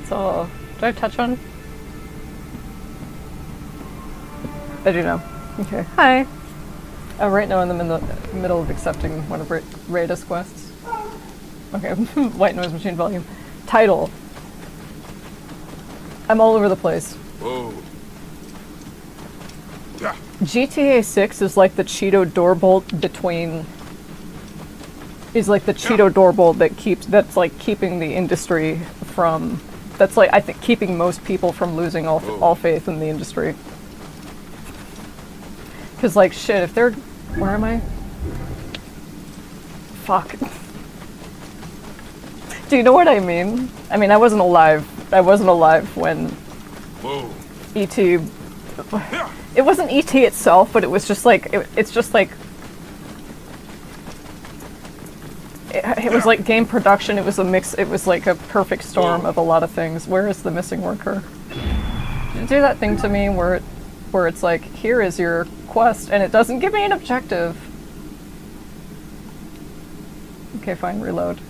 So, do I touch on? I do know. Okay. Hi. Right now I'm in the middle of accepting one of Rada's quests. Okay, white noise machine volume. Title. I'm all over the place. Whoa. GTA 6 is like the Cheeto door bolt between... is like the Cheeto door bolt that's like keeping the industry from... that's like, I think, keeping most people from losing all faith in the industry. Because, like, shit, if they're... where am I? Fuck. Do you know what I mean? I mean, I wasn't alive. I wasn't alive when... Whoa. E.T. It wasn't E.T. itself, but it was just like... it's just like... It was like game production. It was a mix. It was like a perfect storm of a lot of things. Where is the missing worker? Did it do that thing to me where it's like, here is your quest, and it doesn't give me an objective. Okay, fine, reload.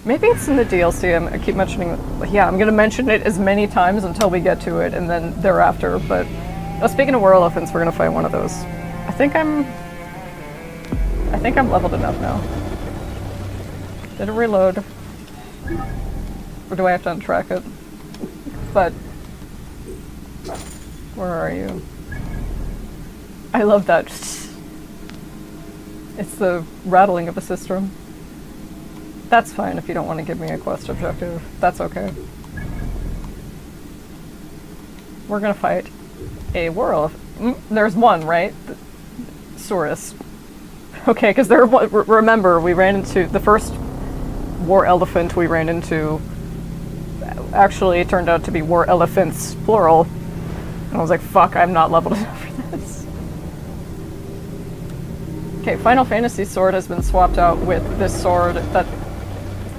Maybe it's in the DLC. I keep mentioning, yeah, I'm gonna mention it as many times until we get to it, and then thereafter, but... oh, speaking of war elephants, we're gonna fight one of those. I think I'm leveled enough now. Did it reload? Or do I have to untrack it? But... where are you? I love that. It's the rattling of a sistrum. That's fine if you don't want to give me a quest objective. That's okay. We're gonna fight a war elephant. There's one, right? Saurus. Okay, because remember, we ran into the first war elephant we ran into. Actually, it turned out to be war elephants, plural. And I was like, fuck, I'm not leveled enough for this. Okay, Final Fantasy sword has been swapped out with this sword that...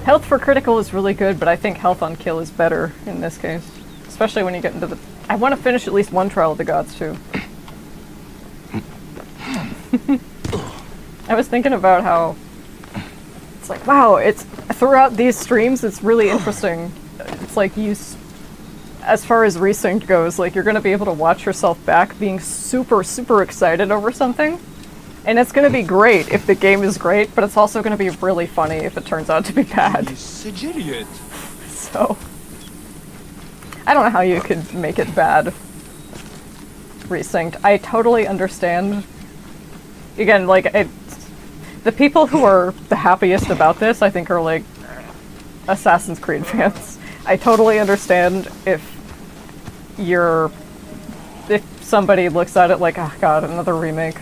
health for critical is really good, but I think health on kill is better in this case. Especially when you get into the... I want to finish at least one Trial of the Gods, too. I was thinking about how... it's like, wow, it's... throughout these streams, it's really interesting. It's like as far as resynced goes, like, you're going to be able to watch yourself back being super, super excited over something. And it's going to be great if the game is great, but it's also going to be really funny if it turns out to be bad. So... I don't know how you could make it bad. Resynced. I totally understand. Again, like, the people who are the happiest about this, I think, are, like, Assassin's Creed fans. I totally understand if somebody looks at it like, oh god, another remake.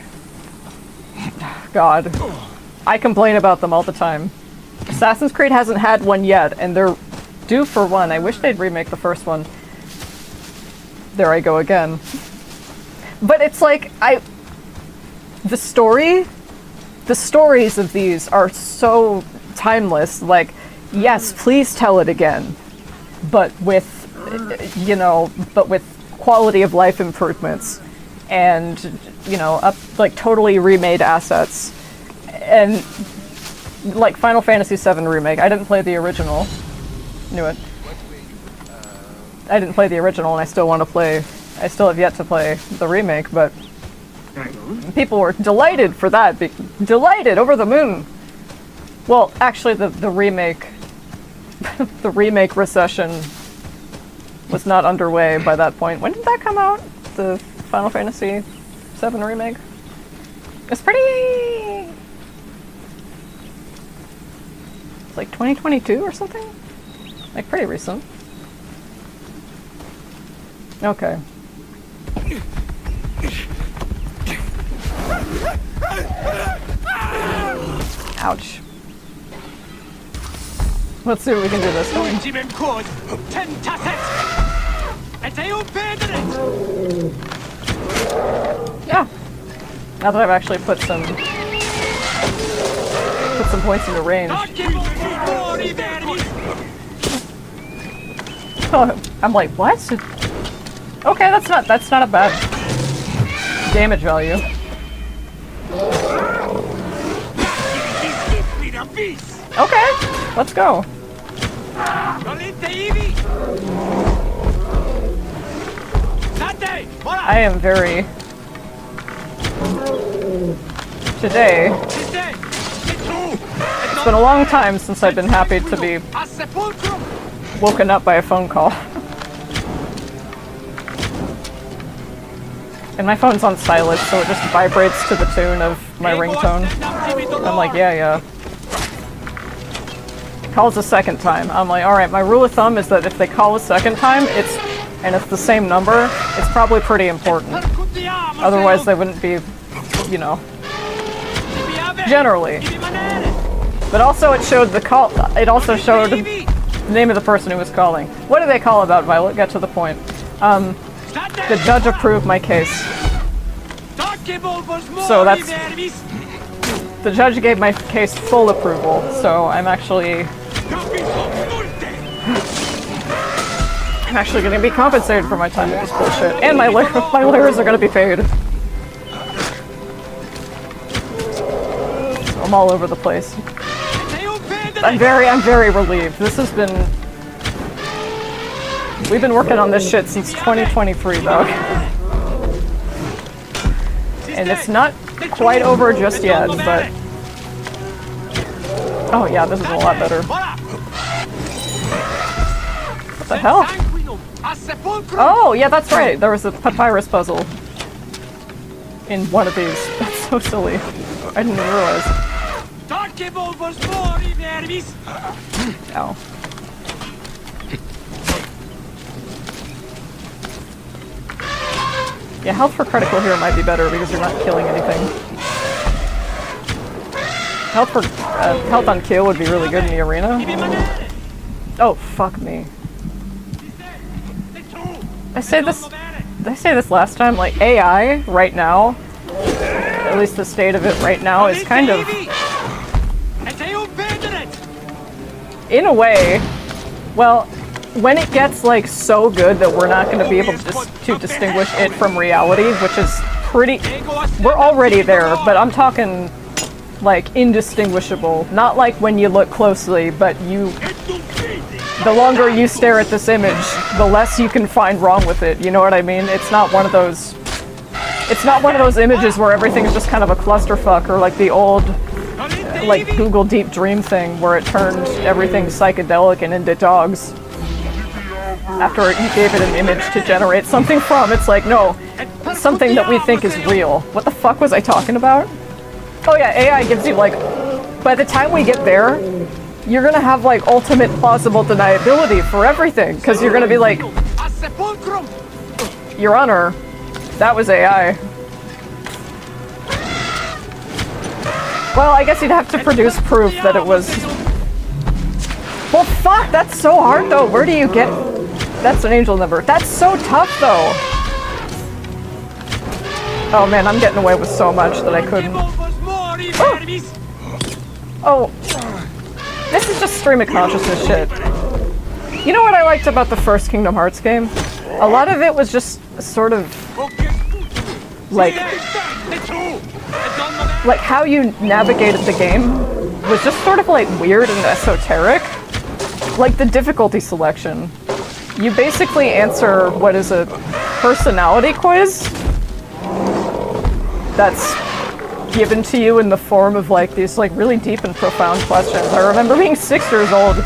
God. I complain about them all the time. Assassin's Creed hasn't had one yet, and they're due for one. I wish they'd remake the first one. There I go again. But it's like, the stories of these are so timeless. Like, yes, please tell it again. But with, you know, quality of life improvements. And, you know, like, totally remade assets. And, like, Final Fantasy VII Remake. I didn't play the original. Knew it. I didn't play the original, and I still want to play... I still have yet to play the remake, but... people were delighted for that. Delighted! Over the moon! Well, actually, the remake... the remake recession was not underway by that point. When did that come out? The Final Fantasy VII Remake? It's pretty... it's like 2022 or something? Like, pretty recent. Okay. Ouch. Let's see what we can do this time. Yeah. Now that I've actually put some points into range. Oh, I'm like, what? Okay, that's not a bad damage value. Okay, let's go. I am very... Today, it's been a long time since I've been happy to be woken up by a phone call. And my phone's on silent, so it just vibrates to the tune of my ringtone. I'm like, yeah. Calls a second time. I'm like, alright, my rule of thumb is that if they call a second time, and it's the same number, it's probably pretty important. Otherwise they wouldn't be, you know, generally. But also it showed the call, it also showed the name of the person who was calling. What do they call about, Violet? Get to the point. The judge approved my case. So that's... The judge gave my case full approval, so I'm actually going to be compensated for my time with this bullshit. And my lawyers are going to be paid. I'm all over the place. I'm very relieved. This has been... We've been working on this shit since 2023, though. And it's not quite over just yet, but... Oh yeah, this is a lot better. What the hell? Oh, yeah, that's right. There was a papyrus puzzle in one of these. That's so silly. I didn't even realize. Ow. Yeah, health for critical here might be better because you're not killing anything. Health on kill would be really good in the arena. Oh, fuck me. Did I say this last time? Like, AI, right now, at least the state of it right now, is kind of... In a way, well, when it gets, like, so good that we're not going to be able to distinguish it from reality, which is pretty... We're already there, but I'm talking, like, indistinguishable. Not like when you look closely, but you... The longer you stare at this image, the less you can find wrong with it, you know what I mean? It's not one of those... It's not one of those images where everything's just kind of a clusterfuck, or like the old... like Google Deep Dream thing, where it turned everything psychedelic and into dogs. After you gave it an image to generate something from, it's like, no, something that we think is real. What the fuck was I talking about? Oh yeah, AI gives you, like, by the time we get there, you're gonna have, like, ultimate plausible deniability for everything, because you're gonna be like, Your Honor, that was AI. Well, I guess you'd have to produce proof that it was... Well, fuck, that's so hard, though. Where do you get... That's an angel number. That's so tough, though. Oh, man, I'm getting away with so much that I couldn't... Oh. This is just stream of consciousness shit. You know what I liked about the first Kingdom Hearts game? A lot of it was just sort of... Like how you navigated the game was just sort of like weird and esoteric. Like the difficulty selection. You basically answer what is a personality quiz that's given to you in the form of like these like really deep and profound questions. I remember being 6 years old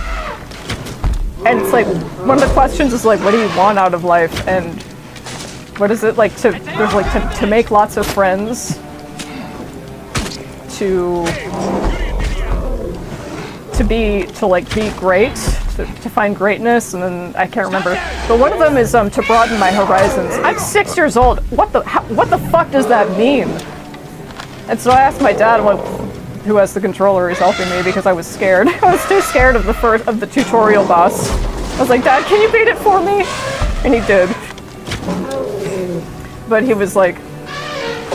and it's like one of the questions is like, what do you want out of life? And what is it like to make lots of friends, to be great, to find greatness, and then I can't remember. But one of them is to broaden my horizons. I'm 6 years old. What the fuck does that mean? And so I asked my dad, who has the controller, he's helping me because I was scared. I was too scared of the tutorial boss. I was like, Dad, can you beat it for me? And he did. But he was like,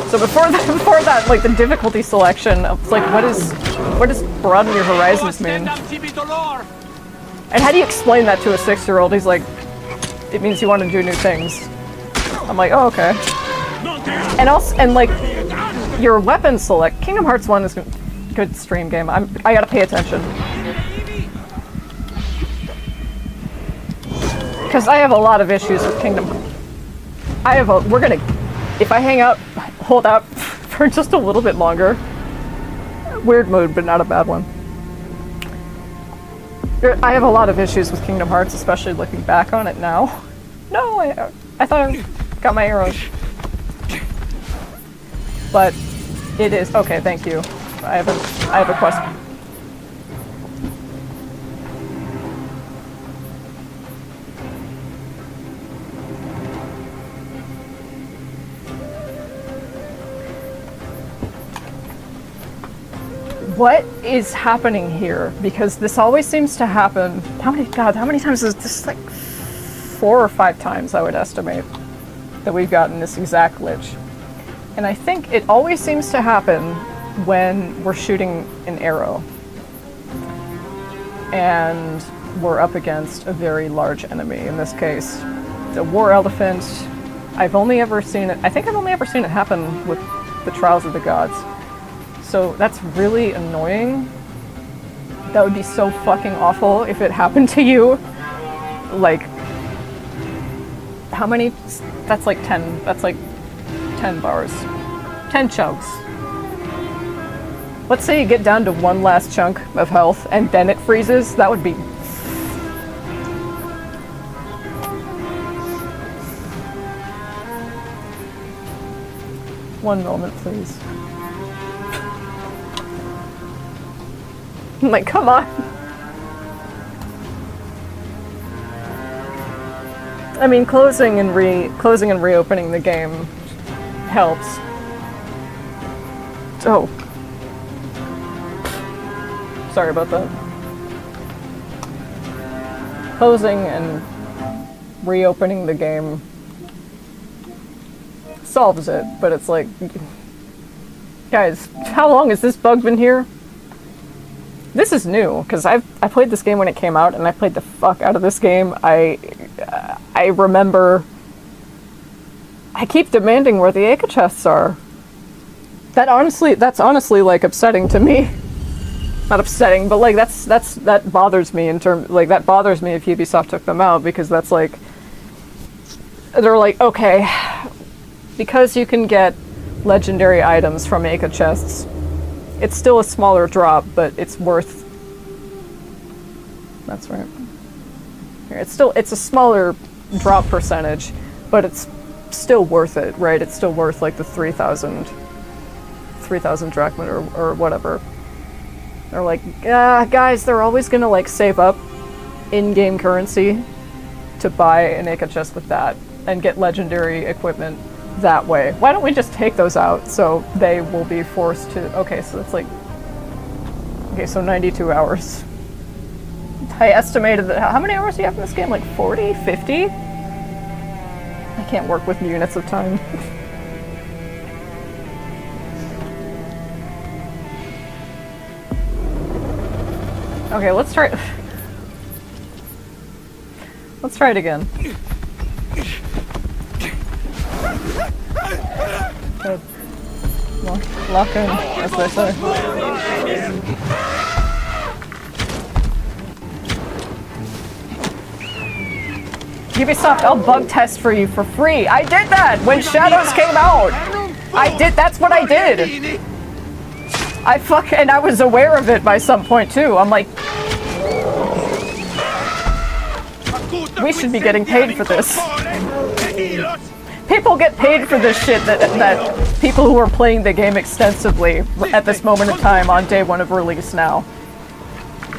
so before that, like the difficulty selection, I was like, what does broaden your horizons mean? And how do you explain that to a 6-year-old? He's like, it means you want to do new things. I'm like, oh, okay. And like, your weapon select, Kingdom Hearts 1 is a good stream game. I gotta pay attention. Because I have a lot of issues with Kingdom. We're gonna, if I hang out, hold out for just a little bit longer. Weird mood, but not a bad one. I have a lot of issues with Kingdom Hearts, especially looking back on it now. No, I thought I got my arrows. But it is, okay, thank you. I have a question. What is happening here? Because this always seems to happen. How many times is this? Like 4 or 5 times, I would estimate, that we've gotten this exact glitch. And I think it always seems to happen when we're shooting an arrow. And we're up against a very large enemy. In this case, the war elephant. I've only ever seen it happen with the Trials of the Gods. So that's really annoying. That would be so fucking awful if it happened to you. Like, how many? That's like 10. That's like 10 bars. 10 chunks. Let's say you get down to one last chunk of health and then it freezes. That would be... One moment, please. I'm like, come on. I mean, closing and reopening the game helps. Oh. Sorry about that. Closing and reopening the game solves it, but it's like, guys, how long has this bug been here? This is new, because I played this game when it came out, and I played the fuck out of this game. I remember... I keep demanding where the Aka chests are. That's honestly, like, upsetting to me. Not upsetting, but, like, that bothers me in terms... Like, that bothers me if Ubisoft took them out, because that's, like... They're like, okay, because you can get legendary items from Aka chests, it's still a smaller drop, but it's worth... That's right. Here, it's a smaller drop percentage, but it's still worth it, right? It's still worth like the 3,000 drachma or whatever. They're like, guys, they're always gonna like save up in-game currency to buy an Aka chest with that and get legendary equipment that way. Why don't we just take those out so they will be forced to... Okay, so it's like... Okay, so 92 hours. I estimated that... How many hours do you have in this game? Like 40? 50? I can't work with units of time. Okay, let's try... Let's try it again. Good. Lock in, as they say. Ubisoft, I'll bug test for you for free. I did that when Shadows came out. That's what I did. And I was aware of it by some point too. I'm like, we should be getting paid for this. People get paid for this shit that people who are playing the game extensively at this moment in time on day 1 of release now.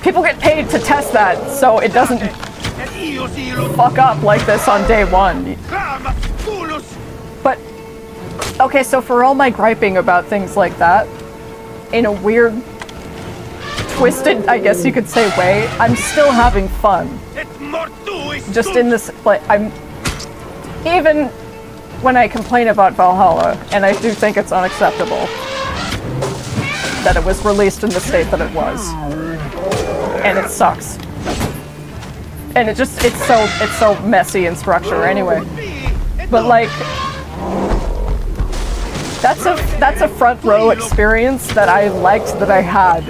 People get paid to test that so it doesn't fuck up like this on day 1. But, okay, so for all my griping about things like that, in a weird, twisted, I guess you could say, way, I'm still having fun. Just in this, like, even when I complain about Valhalla, and I do think it's unacceptable that it was released in the state that it was. And it sucks. And it's so messy in structure anyway. But like, that's a front row experience that I liked that I had.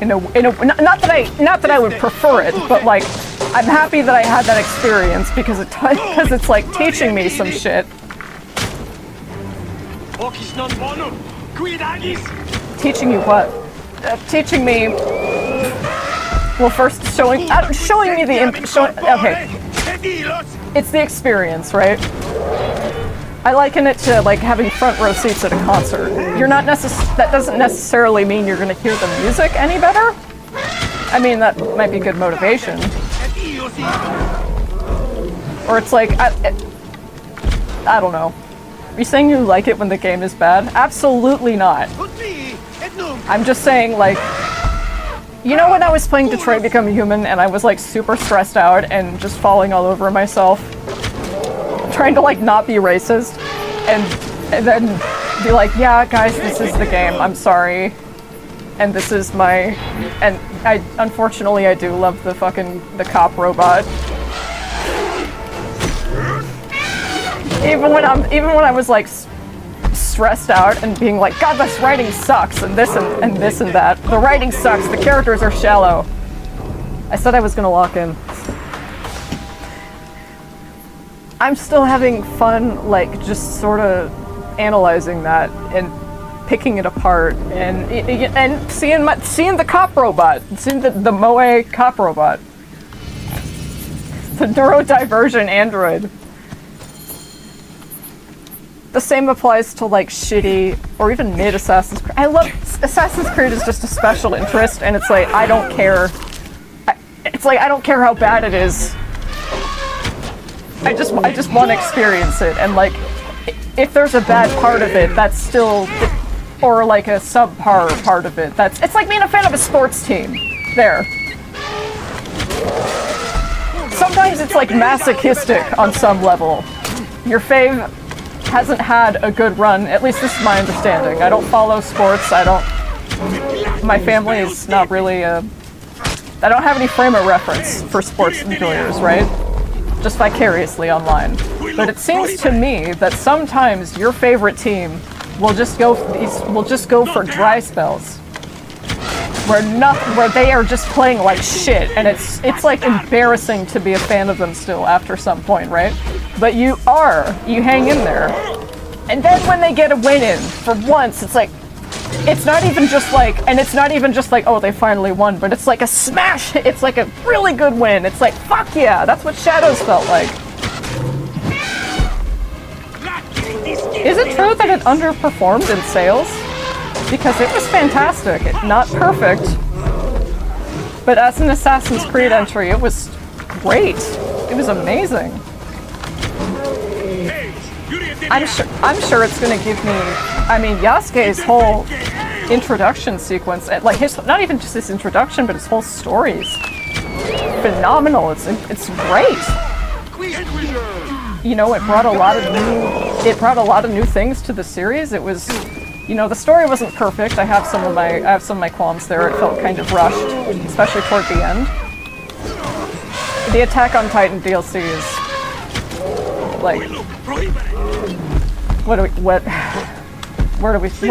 Not that I would prefer it, but like, I'm happy that I had that experience because it's like teaching me some shit. Teaching you what? Teaching me. Well, first showing me the okay. It's the experience, right? I liken it to like having front row seats at a concert. That doesn't necessarily mean you're going to hear the music any better. I mean, that might be good motivation. Or it's like, I don't know. Are you saying you like it when the game is bad? Absolutely not. I'm just saying, like, you know when I was playing Detroit Become Human and I was like super stressed out and just falling all over myself? Trying to like not be racist and then be like, yeah guys, this is the game, I'm sorry. And this is unfortunately I do love the cop robot. Even when I was like stressed out and being like, God, this writing sucks, and this and this and that. The writing sucks, the characters are shallow. I said I was gonna lock in. I'm still having fun, like, just sort of analyzing that and picking it apart and seeing the cop robot, seeing the Moe cop robot, the neurodivergent android. The same applies to like shitty or even mid Assassin's Creed. I love Assassin's Creed is just a special interest, and it's like I don't care. It's like I don't care how bad it is. I just want to experience it, and like if there's a bad part of it, that's still, or like a subpar part of it. It's like being a fan of a sports team. There. Sometimes it's like masochistic on some level. Your fave hasn't had a good run, at least this is my understanding. I don't follow sports, my family is not really I don't have any frame of reference for sports enjoyers, right? Just vicariously online. But it seems to me that sometimes your favorite team will just go for dry spells. Where they are just playing like shit, and it's like embarrassing to be a fan of them still after some point, right? But you hang in there. And then when they get a win in, for once, it's not even just like, oh, they finally won, but it's like a smash, it's like a really good win. It's like, fuck yeah, that's what Shadows felt like. Is it true that it underperformed in sales? Because it was fantastic, not perfect, but as an Assassin's Creed entry, it was great. It was amazing. I'm sure it's gonna give me. I mean, Yasuke's whole introduction sequence, like not even just his introduction, but his whole story's phenomenal. It's great. You know, it brought a lot of new things to the series. It was. You know, the story wasn't perfect. I have some of my qualms there. It felt kind of rushed, especially toward the end. The Attack on Titan DLC is like, where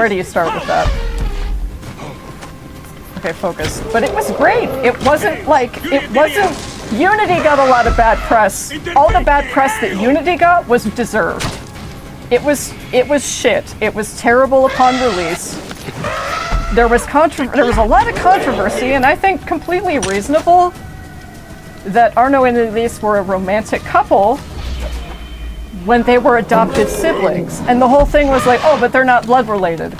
do you start with that? Okay, focus. But it was great. It wasn't. Unity got a lot of bad press. All the bad press that Unity got was deserved. It was shit. It was terrible upon release. There was a lot of controversy, and I think completely reasonable, that Arno and Elise were a romantic couple when they were adopted siblings. And the whole thing was like, oh, but they're not blood related,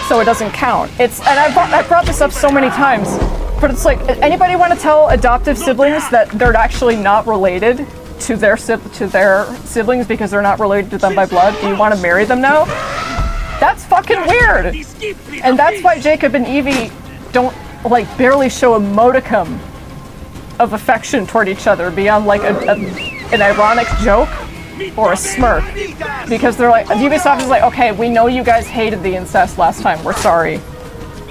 so it doesn't count. And I brought this up so many times, but it's like, anybody want to tell adoptive siblings that they're actually not related to their siblings because they're not related to them by blood? Do you want to marry them now? That's fucking weird. And that's why Jacob and Evie don't barely show a modicum of affection toward each other beyond like an ironic joke or a smirk, because they're like, Ubisoft is like, okay, we know you guys hated the incest last time, we're sorry.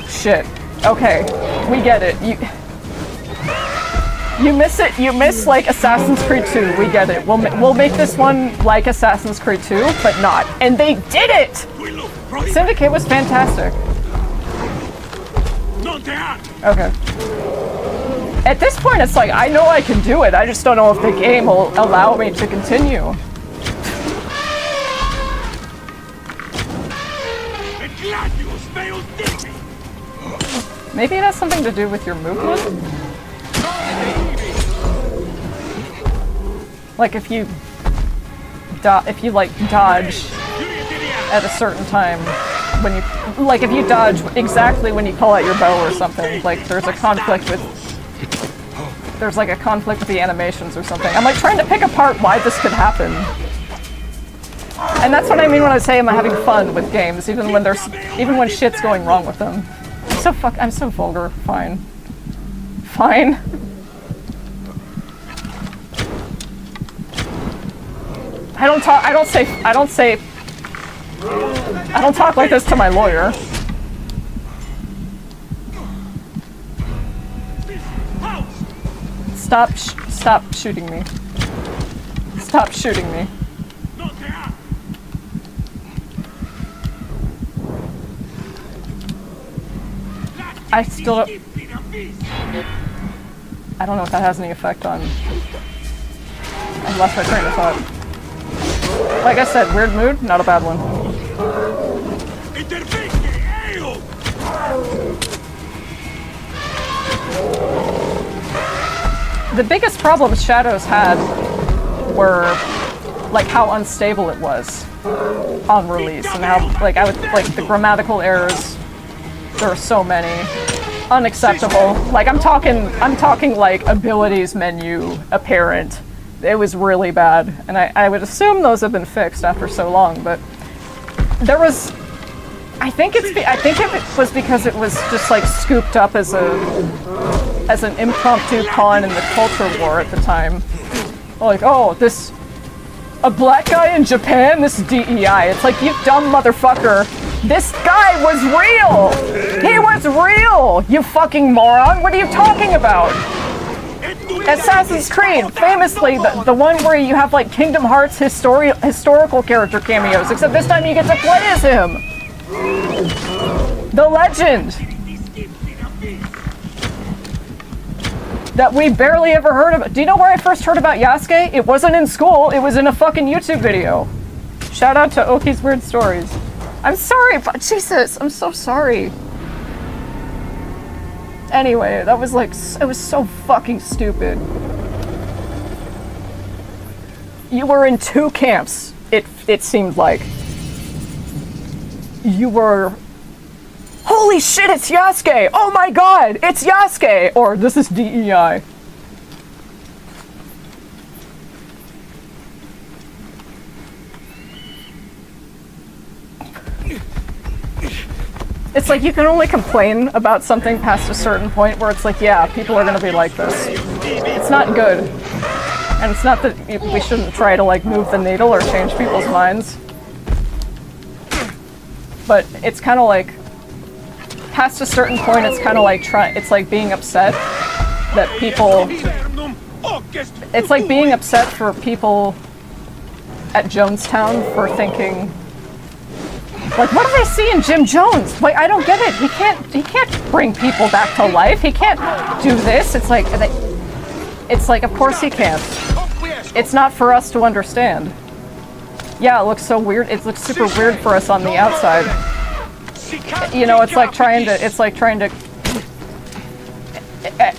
Shit. Okay, we get it. You miss it. You miss like Assassin's Creed 2. We get it. We'll make this one like Assassin's Creed 2, but not. And they did it. Syndicate was fantastic. Okay. At this point, it's like, I know I can do it, I just don't know if the game will allow me to continue. Maybe it has something to do with your movement? Like if you like dodge at a certain time, when you, like if you dodge exactly when you pull out your bow or something, like there's a conflict with the animations or something. I'm like trying to pick apart why this could happen. And that's what I mean when I say I'm having fun with games, even when shit's going wrong with them. I'm so vulgar. Fine. Fine. I don't talk like this to my lawyer. Stop shooting me. Stop shooting me. I still don't... I don't know if that has any effect on... I lost my train of thought. Like I said, weird mood, not a bad one. The biggest problems Shadows had were like how unstable it was on release and how the grammatical errors. There are so many. Unacceptable. Like I'm talking like abilities menu apparent. It was really bad. And I would assume those have been fixed after so long, but there was I think it was because it was just like scooped up as an impromptu pawn in the culture war at the time. Like, oh, a black guy in Japan, this is DEI. It's like, you dumb motherfucker. This guy was real! He was real! You fucking moron! What are you talking about? Assassin's Creed, famously, the one where you have like Kingdom Hearts historical character cameos, except this time you get to play as him! The legend! That we barely ever heard of. Do you know where I first heard about Yasuke? It wasn't in school, it was in a fucking YouTube video. Shout out to Oki's Weird Stories. I'm sorry, but Jesus, I'm so sorry. Anyway, that was like, it was so fucking stupid. You were in two camps, it seemed like. You were, holy shit, it's Yasuke! Oh my god, it's Yasuke! Or, this is DEI. It's like you can only complain about something past a certain point where it's like, yeah, people are gonna be like this. It's not good. And it's not that we shouldn't try to like move the needle or change people's minds. But it's kind of like, past a certain point, it's kind of like it's like being upset that people... It's like being upset for people at Jonestown for thinking... Like, what do they see in Jim Jones? Like, I don't get it. He can't bring people back to life. He can't do this. It's like, of course he can't. It's not for us to understand. Yeah, it looks so weird. It looks super weird for us on the outside. You know, it's like trying to,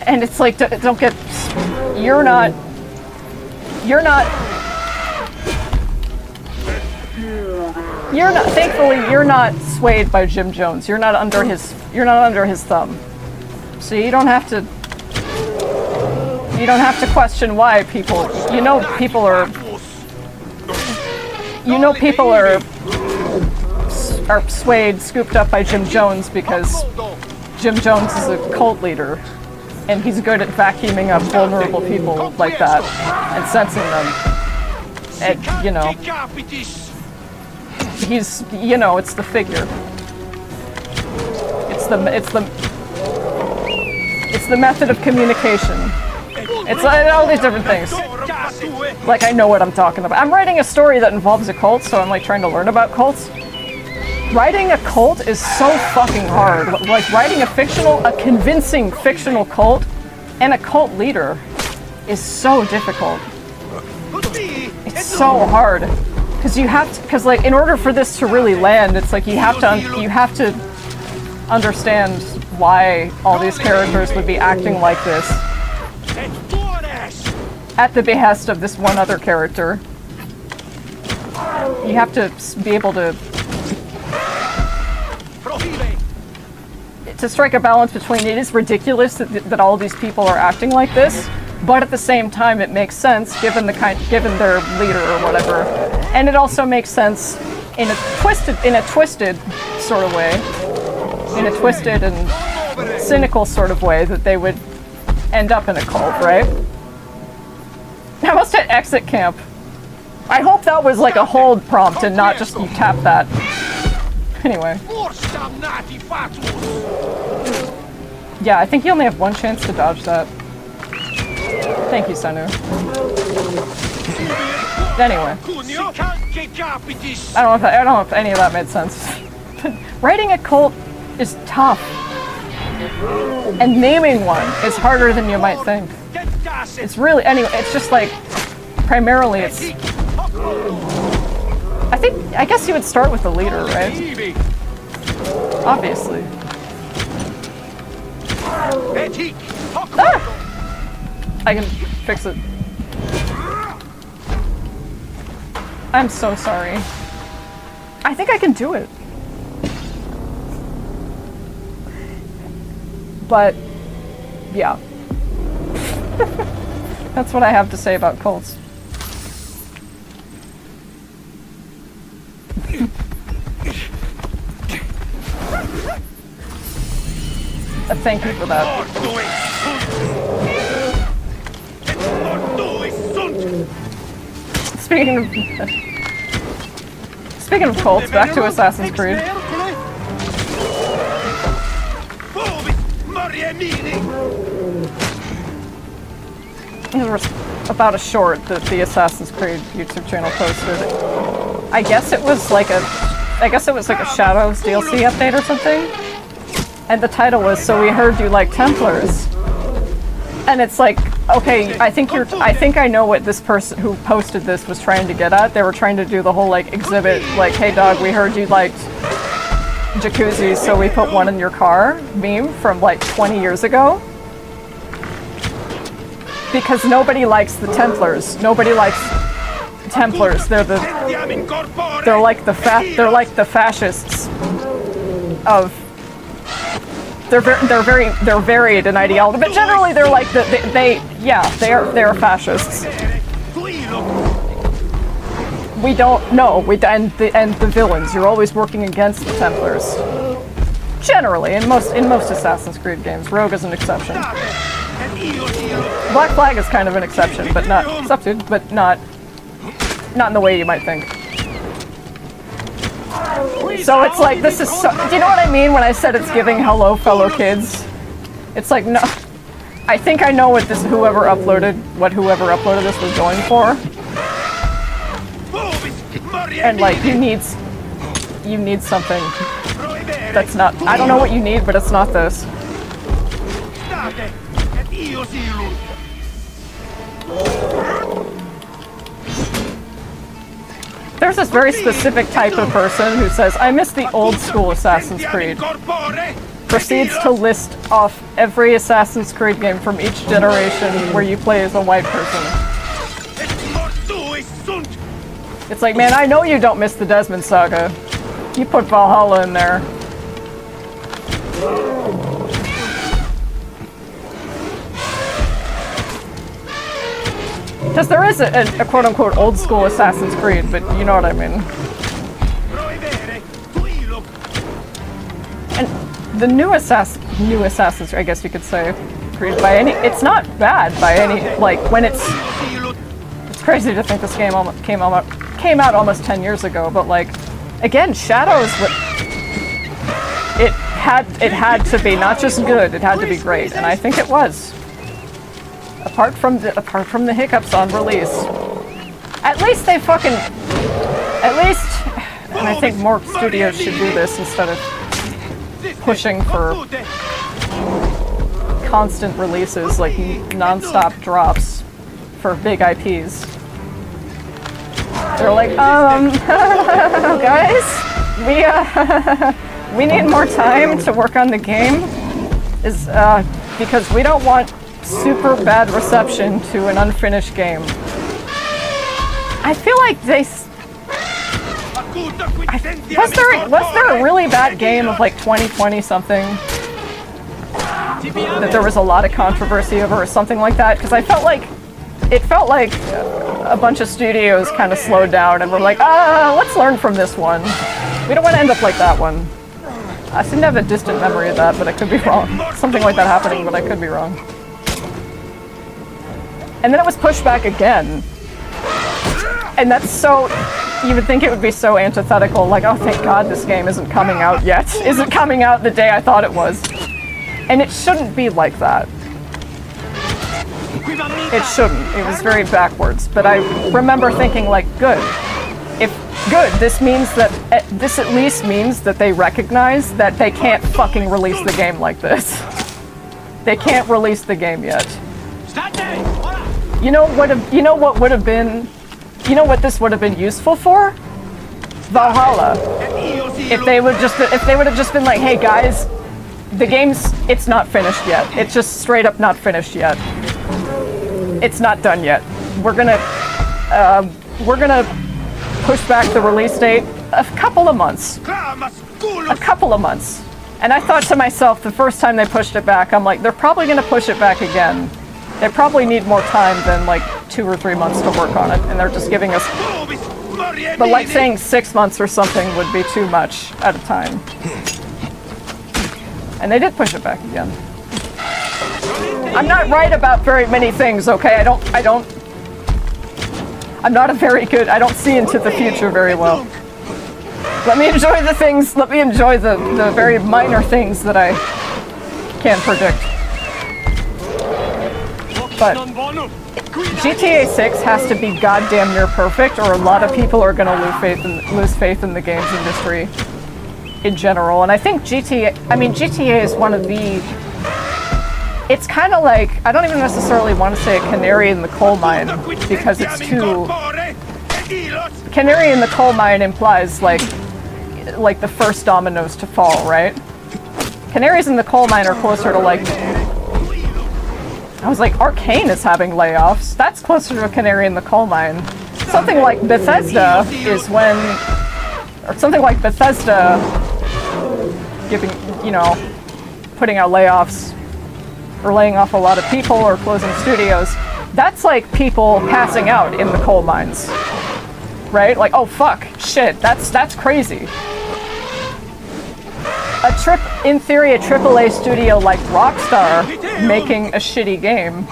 and it's like, don't get, you're not, thankfully, you're not swayed by Jim Jones. You're not under his thumb. So you don't have to question why people are swayed, scooped up by Jim Jones because Jim Jones is a cult leader and he's good at vacuuming up vulnerable people like that and sensing them. And, you know, he's, you know, it's the figure. It's the method of communication. It's like all these different things. Like, I know what I'm talking about. I'm writing a story that involves a cult, so I'm like trying to learn about cults. Writing a cult is so fucking hard. Like, writing a convincing fictional cult And a cult leader is so difficult. It's so hard. Because you have to, because like in order for this to really land, it's like you have to understand why all these characters would be acting like this at the behest of this one other character. You have to be able to strike a balance between it is ridiculous that all these people are acting like this, but at the same time it makes sense given their leader or whatever, and it also makes sense in a twisted sort of way, in a twisted and cynical sort of way that they would end up in a cult, right? I must hit exit camp. I hope that was like a hold prompt and not just you tap that. Anyway. Yeah, I think you only have one chance to dodge that. Thank you, Sanu. Anyway. I don't know if any of that made sense. Writing a cult is tough. And naming one is harder than you might think. It's really, anyway, it's just like, primarily it's... I guess you would start with the leader, right? Obviously. Ah! I can fix it. I'm so sorry. I think I can do it. But, yeah. That's what I have to say about cults. Thank you for that. Speaking of cults, back to Assassin's Creed. There was about a short that the Assassin's Creed YouTube channel posted. I guess it was like a Shadows DLC update or something. And the title was, "So we heard you like Templars." And it's like, okay, I think I know what this person who posted this was trying to get at. They were trying to do the whole like exhibit, like, "Hey dog, we heard you liked jacuzzis, so we put one in your car" meme from like 20 years ago. Because nobody likes the Templars. Nobody likes Templars. They're like the fascists of. They're varied in ideology, but generally they're like they're fascists. We don't know. And the villains. You're always working against the Templars. Generally, in most Assassin's Creed games, Rogue is an exception. Black Flag is kind of an exception, but not in the way you might think. So it's like, this is so, do you know what I mean when I said it's giving hello fellow kids? It's like, no, I think I know what whoever uploaded this was going for. And like, you need something that's not, I don't know what you need, but it's not this. There's this very specific type of person who says, "I miss the old school Assassin's Creed." Proceeds to list off every Assassin's Creed game from each generation where you play as a white person. It's like, man, I know you don't miss the Desmond Saga. You put Valhalla in there. Because there is a quote-unquote old-school Assassin's Creed, but you know what I mean. And the new Assassin's, I guess you could say, Creed, it's not bad by any, like, when it's crazy to think this game came out almost 10 years ago, but like, again, Shadows, it had to be not just good, it had to be great, and I think it was. Apart from the hiccups on release. At least and I think more studios should do this instead of pushing for constant releases, like non-stop drops for big IPs. They're like, guys, we need more time to work on the game, because we don't want super bad reception to an unfinished game. I feel like was there a really bad game of like 2020 something that there was a lot of controversy over or something like that? Because it felt like a bunch of studios kind of slowed down and were like, let's learn from this one. We don't want to end up like that one. I seem to have a distant memory of that, but I could be wrong. Something like that happening, but I could be wrong. And then it was pushed back again. And that's so... You would think it would be so antithetical, like, oh, thank God this game isn't coming out yet. Isn't coming out the day I thought it was. And it shouldn't be like that. It shouldn't. It was very backwards. But I remember thinking, like, good. This means that... This at least means that they recognize that they can't fucking release the game like this. They can't release the game yet. You know what would have been... You know what this would have been useful for? Valhalla. If they would have just been like, hey guys, it's not finished yet. It's just straight up not finished yet. It's not done yet. We're gonna push back the release date a couple of months. A couple of months. And I thought to myself, the first time they pushed it back, I'm like, they're probably gonna push it back again. They probably need more time than like 2 or 3 months to work on it, and they're just giving us... But like saying 6 months or something would be too much at a time. And they did push it back again. I'm not right about very many things, okay? I'm not a very good... I don't see into the future very well. Let me enjoy the things... Let me enjoy the very minor things that I can predict. But GTA 6 has to be goddamn near perfect, or a lot of people are going to lose faith in the games industry in general. And I think GTA is one of the... It's kind of like, I don't even necessarily want to say a canary in the coal mine, because it's too... Canary in the coal mine implies like the first dominoes to fall, right? Canaries in the coal mine are closer to like... I was like, Arcane is having layoffs. That's closer to a canary in the coal mine. Something like Bethesda is when... Or something like Bethesda giving, putting out layoffs or laying off a lot of people or closing studios. That's like people passing out in the coal mines. Right? Like, oh fuck, shit, that's crazy. In theory, a AAA studio like Rockstar making a shitty game,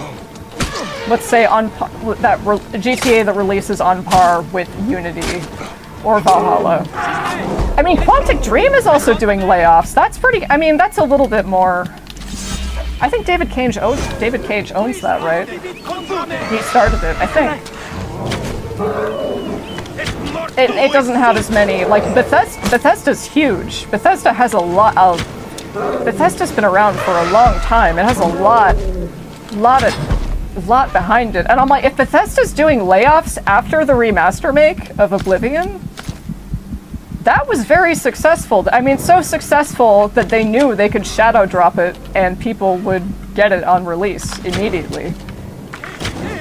let's say GTA that releases on par with Unity or Valhalla. I mean, Quantic Dream is also doing layoffs. That's pretty... I mean, that's a little bit more... I think David Cage owns that, right? He started it, I think. It doesn't have as many... Like, Bethesda's huge. Bethesda has a lot of... Bethesda's been around for a long time. It has a lot behind it. And I'm like, if Bethesda's doing layoffs after the remaster make of Oblivion, that was very successful. I mean, so successful that they knew they could shadow drop it and people would get it on release immediately.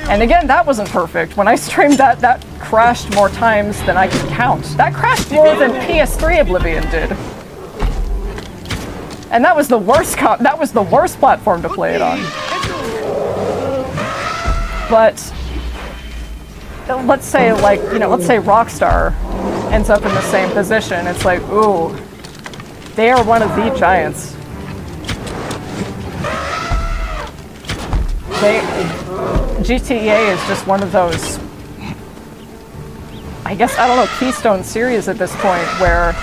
And again, that wasn't perfect. When I streamed that crashed more times than I could count. That crashed more than PS3 Oblivion did. And that was the worst platform to play it on. But let's say Rockstar ends up in the same position. It's like, ooh, they are one of the giants. GTA is just one of those, I guess, I don't know, keystone series at this point, where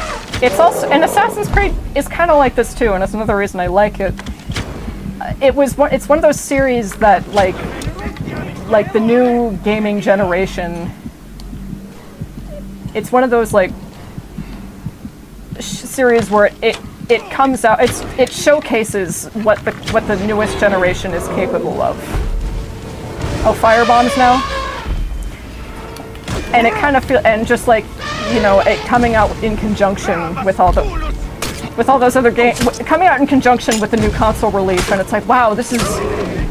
it's also, and Assassin's Creed is kind of like this too, and that's another reason I like it. It's one of those series that, like the new gaming generation, it's one of those, like, series where it comes out. It showcases what the newest generation is capable of. Oh, firebombs now. And it kind of and just like, you know, it coming out in conjunction with all those other games, coming out in conjunction with the new console release, and it's like, wow, this is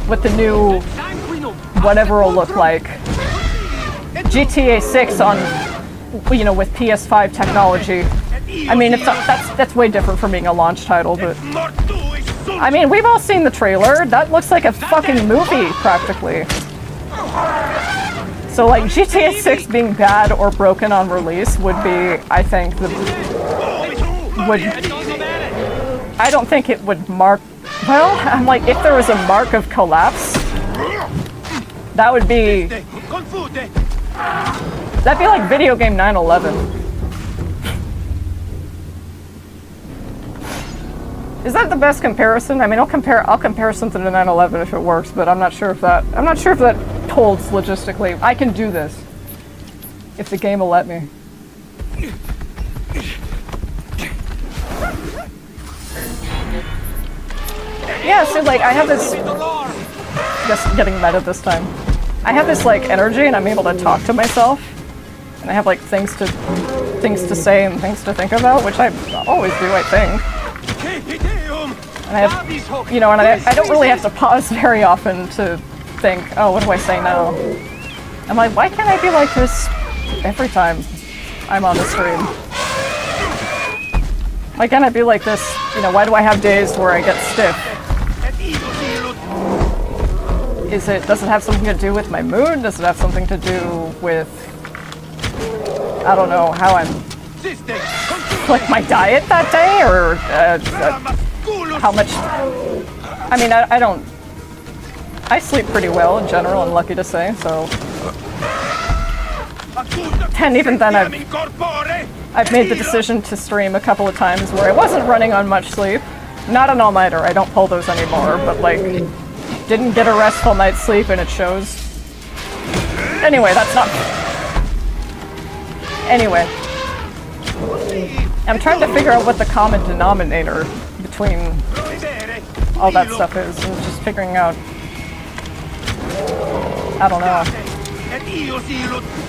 what the new whatever will look like. GTA 6 on, you know, with PS5 technology. I mean, that's way different from being a launch title, but I mean, we've all seen the trailer. That looks like a fucking movie, practically. So, like, GTA 6 being bad or broken on release would be, I think, I don't think it would mark. Well, I'm like, if there was a mark of collapse, that would be. That'd be like video game 9/11. Is that the best comparison? I mean, I'll compare something to 9/11 if it works, but I'm not sure if that holds logistically. I can do this if the game will let me. Yeah, so like I have this. Just getting meta this time. I have this like energy, and I'm able to talk to myself, and I have like things to say and things to think about, which I always do, I think. And I have, you know, and I don't really have to pause very often to think, oh, what do I say now? I'm like, why can't I be like this every time I'm on the stream? Why can't I be like this? You know, why do I have days where I get stiff? Does it have something to do with my mood? Does it have something to do with, I don't know, how I'm, like my diet that day, or how much, I mean, I sleep pretty well in general, I'm lucky to say, so. And even then I've made the decision to stream a couple of times where I wasn't running on much sleep. Not an all-nighter, I don't pull those anymore, but like, didn't get a restful night's sleep and it shows. Anyway, that's not... Anyway. I'm trying to figure out what the common denominator between all that stuff is, and just figuring out... I don't know.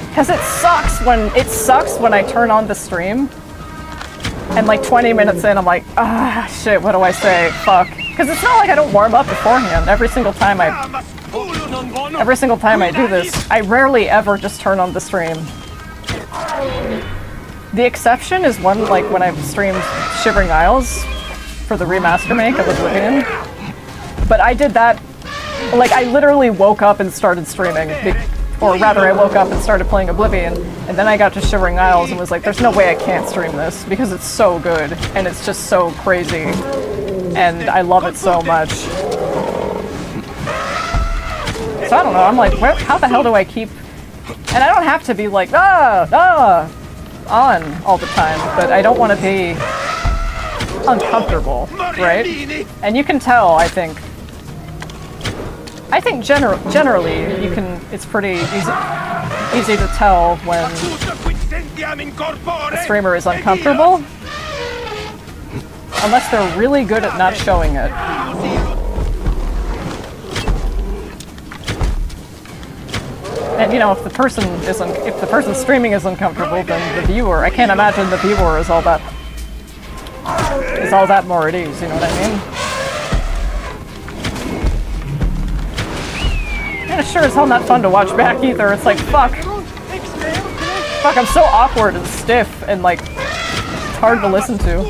Because it sucks when I turn on the stream, and like 20 minutes in I'm like, ah, shit, what do I say? Fuck. Because it's not like I don't warm up beforehand. Every single time I do this, I rarely ever just turn on the stream. The exception is one, like when I've streamed Shivering Isles for the remaster make of Oblivion. But I did that, like I literally woke up and started streaming. Or rather, I woke up and started playing Oblivion, and then I got to Shivering Isles and was like, there's no way I can't stream this, because it's so good, and it's just so crazy, and I love it so much. So I don't know, I'm like, how the hell do I keep... And I don't have to be like, on all the time, but I don't want to be uncomfortable, right? And you can tell, I think generally you can. It's pretty easy to tell when a streamer is uncomfortable, unless they're really good at not showing it. And you know, if the person streaming is uncomfortable, then the viewer. I can't imagine the viewer is all that more at ease. You know what I mean? And it's sure as hell not fun to watch back either. It's like, fuck, I'm so awkward and stiff, and like, it's hard to listen to.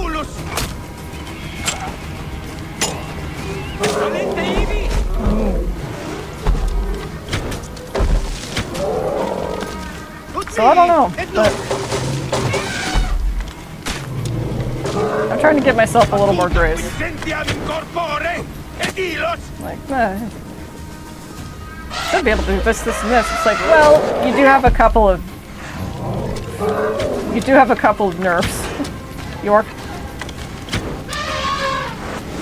So I don't know, but I'm trying to give myself a little more grace. Like, should be able to do this, and this. It's like, well, you do have a couple of nerfs.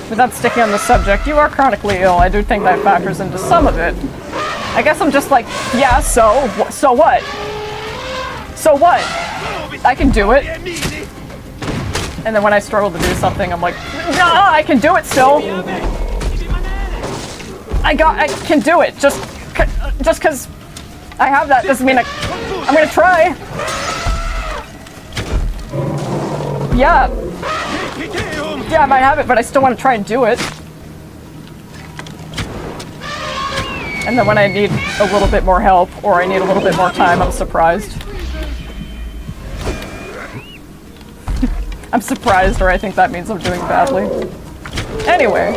Without sticking on the subject, you are chronically ill. I do think that factors into some of it. I guess I'm just like, yeah, so what? So what? I can do it. And then when I struggle to do something, I'm like, no, I can do it still. I can do it. Just because I have that doesn't mean I'm gonna try. Yeah. Yeah, I might have it, but I still want to try and do it. And then when I need a little bit more help, or I need a little bit more time, I'm surprised. I'm surprised, or I think that means I'm doing badly. Anyway.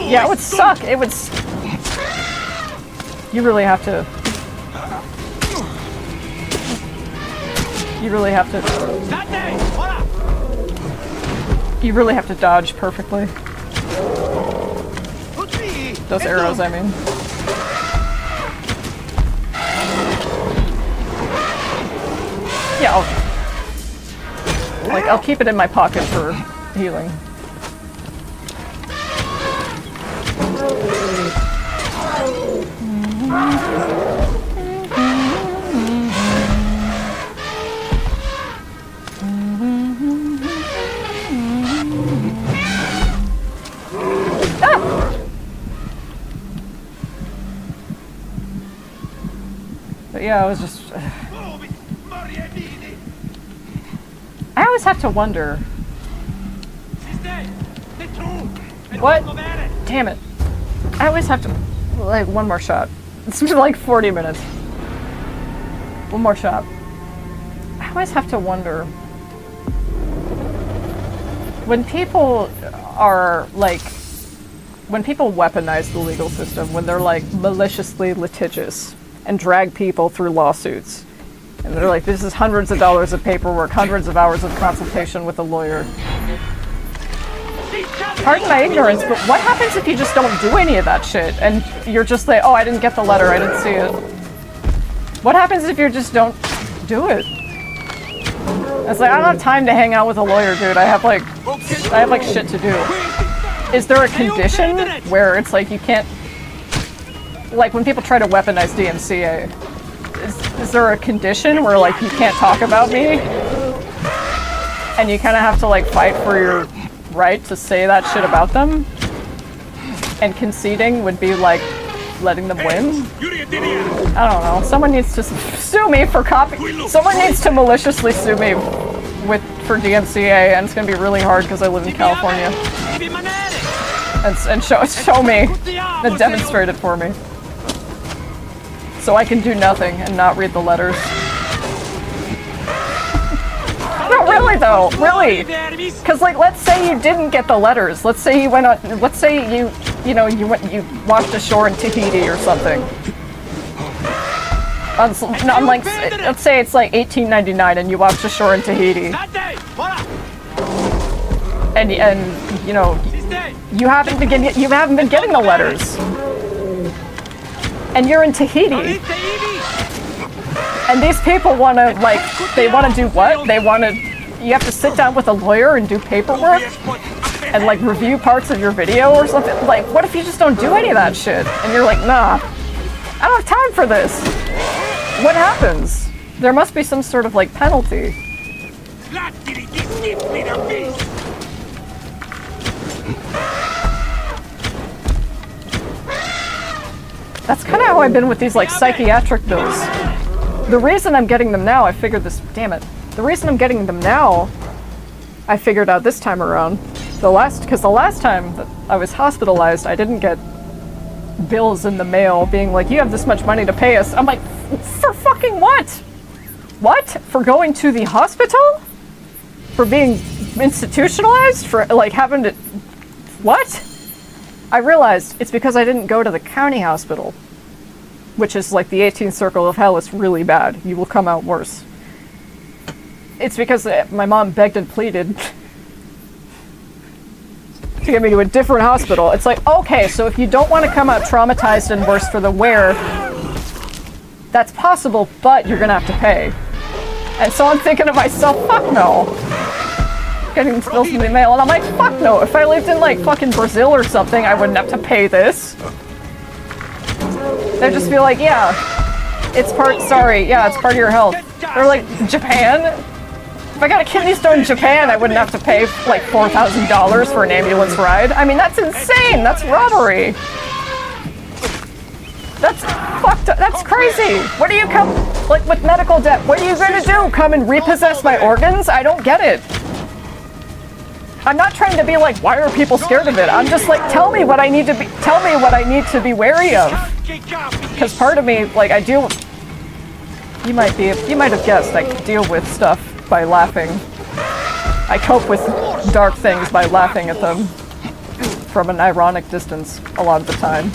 Yeah, it would suck. It would... You really have to... You really have to... You really have to dodge perfectly. Those arrows, I mean. Yeah, I'll keep it in my pocket for healing. But yeah, I was just... I always have to wonder... What? Damn it. I always have to... Like, one more shot. It's been like 40 minutes. One more shot. I always have to wonder... When people are, like... When people weaponize the legal system, when they're, like, maliciously litigious and drag people through lawsuits, and they're like, this is hundreds of dollars of paperwork, hundreds of hours of consultation with a lawyer. Pardon my ignorance, but what happens if you just don't do any of that shit? And you're just like, oh, I didn't get the letter, I didn't see it. What happens if you just don't do it? It's like, I don't have time to hang out with a lawyer, dude. I have like shit to do. Is there a condition where it's like you can't... Like when people try to weaponize DMCA, is there a condition where like you can't talk about me? And you kind of have to like fight for your right to say that shit about them? And conceding would be like letting them win? I don't know. Someone needs to sue me for Someone needs to maliciously sue me for DMCA, and it's gonna be really hard because I live in California. And show me and demonstrate it for me. So I can do nothing and not read the letters. No, really though, really. Because like, let's say you didn't get the letters. Let's say you went on. Let's say you washed ashore in Tahiti or something. On like, let's say it's like 1899 and you washed ashore in Tahiti. And you know, you haven't been getting the letters. And you're in Tahiti. And these people want to, like, they want to do what? You have to sit down with a lawyer and do paperwork? And, like, review parts of your video or something? Like, what if you just don't do any of that shit? And you're like, nah, I don't have time for this. What happens? There must be some sort of, like, penalty. That's kind of how I've been with these, like, psychiatric bills. The reason I'm getting them now, I figured this... Damn it. The reason I'm getting them now, I figured out this time around. Because the last time that I was hospitalized, I didn't get bills in the mail being like, you have this much money to pay us. I'm like, for fucking what? What? For going to the hospital? For being institutionalized? For, like, having to... What? I realized it's because I didn't go to the county hospital, which is like the 18th circle of hell. It's really bad. You will come out worse. It's because my mom begged and pleaded to get me to a different hospital. It's like, okay, so if you don't want to come out traumatized and worse for the wear, that's possible, but you're gonna have to pay. And so I'm thinking to myself, fuck no. Getting bills in the mail, and I'm like, fuck no. If I lived in like fucking Brazil or something, I wouldn't have to pay this. They'd just be like, yeah, It's part, sorry, yeah, it's part of your health. They're like, Japan? If I got a kidney stone in Japan, I wouldn't have to pay like $4,000 for an ambulance ride. I mean, that's insane, that's robbery. That's fucked up, that's crazy. What do you come, like with medical debt, what are you gonna do? Come and repossess my organs? I don't get it. I'm not trying to be like, why are people scared of it? I'm just like, tell me what I need to be wary of. Because part of me, like, I deal, you might have guessed, I deal with stuff by laughing. I cope with dark things by laughing at them from an ironic distance a lot of the time.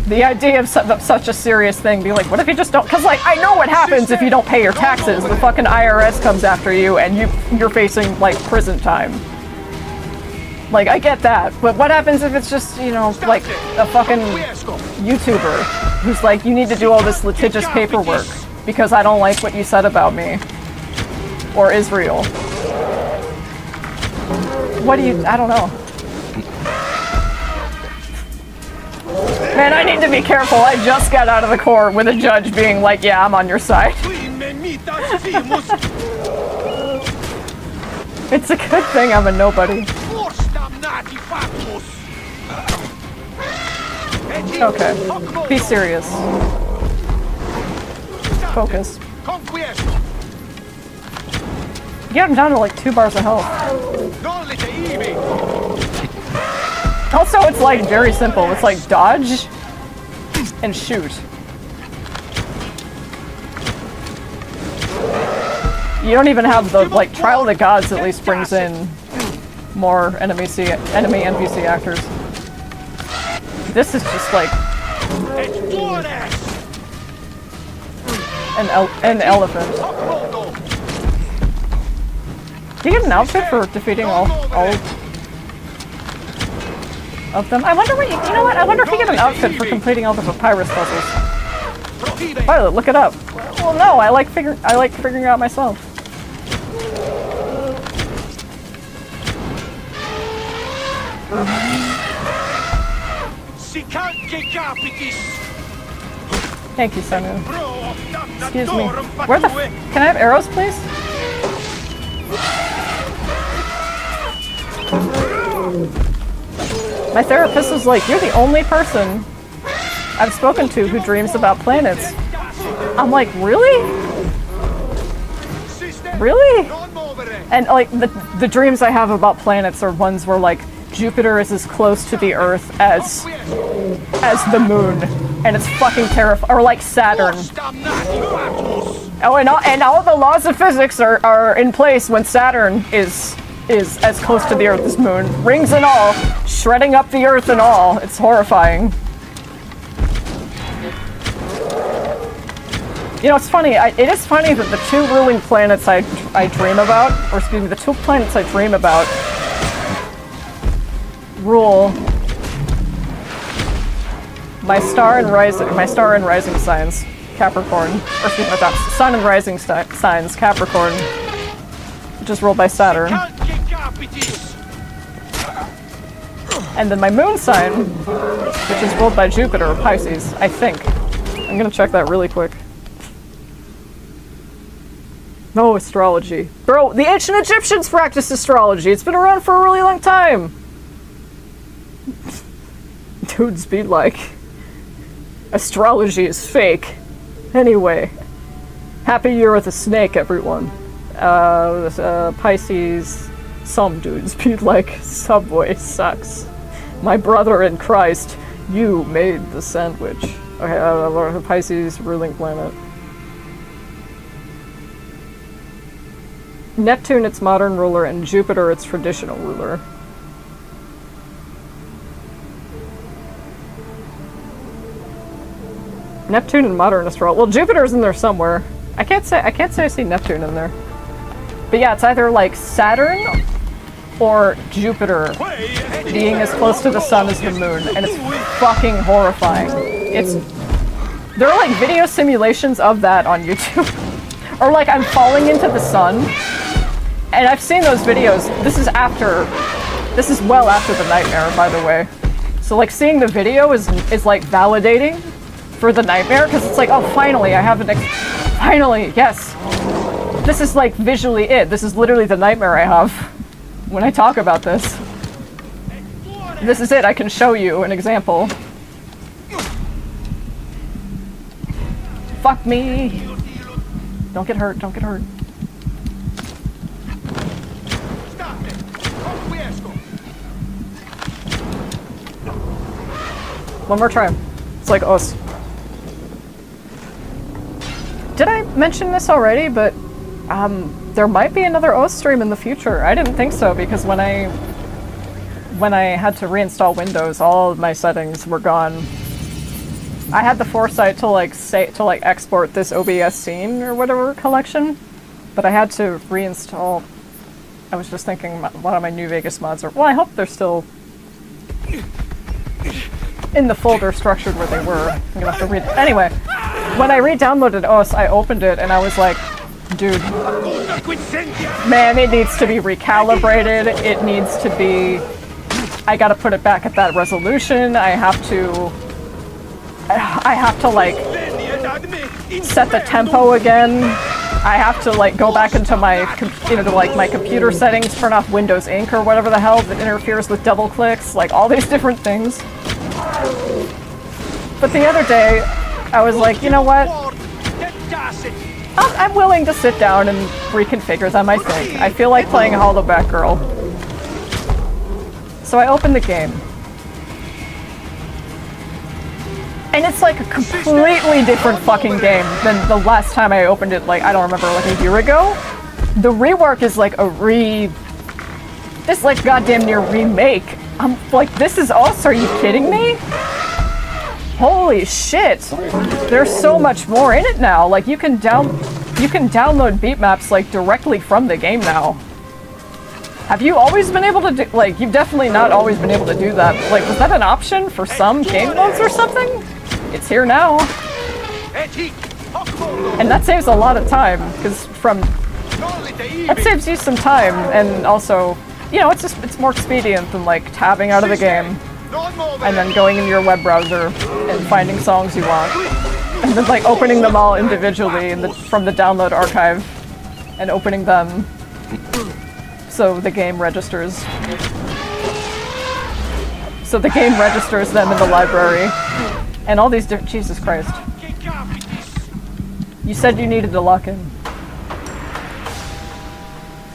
The idea of such a serious thing, be like, what if you just don't, because like, I know what happens if you don't pay your taxes. The fucking IRS comes after you and you're facing like prison time. Like, I get that, but what happens if it's just, you know, like a fucking YouTuber who's like, you need to do all this litigious paperwork because I don't like what you said about me. Or Israel. What do you, I don't know. Man, I need to be careful. I just got out of the court with a judge being like, yeah, I'm on your side. It's a good thing I'm a nobody. Okay, be serious. Focus. You have him down to like 2 bars of health. Also, it's like very simple. It's like dodge and shoot. You don't even have the, like, Trial of the Gods at least brings in more enemy NPC actors. This is just like an elephant. Do you get an outfit for defeating all of them? I wonder what you know what? I wonder if you get an outfit for completing all the papyrus puzzles. Violet, look it up. Well, no, I like figuring it out myself. Thank you, Sonu. Excuse me. Where the can I have arrows, please? My therapist was like, you're the only person I've spoken to who dreams about planets. I'm like, really? Really? And like the dreams I have about planets are ones where like Jupiter is as close to the Earth as the moon, and it's fucking terrifying. Or like Saturn. Oh, and all the laws of physics are in place when Saturn is as close to the Earth as moon. Rings and all, shredding up the Earth and all. It's horrifying. You know, it's funny. It is funny that the 2 ruling planets I dream about, or excuse me, the 2 planets I dream about rule my star and rising signs, Capricorn, or excuse me, that's sun and rising signs, Capricorn, which is ruled by Saturn. And then my moon sign, which is ruled by Jupiter, or Pisces, I think. I'm gonna check that really quick. No, astrology. Bro, the ancient Egyptians practiced astrology. It's been around for a really long time. Dudes be like, astrology is fake. Anyway, happy year with a snake, everyone. Pisces, some dudes be like, Subway sucks. My brother in Christ, you made the sandwich. Okay, Pisces, ruling planet. Neptune, its modern ruler, and Jupiter, its traditional ruler. Neptune and modern astrology. Well, Jupiter's in there somewhere. I can't say I see Neptune in there. But yeah, it's either like Saturn or Jupiter being as close to the sun as the moon, and it's fucking horrifying. There are like video simulations of that on YouTube. Or like I'm falling into the sun, and I've seen those videos. This is well after the nightmare, by the way. So So like seeing the video is like validating for the nightmare, because it's like, oh, finally I have finally, yes. This is like visually it. This is literally the nightmare I have when I talk about this. This is it. I can show you an example. Fuck me. Don't get hurt. Don't get hurt. One more try. It's like us. Did I mention this already? But there might be another OS stream in the future. I didn't think so, because when I had to reinstall Windows, all of my settings were gone. I had the foresight to export this OBS scene or whatever collection, but I had to reinstall. I was just thinking one of my New Vegas mods are. Well, I hope they're still in the folder structured where they were. I'm gonna have to read. Anyway, when I re-downloaded OS, I opened it and I was like, dude, man, it needs to be recalibrated. It needs to be. I gotta put it back at that resolution. I have to like set the tempo again. I have to like go back into my my computer settings, turn off Windows Ink or whatever the hell that interferes with double clicks, like all these different things. But the other day, I was like, you know what? I'm willing to sit down and reconfigure them, I think. I feel like playing Hollowback Girl. So I opened the game. And it's like a completely different fucking game than the last time I opened it, like, I don't remember, like a year ago. The rework is like this like goddamn near remake. I'm like, this is us, are you kidding me? Holy shit. There's so much more in it now. Like you can download beat maps like directly from the game now. Have you always been able to do, like, you've definitely not always been able to do that. Like, was that an option for some game modes or something? It's here now. And that saves a lot of time, because that saves you some time, and also, you know, it's more expedient than like tabbing out of the game and then going in your web browser and finding songs you want. And then like opening them all individually from the download archive and opening them so the game registers. So the game registers them in the library. And all these different... Jesus Christ. You said you needed to lock in.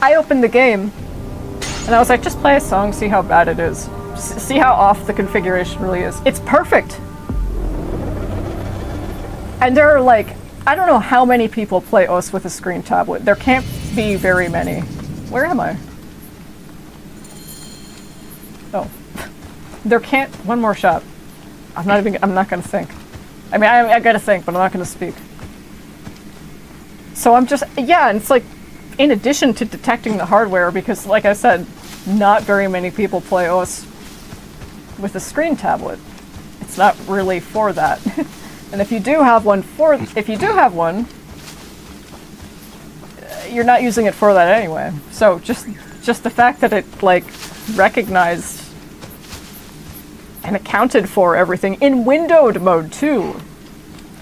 I opened the game, and I was like, just play a song, see how bad it is. See how off the configuration really is. It's perfect! And there are like... I don't know how many people play OS with a screen tablet. There can't be very many. Where am I? Oh. There can't... One more shot. I'm not gonna think. I mean, I gotta think, but I'm not gonna speak. So I'm just... Yeah, and it's like... In addition to detecting the hardware, because like I said, not very many people play OS with a screen tablet. It's not really for that. And if you do have one, you're not using it for that anyway. So just the fact that it like recognized and accounted for everything in windowed mode too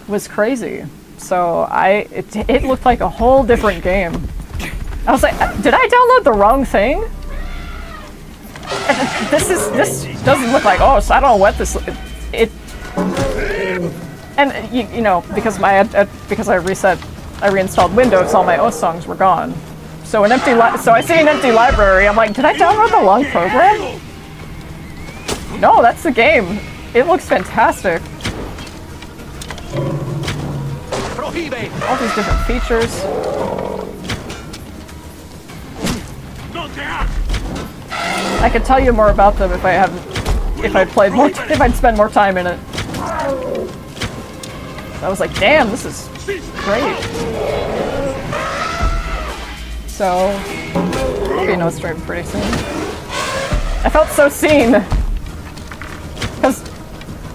was crazy. So it looked like a whole different game. I was like, did I download the wrong thing? This doesn't look like OS. I don't know what this and you know, because because I reinstalled Windows, all my OS songs were gone. So so I see an empty library. I'm like, did I download the wrong program? No, that's the game. It looks fantastic. All these different features. I could tell you more about them if I'd spend more time in it. I was like, damn, this is great. So, maybe no stream pretty soon. I felt so seen. Because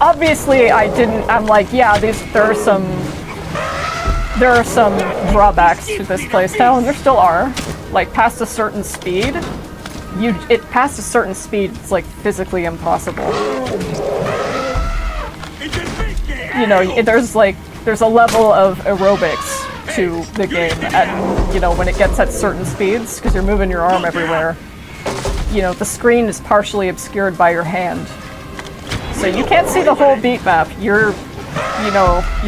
obviously I'm like, yeah, there are some drawbacks to this playstyle, and there still are. Like, past a certain speed, it past a certain speed, it's like physically impossible. You know, there's a level of aerobics to the game at, you know, when it gets at certain speeds, because you're moving your arm everywhere. You know, the screen is partially obscured by your hand. So you can't see the whole beat map. You're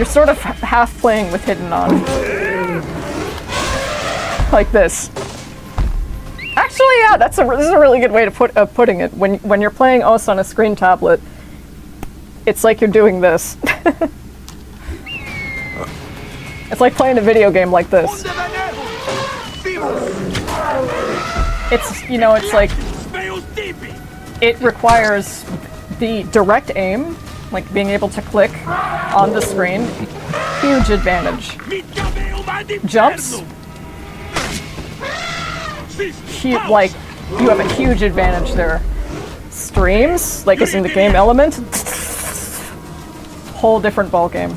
sort of half playing with hidden on. Like this. Actually, yeah, this is a really good way to putting it. When you're playing OS on a screen tablet, it's like you're doing this. It's like playing a video game like this. It's, you know, it's like, it requires the direct aim, like being able to click on the screen. Huge advantage. Jumps. Like, you have a huge advantage there. Streams, like it's in the game element, whole different ballgame.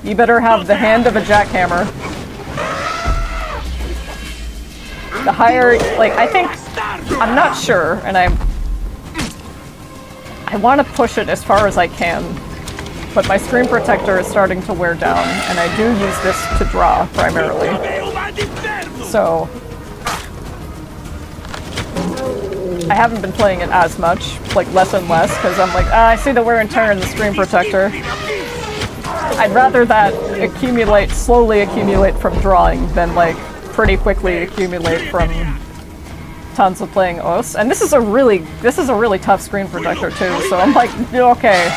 You better have the hand of a jackhammer. The higher, like, I think, I'm not sure, and I want to push it as far as I can, but my screen protector is starting to wear down, and I do use this to draw, primarily. So, I haven't been playing it as much, like less and less, because I'm like, I see the wear and tear in the screen protector. I'd rather that slowly accumulate from drawing than like pretty quickly accumulate from tons of playing OS. And this is a really tough screen protector too, so I'm like, okay.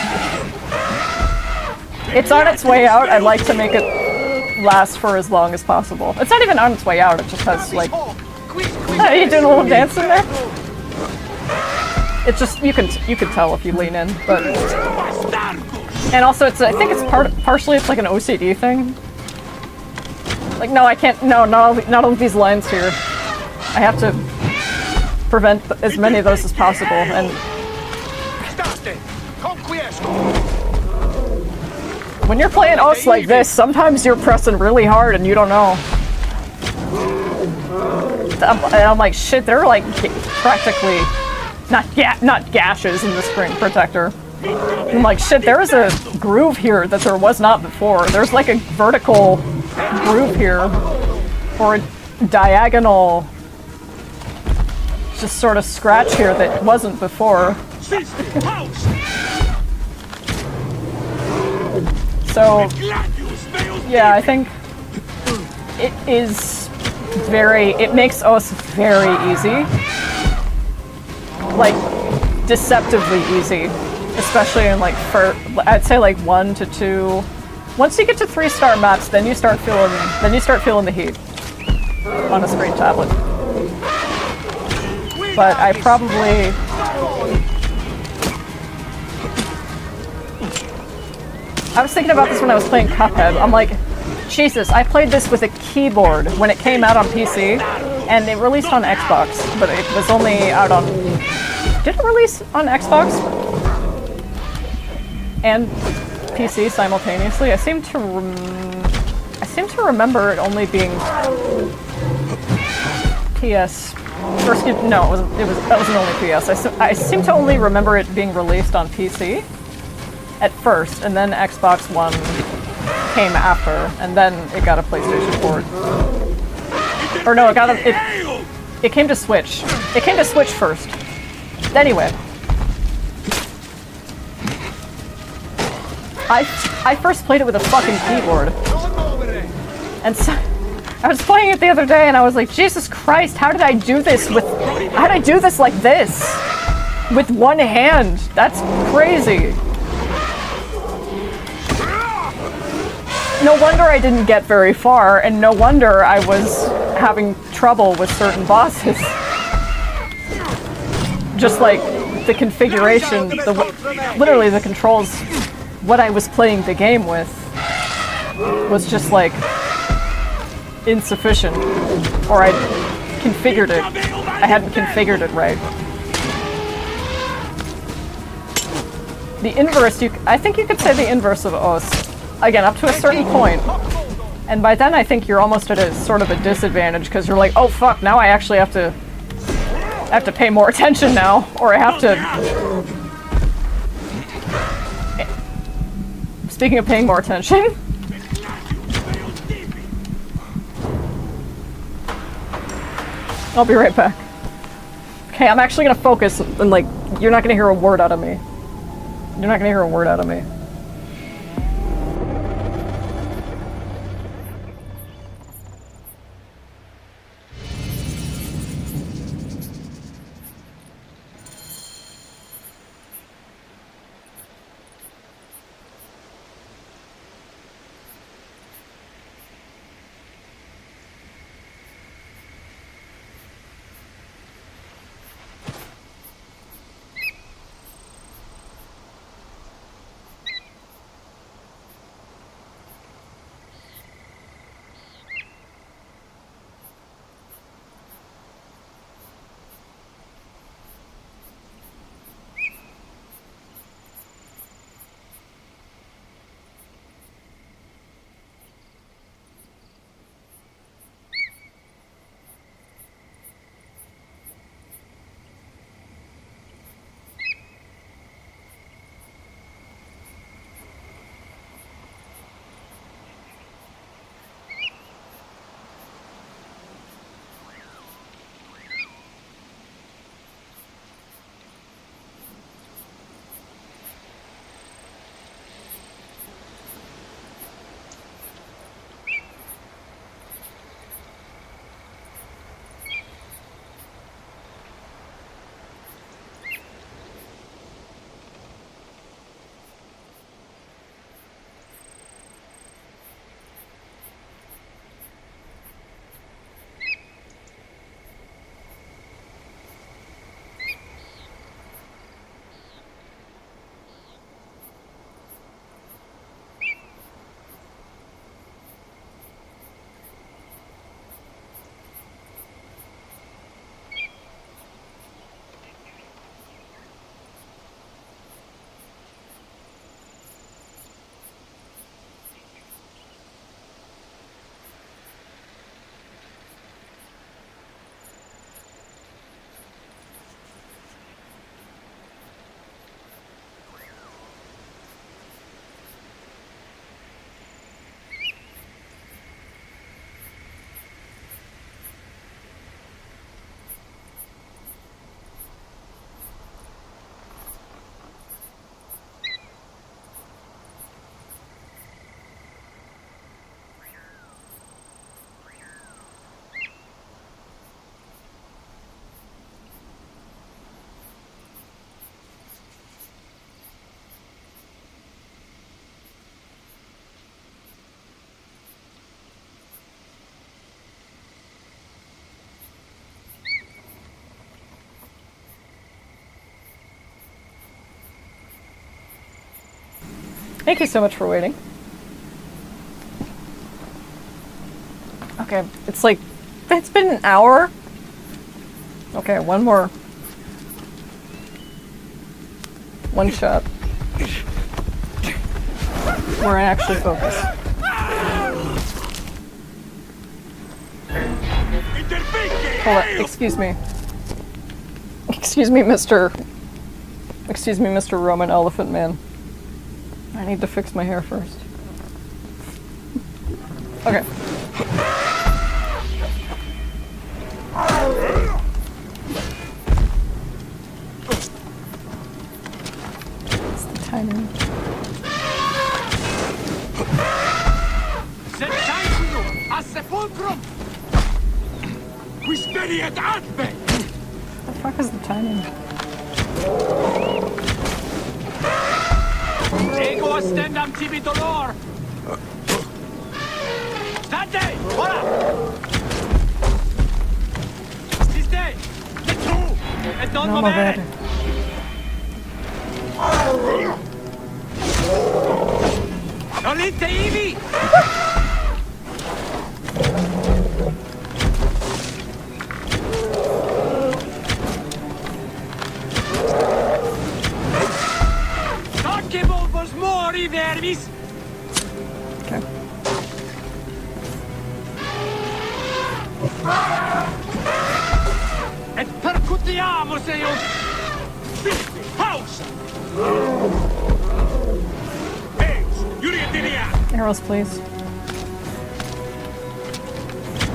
It's on its way out. I'd like to make it last for as long as possible. It's not even on its way out, it just has like, are you doing a little dance in there? It's just, you can tell if you lean in, but... And also, I think it's partially it's like an OCD thing. Like, no, I can't, no, not all of these lines here. I have to prevent as many of those as possible, and... When you're playing OS like this, sometimes you're pressing really hard and you don't know. I'm like, shit, there are like practically not gashes in the screen protector. I'm like, shit, there is a groove here that there was not before. There's like a vertical groove here, or a diagonal just sort of scratch here that wasn't before. So, yeah, I think it is it makes OS very easy. Like, deceptively easy. Especially in like, I'd say like 1 to 2. Once you get to 3-star maps, then you start feeling the heat on a screen tablet. But I probably... I was thinking about this when I was playing Cuphead. I'm like, Jesus, I played this with a keyboard when it came out on PC, and it released on Xbox, but it was only out on... Did it release on Xbox? And PC simultaneously? I seem to remember it only being PS... Or excuse, no, that wasn't only PS. I seem to only remember it being released on PC at first, and then Xbox One came after, and then it got a PlayStation port. Or no, it came to Switch. It came to Switch first. Anyway. I first played it with a fucking keyboard. And so, I was playing it the other day and I was like, Jesus Christ, how did I do this like this? With one hand? That's crazy. No wonder I didn't get very far, and no wonder I was having trouble with certain bosses. Just like the configuration, literally the controls, what I was playing the game with was just like insufficient, or I hadn't configured it right. The inverse, I think you could say the inverse of OS. Again, up to a certain point. And by then I think you're almost at a sort of a disadvantage, because you're like, oh fuck, now I actually have to I have to pay more attention now, or I have to... Speaking of paying more attention... I'll be right back. Okay, I'm actually gonna focus, and like, you're not gonna hear a word out of me. You're not gonna hear a word out of me. Thank you so much for waiting. Okay, it's like, it's been an hour. Okay, one more. One shot. Where I actually focus. Hold on, excuse me. Excuse me, Mr. Roman Elephant Man. I need to fix my hair first. Okay. What's the timing? The fuck is the timing? Ego astendam tibi dolor. State! Ora! Siste! The true! Et non movere! Nolite ivi! Mori vervis. Okay. Et percut Percutiamo, sei un... Pausa! Eggs, you need to Arrows, please.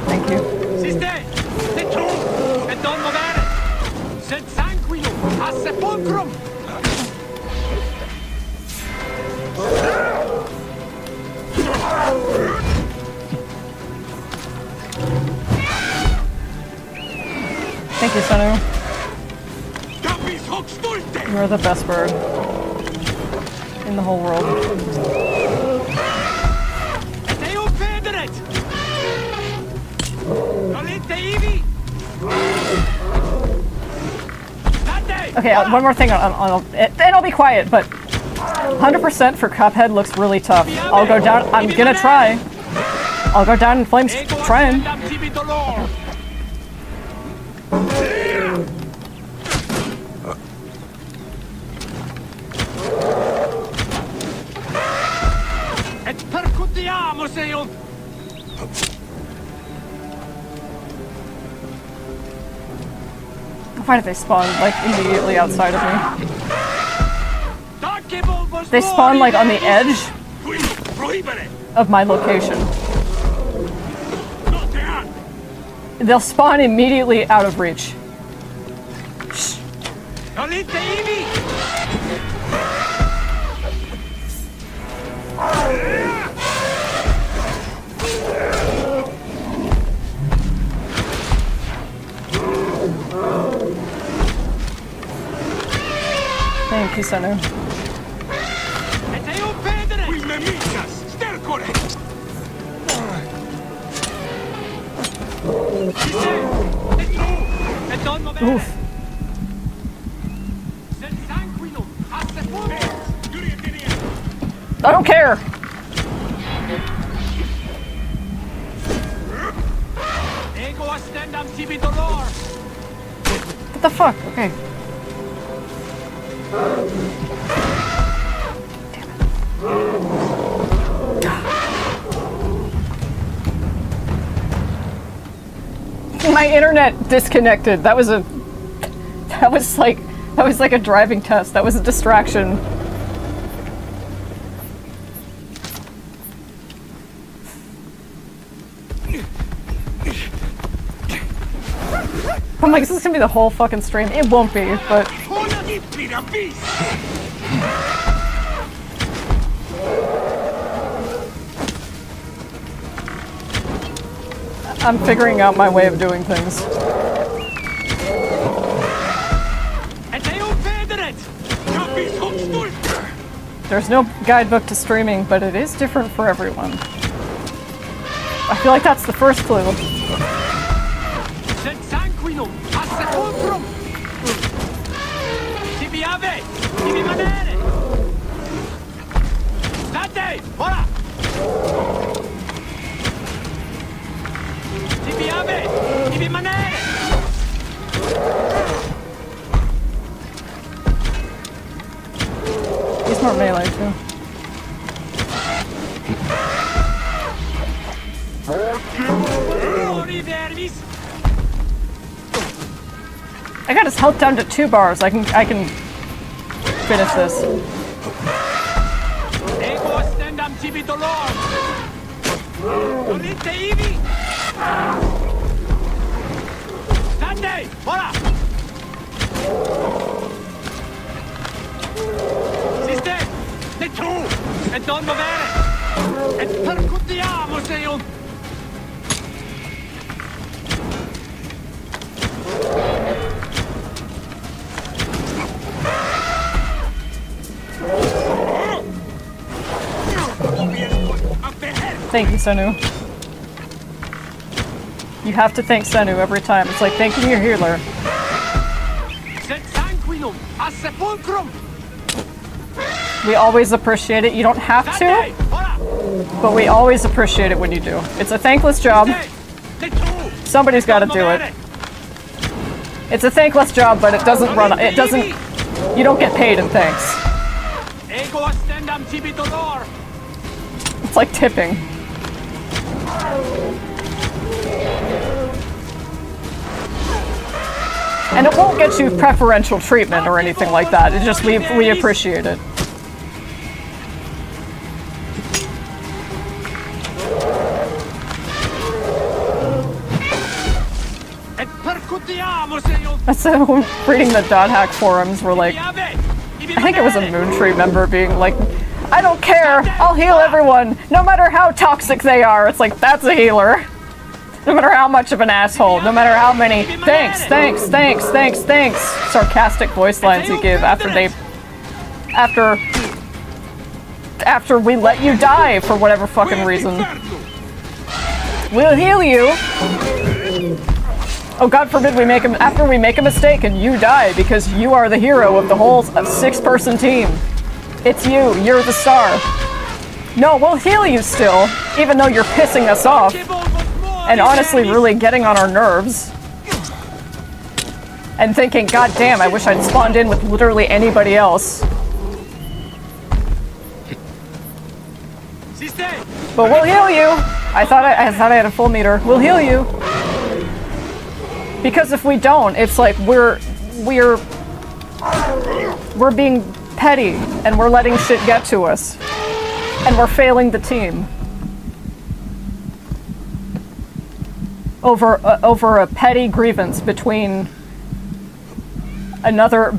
Thank you. Siste! E tu! E non muovere! Sed sanguino! A sepolcrum! Thank you, Sonu. Capis hoc stulte! You are the best bird in the whole world. Et eo federet! Nolite ivi! Okay, one more thing on and I'll be quiet, but 100% for Cuphead looks really tough. I'll go down, I'm gonna try. I'll go down in flames trying. Et percutiamo, sei un... I'm fine if they spawn like immediately outside of me. They spawn like on the edge of my location. They'll spawn immediately out of reach. Shh. Thank you, Sonu. Oof. I don't care. What the fuck? Okay. My internet disconnected. That was like a driving test. That was a distraction. I'm like, is this gonna be the whole fucking stream? It won't be, but I'm figuring out my way of doing things. There's no guidebook to streaming, but it is different for everyone. I feel like that's the first clue. He's more melee too. I got his health down to 2 bars. I can finish this. E non muovere! E percutiamo, sei un... Thank you, Sonu. You have to thank Sonu every time. It's like thanking your healer. Sed sanguinum a sepulcrum! We always appreciate it. You don't have to, but we always appreciate it when you do. It's a thankless job. Somebody's got to do it. It's a thankless job, but it doesn't run. It doesn't. You don't get paid in thanks. It's like tipping. And it won't get you preferential treatment or anything like that. It's just we appreciate it. E percutiamo se io... So reading the Dot Hack forums were like, I think it was a Moontree member being like, I don't care, I'll heal everyone, no matter how toxic they are. It's like, that's a healer. No matter how much of an asshole, no matter how many thanks, sarcastic voice lines you give after we let you die for whatever fucking reason. We'll heal you. Oh, God forbid after we make a mistake and you die because you are the hero of the whole 6-person team. It's you're the star. No, we'll heal you still, even though you're pissing us off. And honestly, really getting on our nerves. And thinking, God damn, I wish I'd spawned in with literally anybody else. But we'll heal you! I thought I had a full meter. We'll heal you! Because if we don't, it's like we're being petty, and we're letting shit get to us. And we're failing the team. Over a petty grievance between another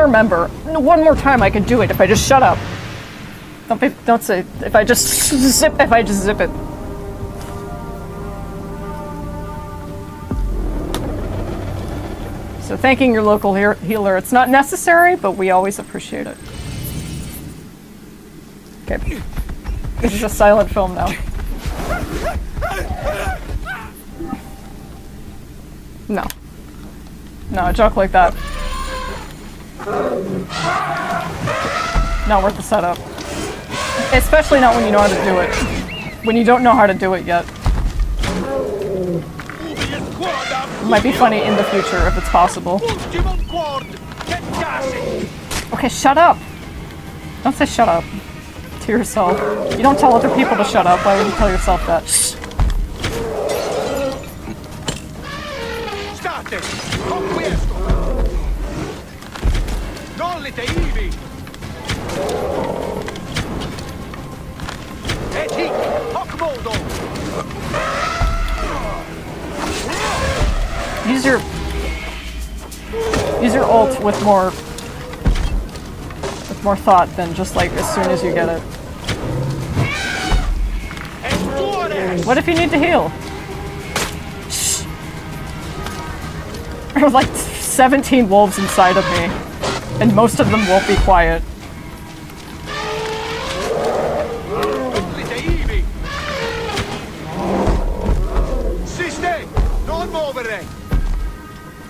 member. One more time I could do it if I just shut up. Don't say if I just zip it. So thanking your local healer, it's not necessary, but we always appreciate it. Okay. This is a silent film now. No. No, a joke like that. Not worth the setup. Especially not when you know how to do it. When you don't know how to do it yet. It might be funny in the future if it's possible. Okay, shut up! Don't say shut up to yourself. You don't tell other people to shut up. Why would you tell yourself that? Use your ult with more thought than just like as soon as you get it. What if you need to heal? Shh. There's like 17 wolves inside of me, and most of them won't be quiet.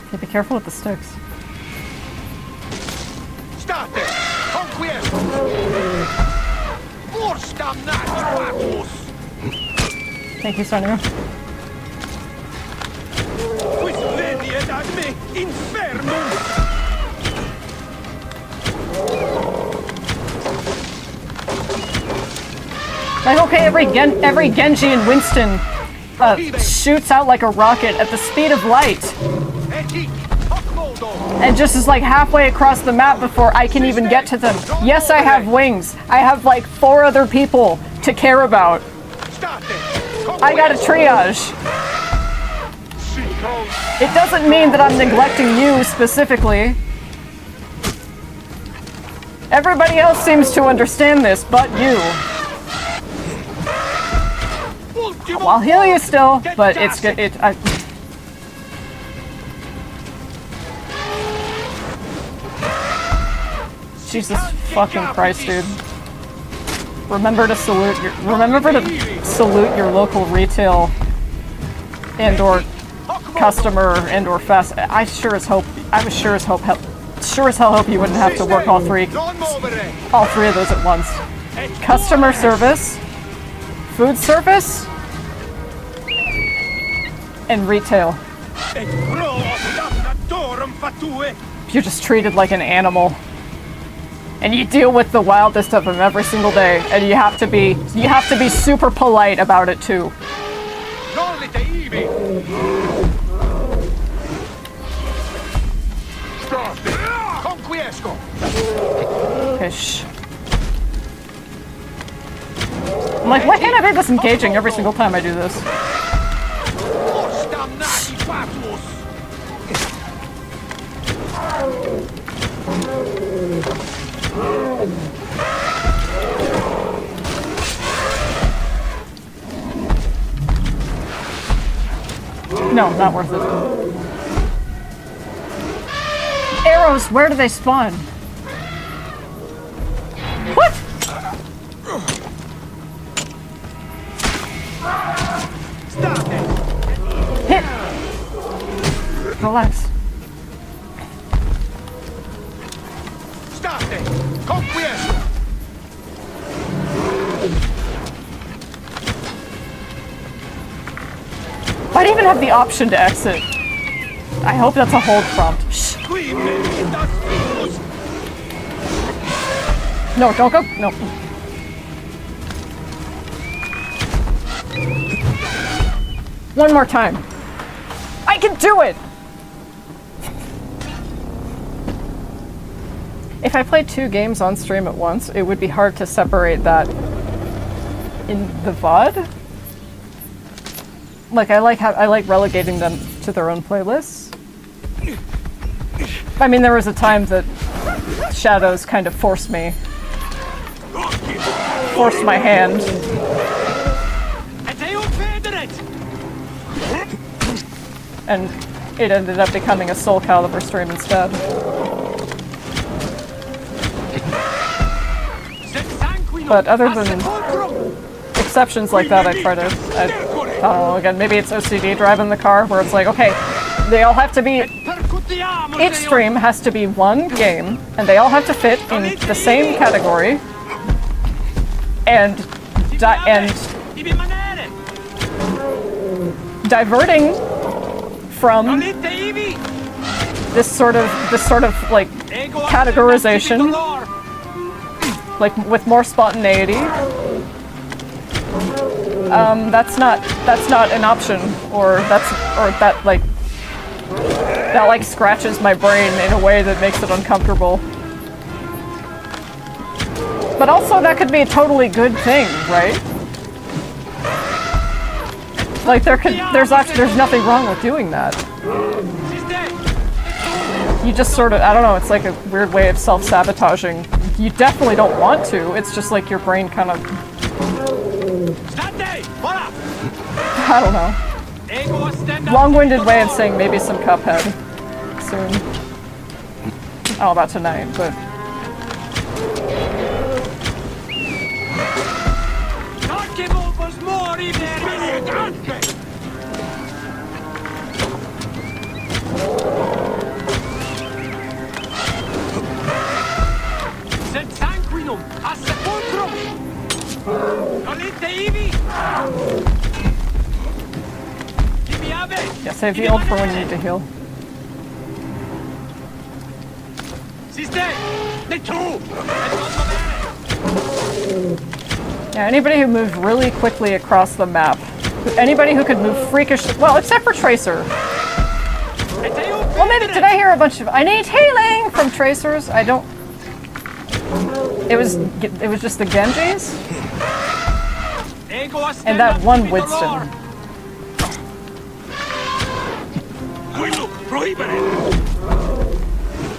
Okay, be careful with the sticks. Thank you, Sonia. Like, okay, every Genji and Winston shoots out like a rocket at the speed of light. And just is like halfway across the map before I can even get to them. Yes, I have wings. I have like 4 other people to care about. I got a triage. It doesn't mean that I'm neglecting you specifically. Everybody else seems to understand this, but you. I'll heal you still, but it's good. Jesus fucking Christ, dude. Remember to salute your local retail and/or customer and/or fast. I was sure as hell hope you wouldn't have to work all three of those at once. Customer service, food service, and retail. You're just treated like an animal. And you deal with the wildest of them every single day, and you have to be super polite about it too. Conquiesco! Okay, shh. I'm like, why can't I be this engaging every single time I do this? Os damnati fatuos! No, not worth it. Arrows, where do they spawn? What? Stop it! Hit! Relax. Stop it! Conquiesco! I didn't even have the option to exit. I hope that's a hold prompt. Shh. Qui me das virus! No, don't go. No. One more time. I can do it! If I played 2 games on stream at once, it would be hard to separate that in the VOD. Like, I like relegating them to their own playlists. I mean, there was a time that Shadows kind of forced my hand. And it ended up becoming a Soul Calibur stream instead. But other than exceptions like that, I try to, I don't know, again, maybe it's OCD driving the car, where it's like, okay, they all have to be, each stream has to be one game, and they all have to fit in the same category, and diverting from this sort of like categorization, like with more spontaneity. That's not an option, or that scratches my brain in a way that makes it uncomfortable. But also that could be a totally good thing, right? Like there's nothing wrong with doing that. You just sort of, I don't know, it's like a weird way of self-sabotaging. You definitely don't want to, it's just like your brain kind of, I don't know. Long-winded way of saying maybe some Cuphead soon. I don't know about tonight, but... Yeah, save the ult for when you need to heal. Yeah, anybody who moved really quickly across the map. Anybody who could move freakish, well, except for Tracer. Well, maybe, did I hear a bunch of, I need healing from Tracers? I don't, it was just the Genjis? And that one Winston.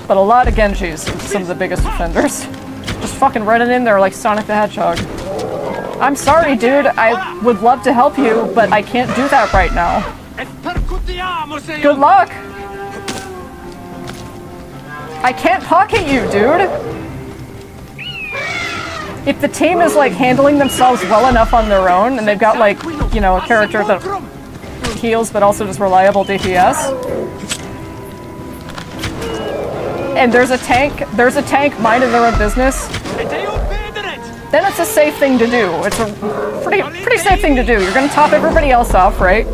But a lot of Genjis, some of the biggest offenders. Just fucking running in there like Sonic the Hedgehog. I'm sorry, dude. I would love to help you, but I can't do that right now. Good luck! I can't pocket you, dude! If the team is like handling themselves well enough on their own, and they've got like, you know, a character that heals but also just reliable DPS, and there's a tank minding their own business, then it's a safe thing to do. It's a pretty safe thing to do. You're gonna top everybody else off, right?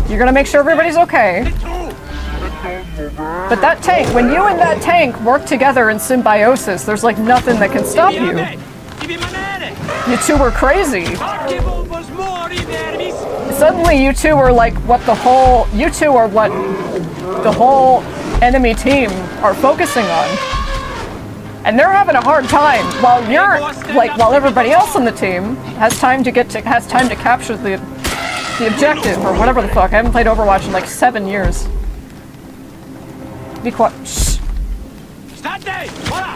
You're gonna make sure everybody's okay. But that tank, when you and that tank work together in symbiosis, there's like nothing that can stop you. You two were crazy. Suddenly you two are like what the whole enemy team are focusing on. And they're having a hard time while you're like while everybody else on the team has time to capture the objective or whatever the fuck. I haven't played Overwatch in like 7 years. Be quiet. Shh. State! Voilà!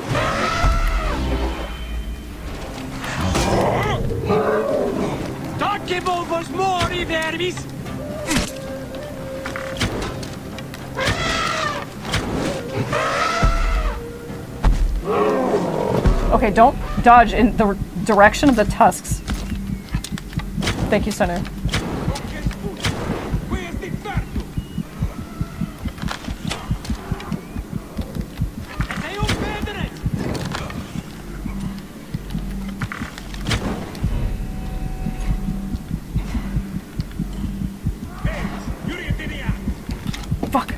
Takkibo vos mori vervis! Okay, don't dodge in the direction of the tusks. Thank you, Center. Fuck.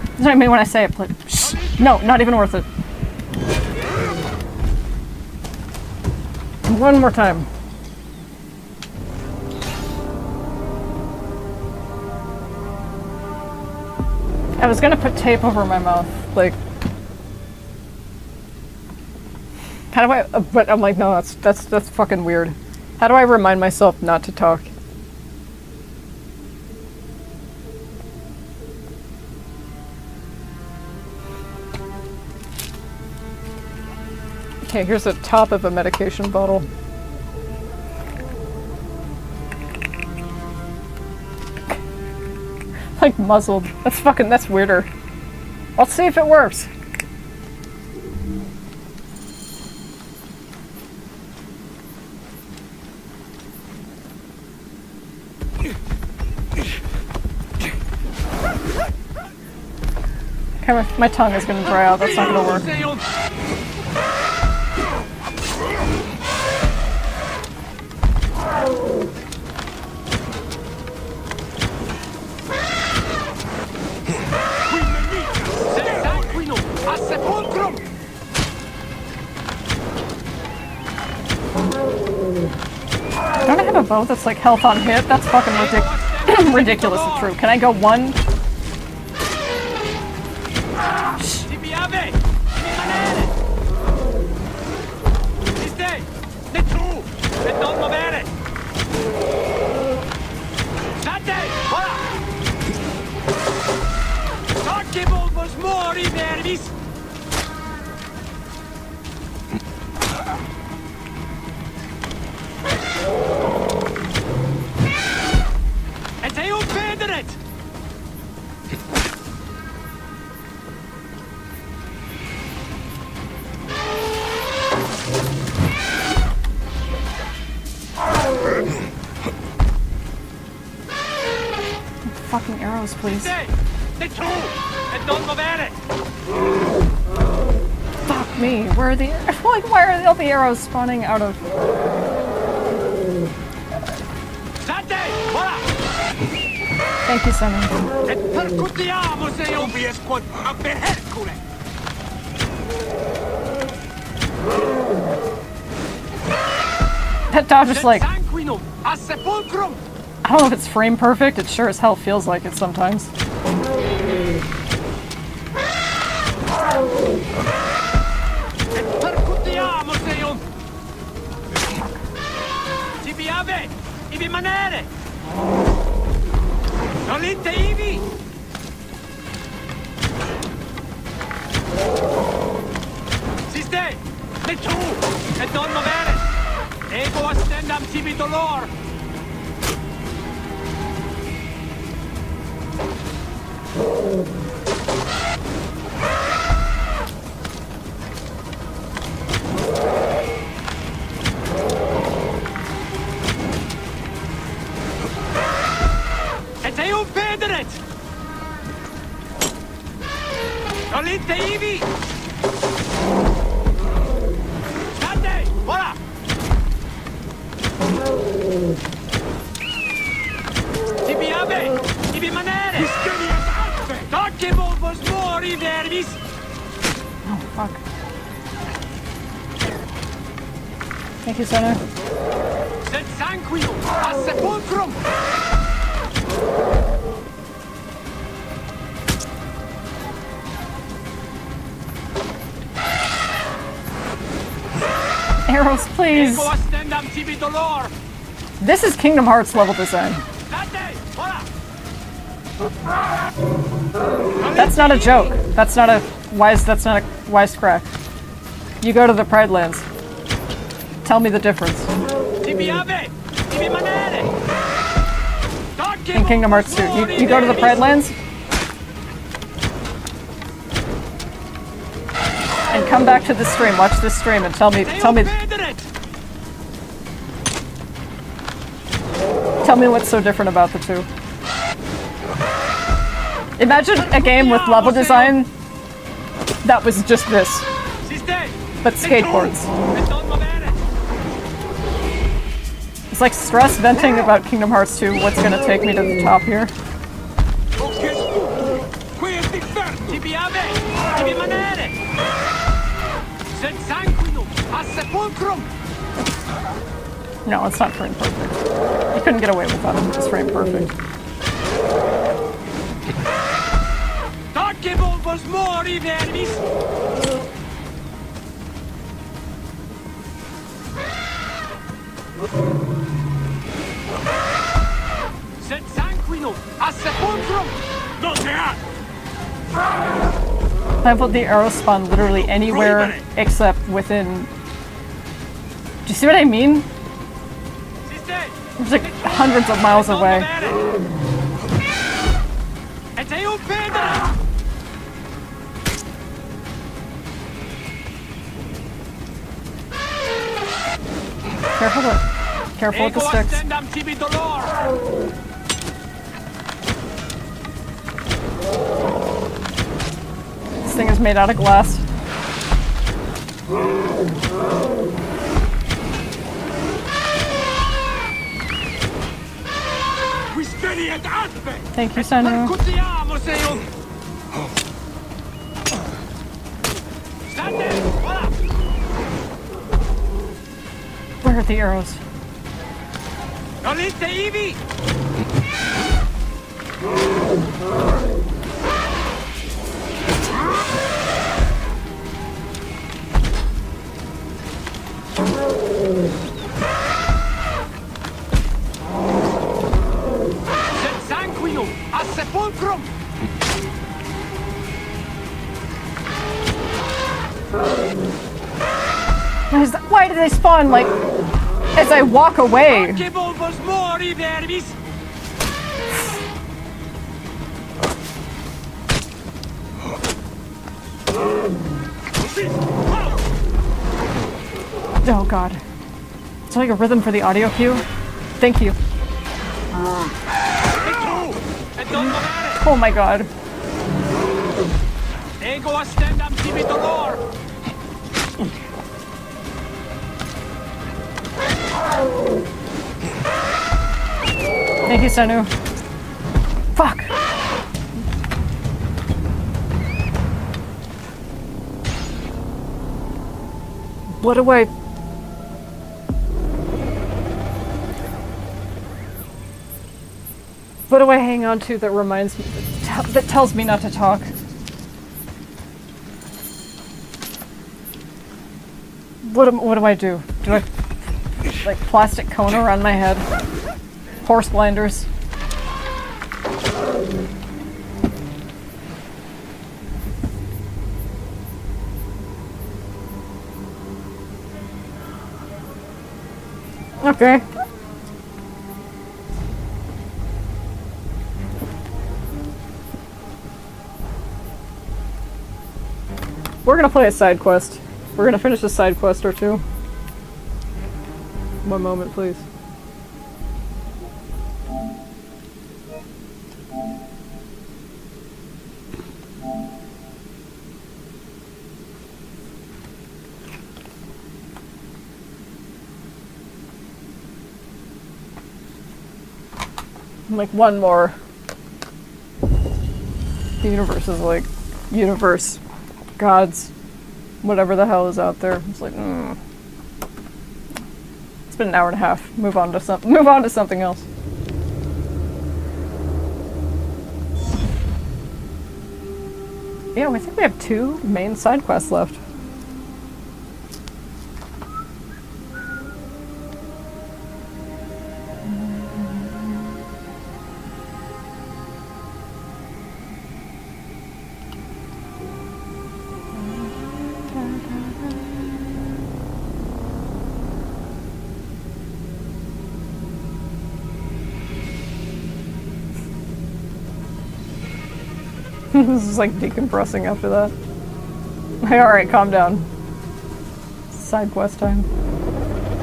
That's what I mean when I say it, please. Shh. No, not even worth it. One more time. I was gonna put tape over my mouth, like. How do I? But I'm like, no, that's fucking weird. How do I remind myself not to talk? Okay, here's the top of a medication bottle. Like muzzled. That's weirder. Let's see if it works. Okay, my tongue is gonna dry out. That's not gonna work. Don't I have a bow that's like health on hit? That's fucking ridiculous if true. Can I go one? Fucking arrows, please. Fuck me. Where are the like? Why are all the arrows spawning out of? Thank you, Simon. That dodge is like. I don't know if it's frame perfect. It sure as hell feels like it sometimes. Oh, fuck. Thank you, Sona. Arrows, please. Ego astendam tibi dolor. This is Kingdom Hearts level design. Date, voila. That's not a joke. That's not a wisecrack. You go to the Pride Lands. Tell me the difference. Tibi ave, tibi manere. In Kingdom Hearts 2. You go to the Pride Lands and come back to the stream, watch this stream and tell me what's so different about the two. Imagine a game with level design that was just this, but skateboards. It's like stress venting about Kingdom Hearts 2, what's gonna take me to the top here. No, it's not frame perfect. You couldn't get away with that if it was frame perfect. Leveled the arrow spawn literally anywhere except within. Do you see what I mean? It's like hundreds of miles away. Careful with the sticks. This thing is made out of glass. Thank you, Sanu. Where are the arrows? Why do they spawn like as I walk away? Oh god. It's like a rhythm for the audio cue. Thank you. Oh my god. Thank you, Sanu. Fuck. What do I... What do I hang on to that reminds me, that tells me not to talk? What do I do? Do I, like, plastic cone around my head? Horse blinders? Okay. We're gonna play a side quest. We're gonna finish a side quest or two. One moment, please. Like one more. The universe is like universe, gods, whatever the hell is out there. It's like, It's been an hour and a half. Move on to something else. Yeah, I think we have 2 main side quests left. This is like decompressing after that. Alright, calm down. Side quest time.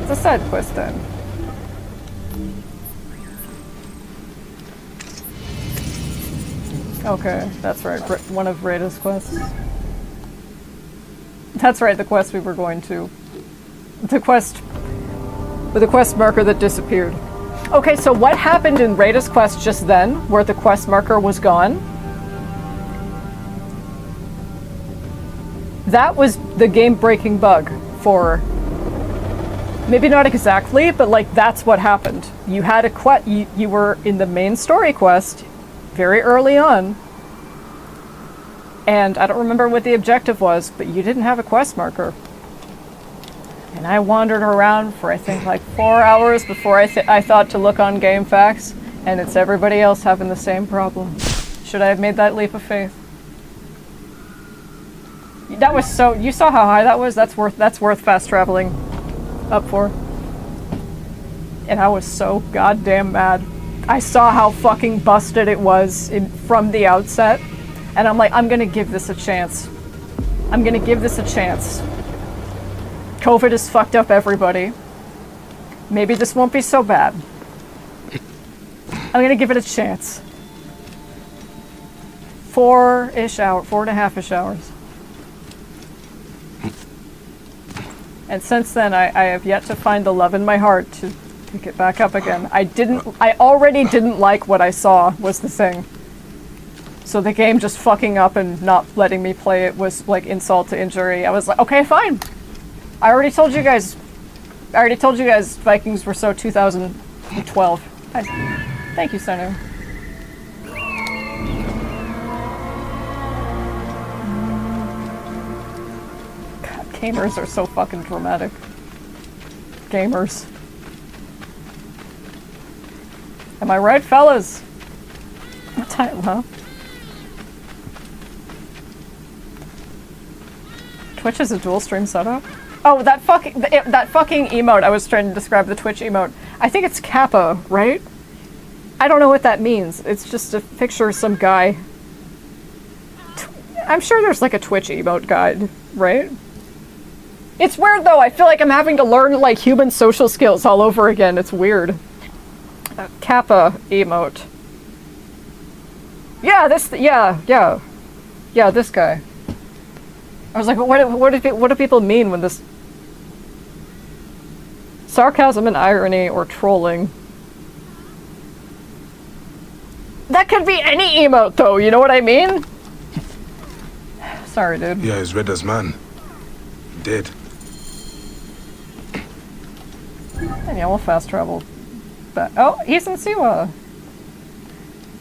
It's a side quest time. Okay, that's right. One of Rada's quests. That's right, the quest we were going to. The quest with the quest marker that disappeared. Okay, so what happened in Rada's quest just then, where the quest marker was gone? That was the game-breaking bug for... Maybe not exactly, but like that's what happened. You had a quest, you were in the main story quest very early on, and I don't remember what the objective was, but you didn't have a quest marker. And I wandered around for I think like 4 hours before I thought to look on GameFAQs, and it's everybody else having the same problem. Should I have made that leap of faith? That was so... You saw how high that was? That's worth fast traveling up for. And I was so goddamn mad. I saw how fucking busted it was from the outset. And I'm like, I'm gonna give this a chance. I'm gonna give this a chance. COVID has fucked up everybody. Maybe this won't be so bad. I'm gonna give it a chance. 4.5-ish hours. And since then, I have yet to find the love in my heart to pick it back up again. I already didn't like what I saw, was the thing. So the game just fucking up and not letting me play it was like insult to injury. I was like, okay, fine. I already told you guys Vikings were so 2012. Thank you, Sonu. Gamers are so fucking dramatic. Gamers. Am I right, fellas? What time, huh? Twitch is a dual stream setup? Oh, that fucking emote I was trying to describe, the Twitch emote. I think it's Kappa, right? I don't know what that means. It's just a picture of some guy. I'm sure there's like a Twitch emote guide, right? It's weird though, I feel like I'm having to learn like human social skills all over again. It's weird. Kappa emote. Yeah, this guy. I was like, what do people mean when this... Sarcasm and irony or trolling. That could be any emote though, you know what I mean? Sorry, dude. Yeah, he's Rada's man. Dead. And yeah, we'll fast travel back. Oh, he's in Siwa!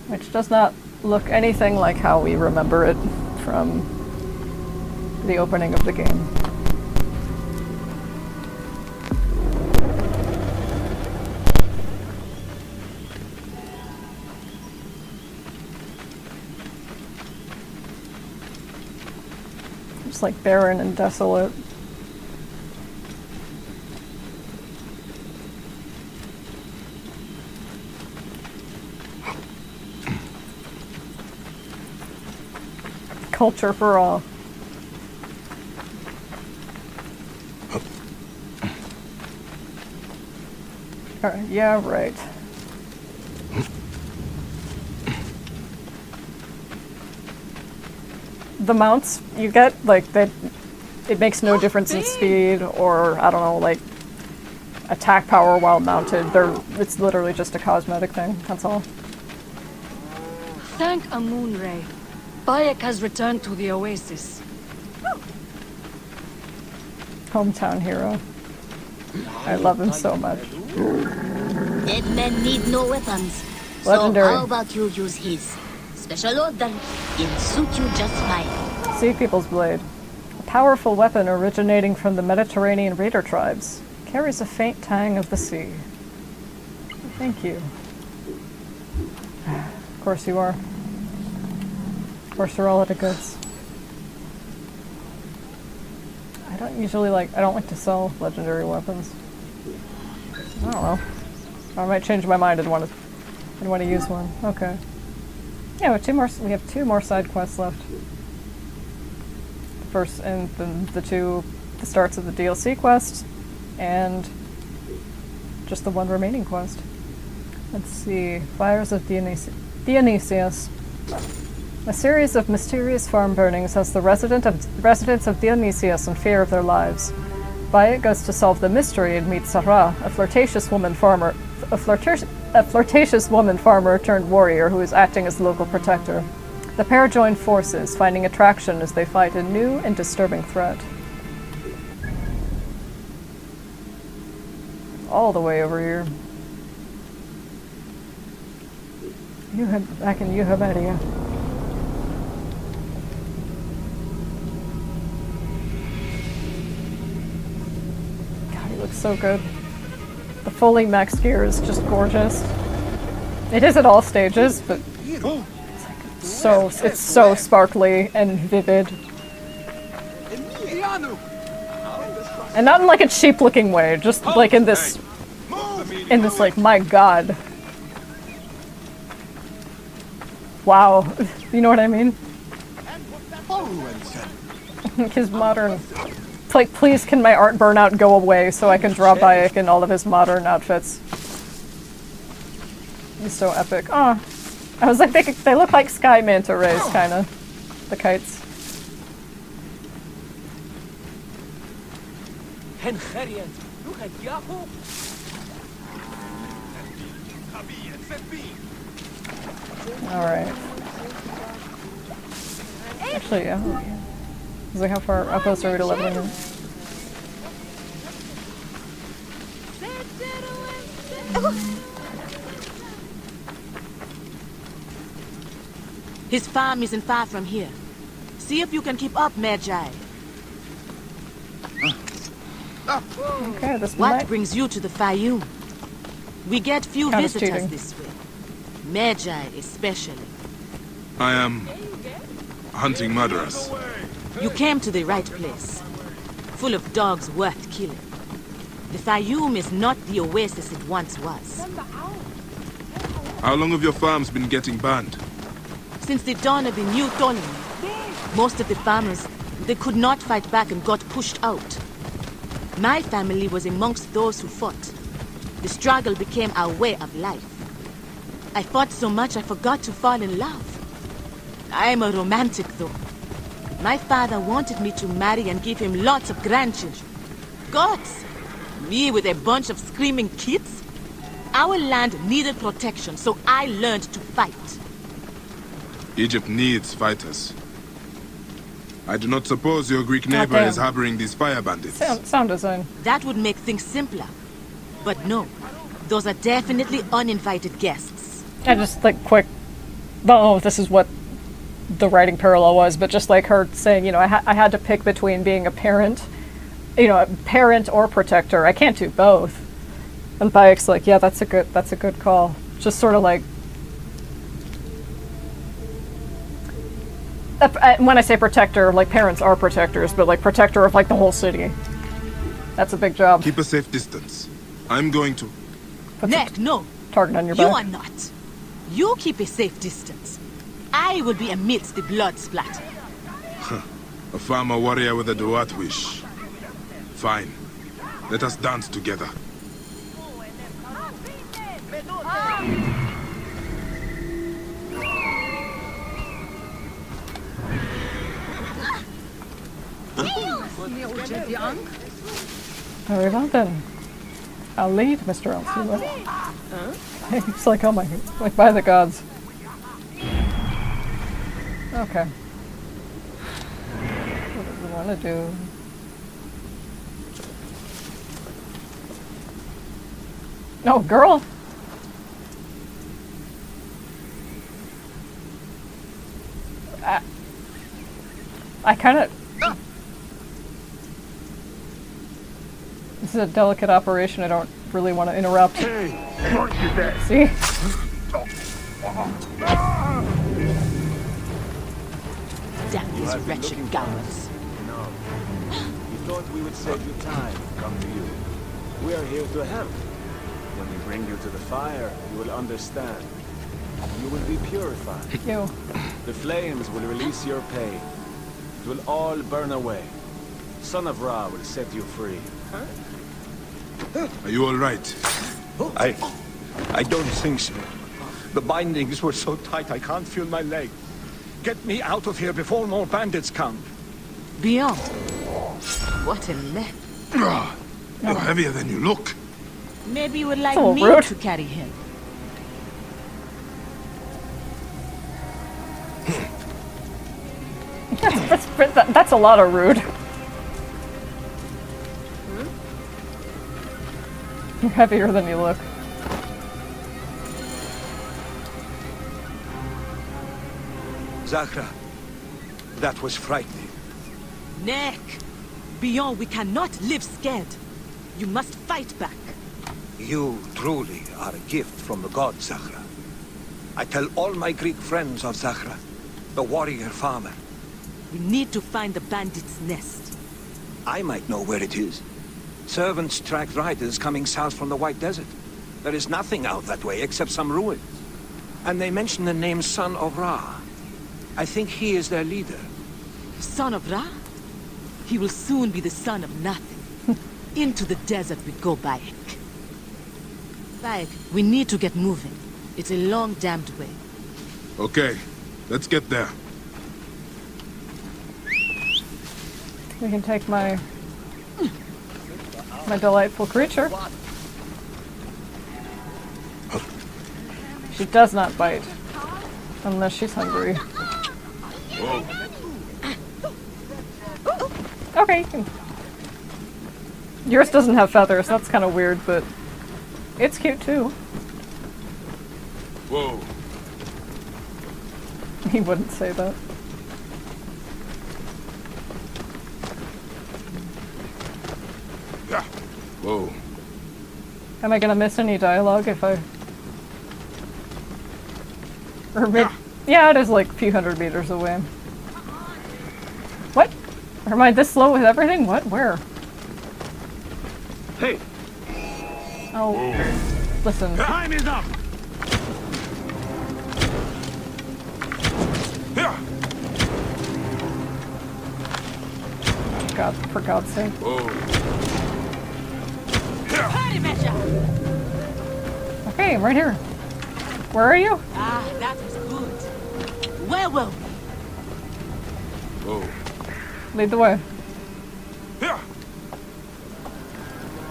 Which does not look anything like how we remember it from the opening of the game. It's like barren and desolate. Culture for all. Alright, yeah, right. The mounts you get, like, it makes no difference in speed or, I don't know, like, attack power while mounted. It's literally just a cosmetic thing, that's all. Thank a moon ray. Bayek has returned to the oasis. Hometown hero. I love him so much. Dead men need no weapons. Legendary. So how about you use his special order? It'll suit you just fine. Sea People's Blade. A powerful weapon originating from the Mediterranean raider tribes. Carries a faint tang of the sea. Thank you. Of course you are. Of course you're all out of goods. I don't like to sell legendary weapons. I don't know. I might change my mind and want to use one. Okay. Yeah, we have two more side quests left. First, and then the starts of the DLC quest, and just the one remaining quest. Let's see. Fires of Dionysius. A series of mysterious farm burnings has the residents of Dionysius in fear of their lives. Bayek goes to solve the mystery and meets Sarah, a flirtatious woman farmer turned warrior who is acting as local protector. The pair join forces, finding attraction as they fight a new and disturbing threat. All the way over here. Back in Yuhamedia. God, he looks so good. The fully max gear is just gorgeous. It is at all stages, but it's so sparkly and vivid. And not in like a cheap looking way, just like in this like, my god. Wow. You know what I mean? His modern... It's like, please can my art burnout go away so I can draw Bayek in all of his modern outfits. He's so epic. Oh, I was like, they look like sky manta rays, kinda. The kites. Alright. Actually, yeah. I was like, how far? How close are we to leveling him? His farm isn't far from here. See if you can keep up, Magi. Okay, this What might... brings you to the Fayoum? We get few Kinda visitors cheating. this way. Magi especially. I am hunting murderers. You came to the right place. Full of dogs worth killing. The Fayoum is not the oasis it once was. How long have your farms been getting burned? Since the dawn of the new Ptolemy, most of the farmers, they could not fight back and got pushed out. My family was amongst those who fought. The struggle became our way of life. I fought so much I forgot to fall in love. I'm a romantic though. My father wanted me to marry and give him lots of grandchildren. Gods! Me with a bunch of screaming kids? Our land needed protection, so I learned to fight. Egypt needs fighters. I do not suppose your Greek neighbor damn. is harboring these fire bandits. Sound design. That would make things simpler. But no, those are definitely uninvited guests. I just, like, quick... Don't know if this is what the writing parallel was, but just like her saying, you know, I had to pick between being a parent, you know, a parent or protector. I can't do both. And Bayek's like, yeah, that's a good call. Just sort of like... When I say protector, like, parents are protectors, but, like, protector of, like, the whole city. That's a big job. Keep a safe distance. I'm going to... Neck, no. Target on your You back. are not. You keep a safe distance. I will be amidst the blood splatter. A farmer warrior with a Duat wish. Fine. Let us dance together. Very well then. I'll lead, Mr. Elsie. It's like, oh my, like, by the gods. Okay. What do we want to do? No, girl! I kind of... This is a delicate operation. I don't really want to interrupt. See? Damn these wretched cowards. No. We thought we would save you time and come to you. We are here to help. When we bring you to the fire, you will understand. You will be purified. You. The flames will release your pain. It will all burn away. Son of Ra will set you free. Are you all right? I don't think so. The bindings were so tight I can't feel my leg. Get me out of here before more bandits come. Beyond. What a mess. You're heavier than you look. Maybe you would like Oh, me rude. to carry him. That's a lot of rude. You're heavier than you look. Zahra, that was frightening. Nick! Beyond, we cannot live scared. You must fight back. You truly are a gift from the gods, Zahra. I tell all my Greek friends of Zahra, the warrior farmer. We need to find the bandit's nest. I might know where it is. Servants tracked riders coming south from the White Desert. There is nothing out that way except some ruins. And they mention the name Son of Ra. I think he is their leader. Son of Ra? He will soon be the son of nothing. Into the desert we go, Bayek. Bayek, we need to get moving. It's a long damned way. Okay, let's get there. We can take my delightful creature. She does not bite. Unless she's hungry. Whoa. Okay, you can... Yours doesn't have feathers, that's kind of weird, but it's cute too. Whoa. He wouldn't say that. Yeah. Whoa. Am I gonna miss any dialogue if I... Or maybe... Yeah, it is like a few hundred meters away. What? Am I this slow with everything? What? Where? Hey, Oh, listen. time is up. Yeah. God, for God's sake. Whoa. Hurry, Mesha! Okay, I'm right here. Where are you? Ah, that was good. Where were we? Whoa. Lead the way. Yeah.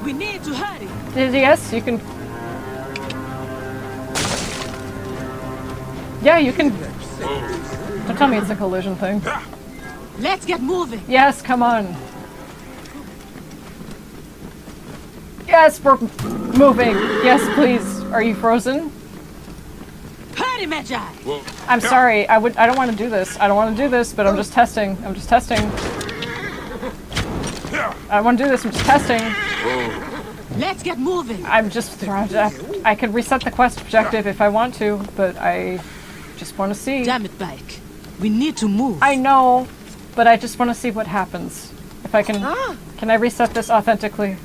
We need to hurry. Yes, you can... Yeah, you can... Don't tell me it's a collision thing. Let's get moving. Yes, come on. Yes, we're moving. Yes, please. Are you frozen? Hurry, Magi. Whoa. I'm sorry. I don't want to do this. I don't want to do this, but I'm just testing. I'm just testing. I want to do this. I'm just testing. Whoa. Let's get moving. I'm just... I could reset the quest objective if I want to, but I just want to see. Damn it, Bike. We need to move. I know, but I just want to see what happens. If I can... Can I reset this authentically?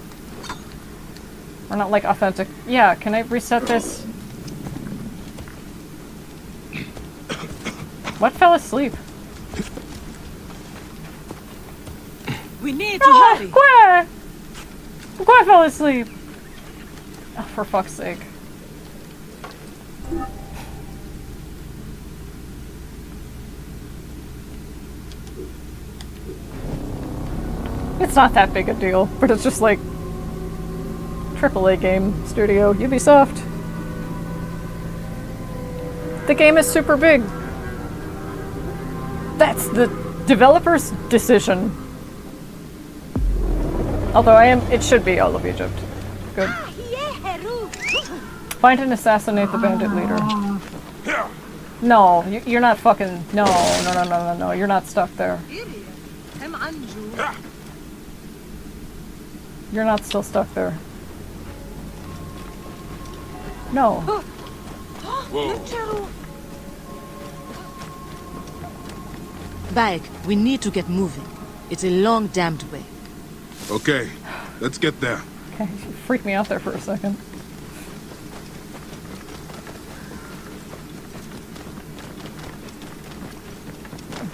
Or not like authentic. Yeah, can I reset this? What fell asleep? We need to hurry. Where? Where fell asleep? Oh, for fuck's sake. It's not that big a deal, but it's just like AAA game studio, Ubisoft. The game is super big. That's the developer's decision. Although it should be all of Egypt. Good. Find and assassinate the bandit leader. No, you're not fucking, no, you're not stuck there. You're not still stuck there. No. Whoa. Bike, we need to get moving. It's a long damned way. Okay, let's get there. Okay, you freaked me out there for a second.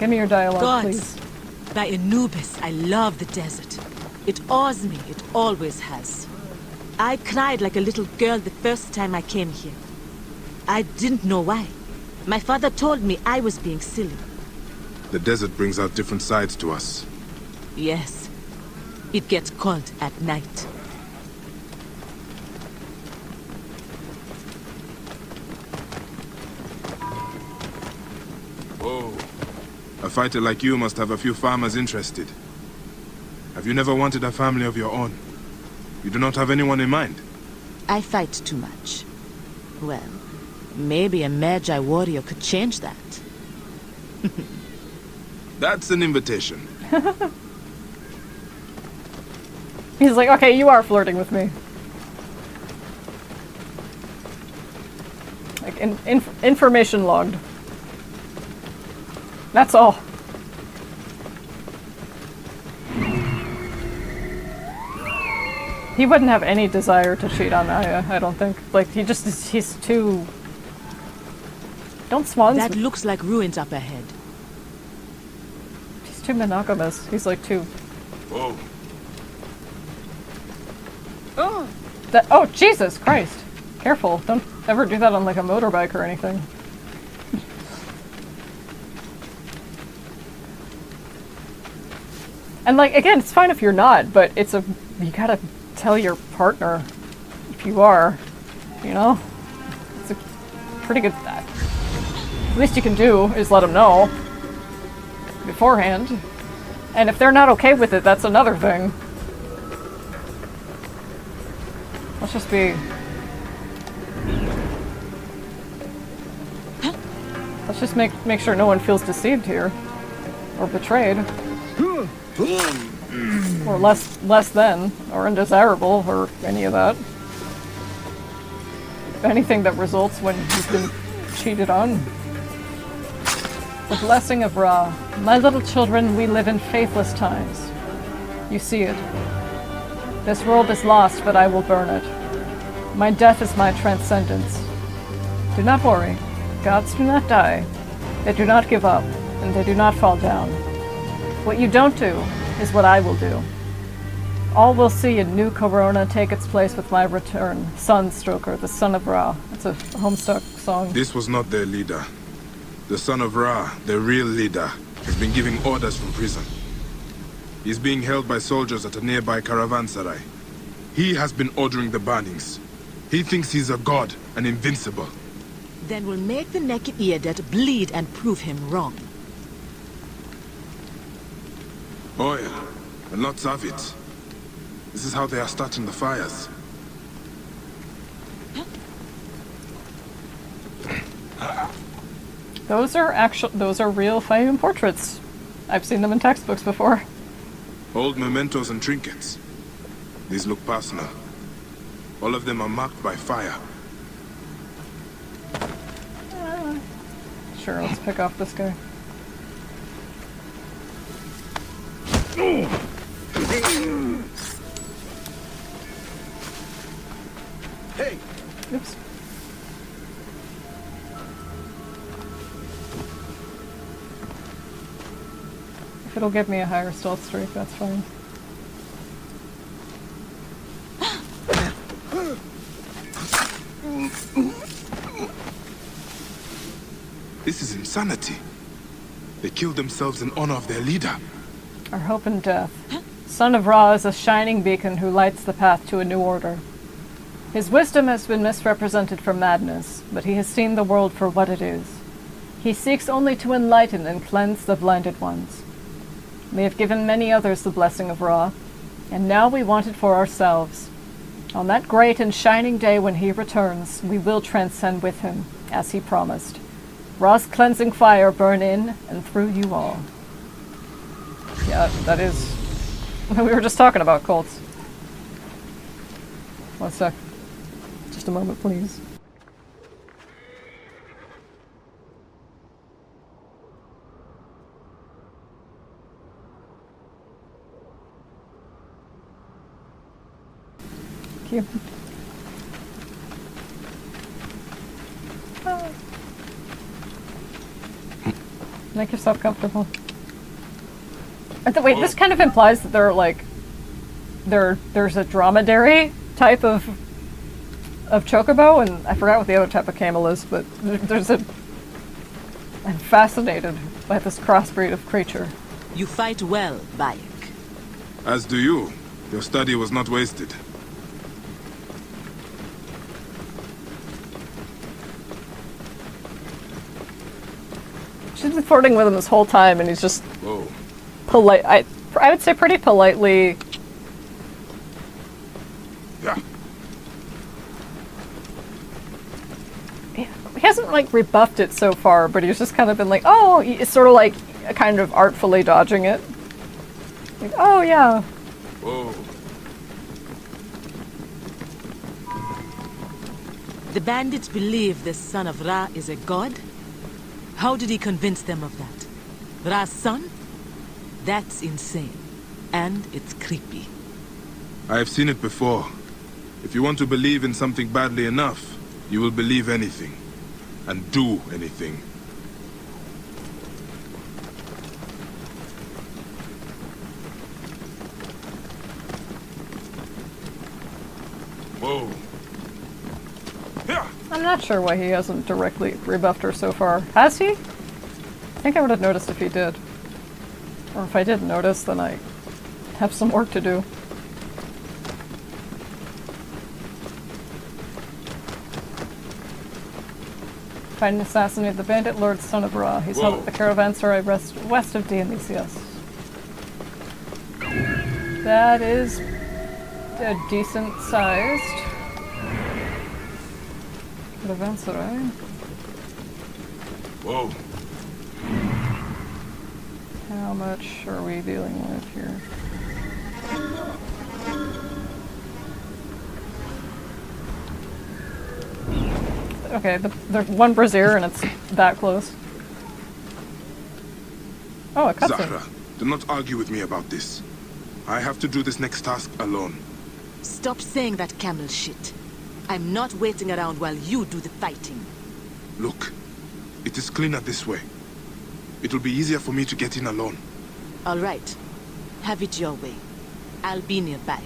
Give me your dialogue, Gods, please. by Anubis, I love the desert. It awes me, it always has. I cried like a little girl the first time I came here. I didn't know why. My father told me I was being silly. The desert brings out different sides to us. Yes, it gets cold at night. Whoa. A fighter like you must have a few farmers interested. Have you never wanted a family of your own? You do not have anyone in mind? I fight too much. Well, maybe a Magi warrior could change that. That's an invitation. He's like, okay, you are flirting with me. Like, information logged. That's all. He wouldn't have any desire to cheat on Aya, I don't think. Like, he's too... Don't swans... That looks like ruins up ahead. He's too monogamous. He's like too... Whoa. Oh, Jesus Christ. Careful. Don't ever do that on like a motorbike or anything. And like, again, it's fine if you're not, but you gotta tell your partner if you are, you know? It's a pretty good... least you can do is let them know beforehand. And if they're not okay with it, that's another thing. Let's just be... Let's just make sure no one feels deceived here. Or betrayed. Or less than. Or undesirable, or any of that. Anything that results when you've been cheated on. The blessing of Ra. My little children, we live in faithless times. You see it. This world is lost, but I will burn it. My death is my transcendence. Do not worry. Gods do not die. They do not give up, and they do not fall down. What you don't do is what I will do. All will see a new Corona take its place with my return. Sunstroker, the son of Ra. It's a Homestuck song. This was not their leader. The son of Ra, their real leader, has been giving orders from prison. He's being held by soldiers at a nearby caravanserai. He has been ordering the burnings. He thinks he's a god and invincible. Then we'll make the naked Eadet bleed and prove him wrong. Oil, and lots of it. This is how they are starting the fires. Those are real Fayum portraits. I've seen them in textbooks before. Old mementos and trinkets. These look personal. All of them are marked by fire. Sure, let's pick off this guy. Hey! Oops. If it'll give me a higher stealth streak, that's fine. This is insanity. They killed themselves in honor of their leader. Our hope and death. Son of Ra is a shining beacon who lights the path to a new order. His wisdom has been misrepresented for madness, but he has seen the world for what it is. He seeks only to enlighten and cleanse the blinded ones. We have given many others the blessing of Ra, and now we want it for ourselves. On that great and shining day when he returns, we will transcend with him, as he promised. Ra's cleansing fire burn in and through you all. Yeah, that is... We were just talking about cults. One sec. Just a moment, please. Thank you. Make yourself comfortable. Wait, this kind of implies that they're like there's a dromedary type of chocobo, and I forgot what the other type of camel is, but I'm fascinated by this crossbreed of creature. You fight well, Bayek. As do you. Your study was not wasted. She's been flirting with him this whole time, and he's just Whoa. polite. I would say pretty politely. Yeah. He hasn't like rebuffed it so far, but he's just kind of been like, oh, it's sort of like kind of artfully dodging it. Like, oh yeah. Whoa. The bandits believe the son of Ra is a god? How did he convince them of that? Ra's son? That's insane. And it's creepy. I have seen it before. If you want to believe in something badly enough, you will believe anything. And do anything. Whoa. Yeah. I'm not sure why he hasn't directly rebuffed her so far. Has he? I think I would have noticed if he did. Or if I didn't notice, then I have some work to do. Find and assassinate the bandit lord, son of Ra. He's held at the caravanserai west of Dionysius. That is a decent sized caravanserai. Whoa. How much are we dealing with here? Okay, there's one brazier and it's that close. Oh, a cutscene. Zahra, do not argue with me about this. I have to do this next task alone. Stop saying that camel shit. I'm not waiting around while you do the fighting. Look, it is cleaner this way. It will be easier for me to get in alone. All right. Have it your way. I'll be nearby.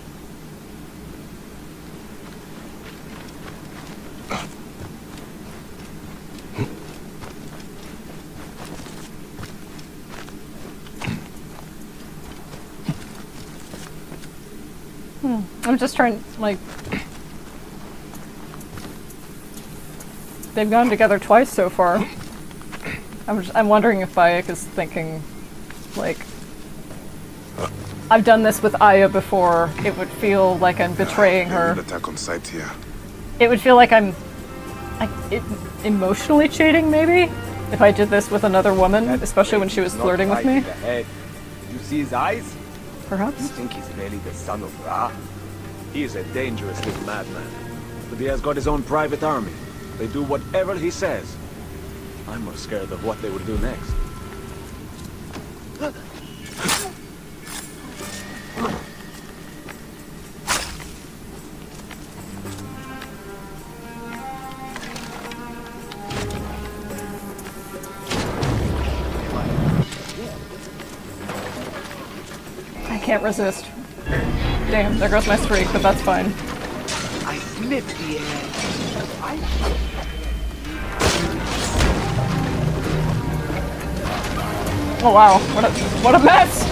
I'm just trying, like... They've gone together twice so far. I'm wondering if Bayek is thinking, like... I've done this with Aya before. It would feel like I'm betraying her. Attack on sight here. It would feel like I'm... emotionally cheating, maybe? If I did this with another woman, especially when she was flirting with me. Did you see his eyes? Perhaps? You think he's really the son of Ra? He is a dangerous little madman. But he has got his own private army. They do whatever he says. I'm more scared of what they will do next. I can't resist. Damn, there goes my streak, but that's fine. I sniffed the air. Oh wow, what a mess!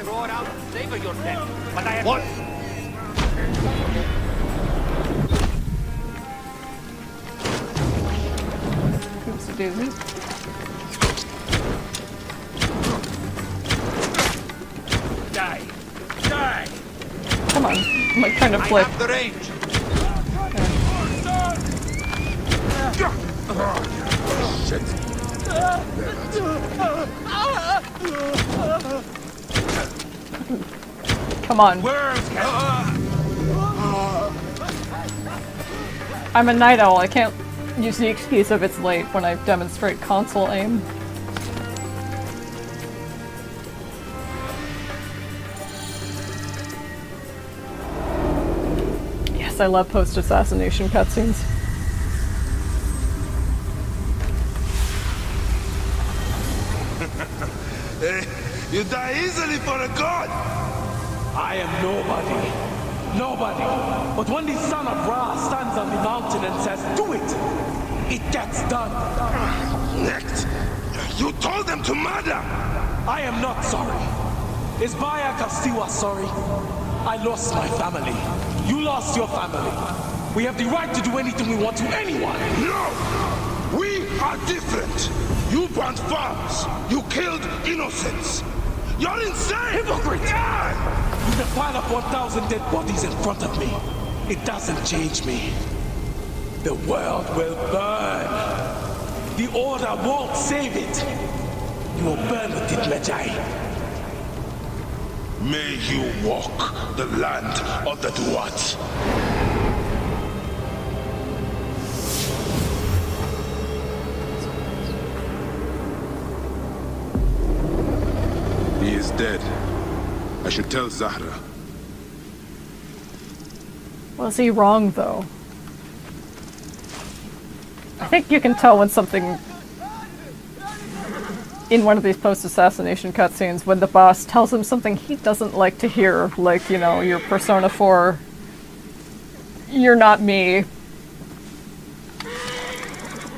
Roar out, savor your death. But I have... What? Oops, a doozy. Die. Die. Come on, I'm like trying to flip. I have the range. Come on. Worms can... I'm a night owl, I can't use the excuse of it's late when I demonstrate console aim. I love post-assassination cutscenes. You die easily for a god! I am nobody. Nobody. But when the son of Ra stands on the mountain and says, do it, it gets done. Next, you told them to murder! I am not sorry. Is Baya Castiwa sorry? I lost my family. You lost your family. We have the right to do anything we want to anyone. No! We are different! You burnt farms! You killed innocents! You're insane! Hypocrite! Yeah! You can pile up 1,000 dead bodies in front of me. It doesn't change me. The world will burn. The Order won't save it. You will burn with it, Medjay. May you walk the land of the Duat. He is dead. I should tell Zahra. Was he wrong, though? I think you can tell when something... in one of these post-assassination cutscenes, when the boss tells him something he doesn't like to hear, like, you know, you're Persona 4, you're not me.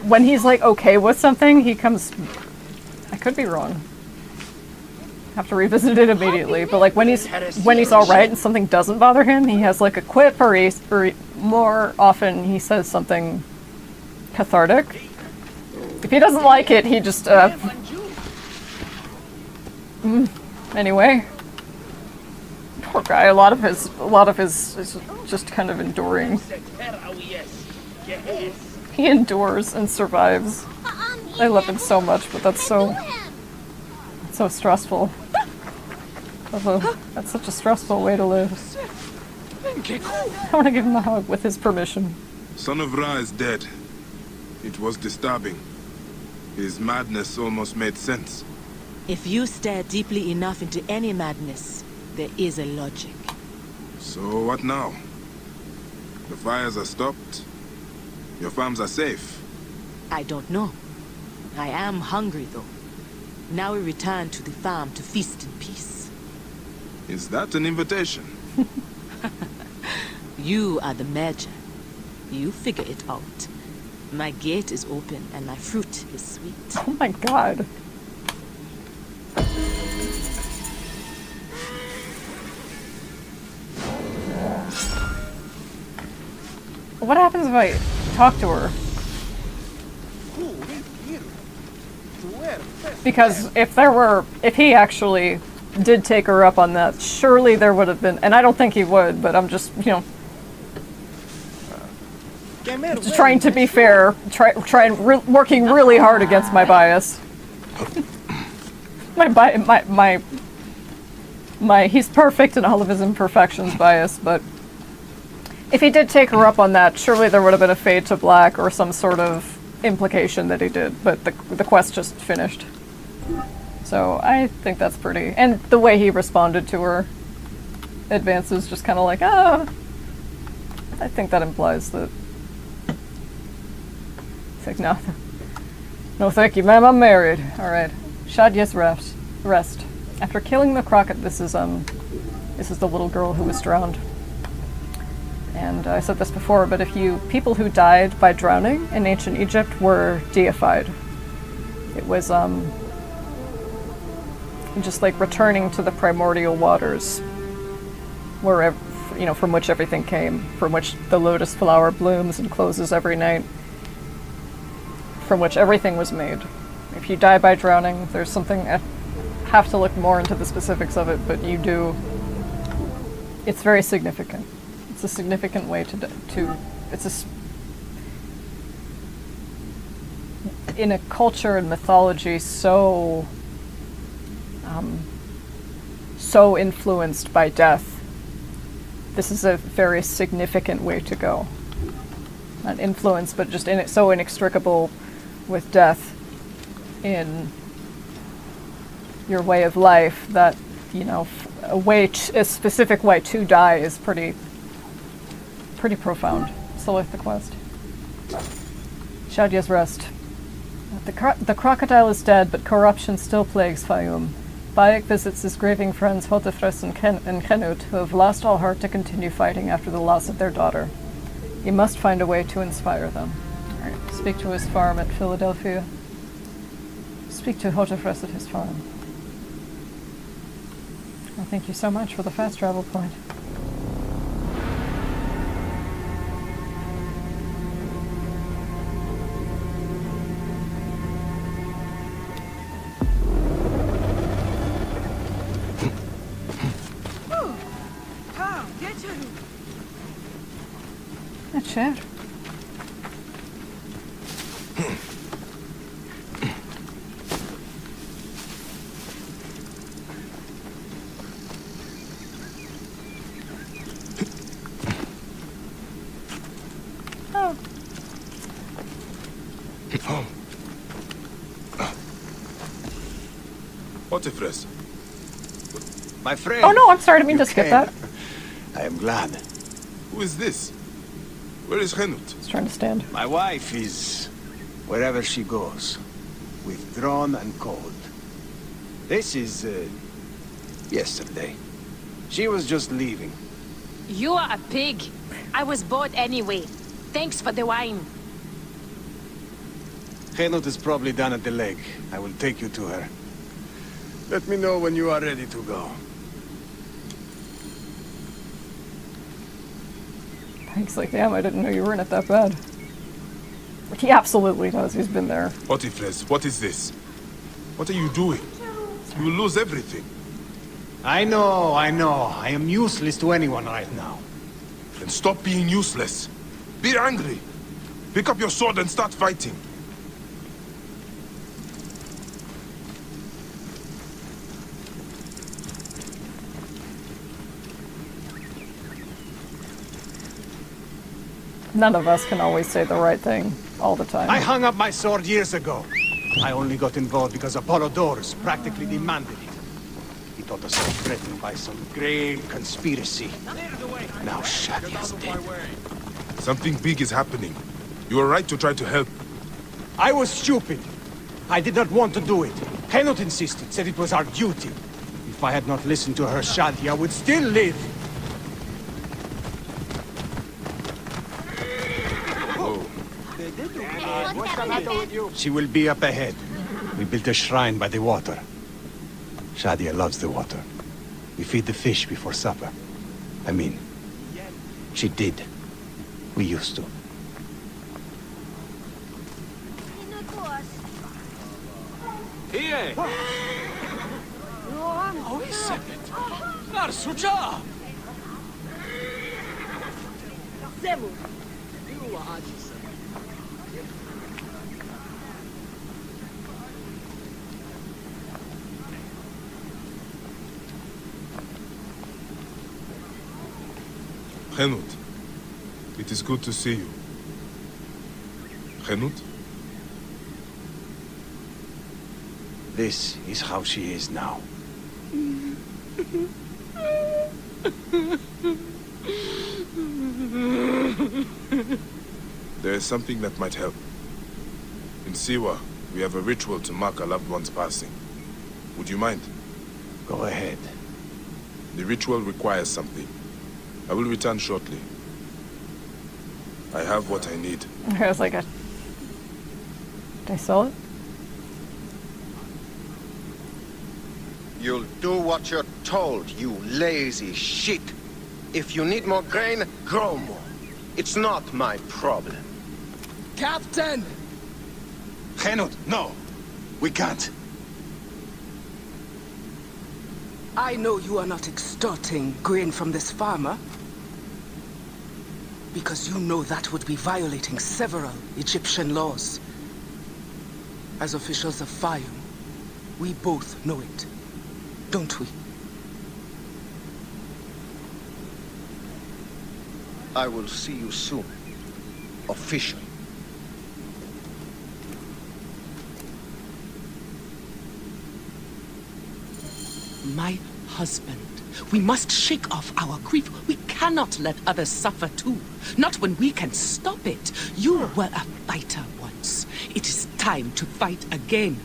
When he's, like, okay with something, he comes... I could be wrong. Have to revisit it immediately, but like when he's alright and something doesn't bother him, he has like a quip, or more often he says something cathartic. If he doesn't like it, he just anyway. Poor guy, a lot of his is just kind of enduring. He endures and survives. I love him so much, but that's so stressful. That's such a stressful way to live. I want to give him a hug with his permission. Son of Ra is dead. It was disturbing. His madness almost made sense. If you stare deeply enough into any madness, there is a logic. So what now? The fires are stopped. Your farms are safe. I don't know. I am hungry, though. Now we return to the farm to feast in peace. Is that an invitation? You are the Major. You figure it out. My gate is open and my fruit is sweet. Oh my god. What happens if I talk to her? Because if he actually did take her up on that, surely there would have been, and I don't think he would, but I'm just, you know, just trying to be fair, working really hard against my bias. my he's perfect in all of his imperfections bias, but if he did take her up on that, surely there would have been a fade to black or some sort of implication that he did, but the quest just finished. So I think that's pretty, and the way he responded to her advances, just kind of like, I think that implies that it's like, no thank you ma'am, I'm married. Alright, Shadya's rest. After killing the crocodile, this is the little girl who was drowned. And I said this before, but people who died by drowning in ancient Egypt were deified. It was, just like returning to the primordial waters, wherever, you know, from which everything came, from which the lotus flower blooms and closes every night, from which everything was made. If you die by drowning, there's something, I have to look more into the specifics of it, but you do, it's very significant. It's a significant way in a culture and mythology so influenced by death, this is a very significant way to go. Not influenced, but just so inextricable with death in your way of life that, you know, a specific way to die is pretty pretty profound. So like the quest. Shadia's Rest. The crocodile is dead, but corruption still plagues Fayum. Bayek visits his grieving friends Hotefres and Kenut, who have lost all heart to continue fighting after the loss of their daughter. He must find a way to inspire them. All right. Speak to his farm at Philadelphia. Speak to Hotefres at his farm. Well, thank you so much for the fast travel point. Sure. Oh. Hotefres. My friend. Oh no, I'm sorry, I didn't mean you to skip came. that. I am glad. Who is this? Where is Henut? He's trying to stand. My wife is wherever she goes, withdrawn and cold. This is yesterday. She was just leaving. You are a pig. I was bored anyway. Thanks for the wine. Henut is probably down at the lake. I will take you to her. Let me know when you are ready to go. He's like, damn, I didn't know you were in it that bad. He absolutely does. He's been there. Hotefres, what is this? What are you doing? You will lose everything. I know. I am useless to anyone right now. Then stop being useless. Be angry. Pick up your sword and start fighting. None of us can always say the right thing all the time. I hung up my sword years ago. I only got involved because Apollodorus practically demanded it. He thought us all threatened by some great conspiracy. Now Shadia's dead. Something big is happening. You are right to try to help. I was stupid. I did not want to do it. Henut insisted, said it was our duty. If I had not listened to her, Shadia would still live. She will be up ahead. We built a shrine by the water. Shadia loves the water. We feed the fish before supper. I mean, she did. We used to. Here! Oh, wait a second. Narsucha! Henut, it is good to see you. Henut? This is how she is now. There is something that might help. In Siwa, we have a ritual to mark a loved one's passing. Would you mind? Go ahead. The ritual requires something. I will return shortly. I have what I need. I was like, did I sell it? You'll do what you're told, you lazy shit. If you need more grain, grow more. It's not my problem. Captain! Henut, no! We can't. I know you are not extorting grain from this farmer. Because you know that would be violating several Egyptian laws. As officials of Fayum, we both know it, don't we? I will see you soon. Officially. My husband We must shake off our grief. We cannot let others suffer too. Not when we can stop it. You were a fighter once. It is time to fight again.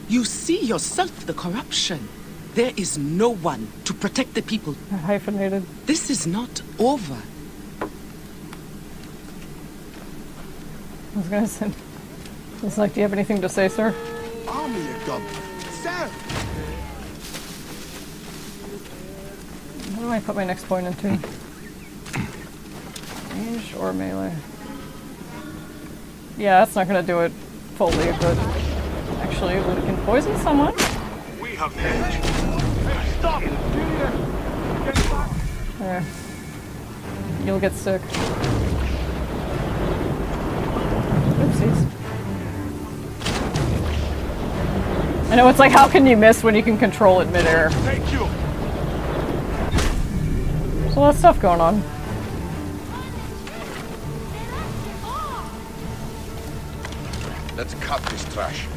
You see yourself the corruption. There is no one to protect the people. Hyphenated. This is not over. I was gonna say. It's like, do you have anything to say, sir? Army of God. Sir! What do I put my next point into? Range or melee? Yeah, that's not gonna do it fully, but actually we can poison someone. We have the edge. Hey, stop! There. You'll get sick. Oopsies. I know, it's like, how can you miss when you can control it midair? Thank you. There's a lot of stuff going on. Let's cut this trash.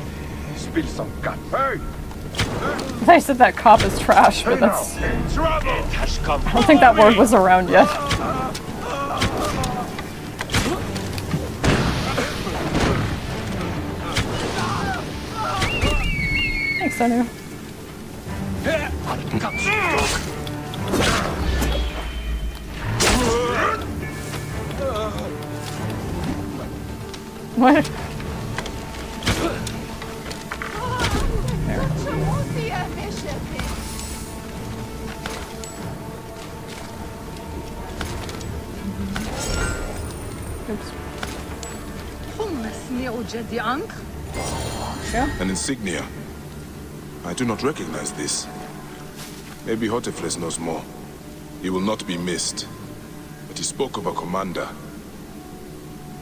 Spill some cut. Hey! I said that cop is trash, but that's... Trouble has come. I don't think that word was around yet. Thanks, Anu. What? An insignia. I do not recognize this. Maybe Hotefres knows more. He will not be missed. But he spoke of a commander.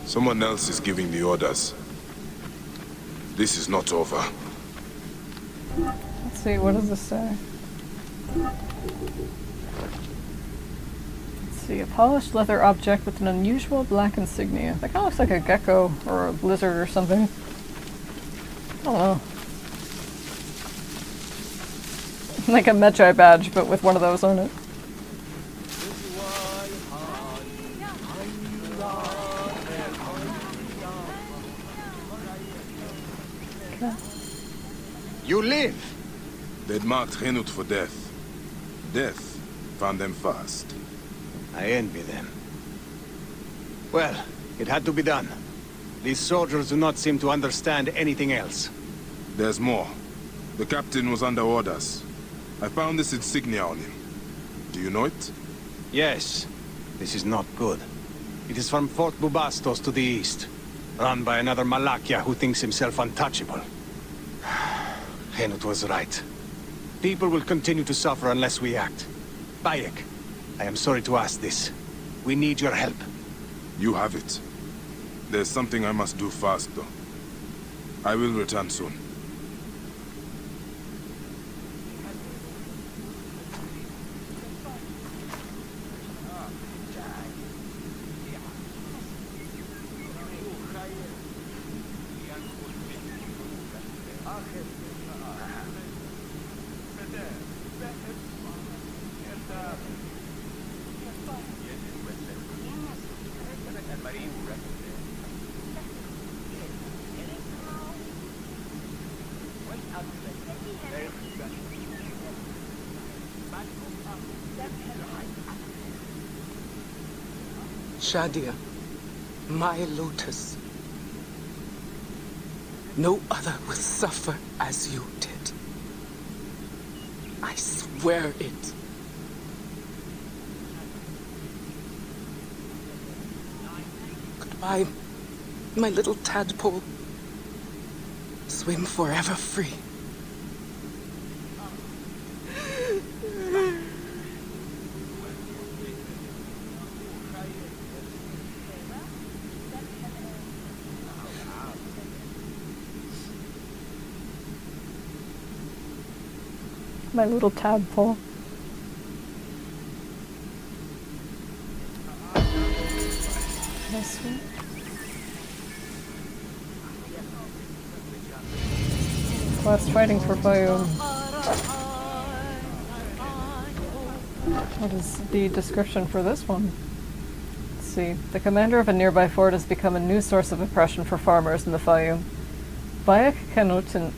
Someone else is giving the orders. This is not over. Let's see, what does this say? Let's see, a polished leather object with an unusual black insignia. That kind of looks like a gecko or a lizard or something. I don't know. Like a Medjay badge, but with one of those on it. Okay. You live! They'd marked Henut for death. Death found them fast. I envy them. Well, it had to be done. These soldiers do not seem to understand anything else. There's more. The captain was under orders. I found this insignia on him. Do you know it? Yes. This is not good. It is from Fort Bubastos to the east. Run by another Malakia who thinks himself untouchable. Henut was right. People will continue to suffer unless we act. Bayek, I am sorry to ask this. We need your help. You have it. There's something I must do fast, though. I will return soon. Shadia, my lotus. No other will suffer as you did. I swear it. Goodbye, my little tadpole. Swim forever free. My little tadpole. That's sweet. Last fighting for Bayou. What is the description for this one? Let's see. The commander of a nearby fort has become a new source of oppression for farmers in the Fayoum. Bayek, Canute, and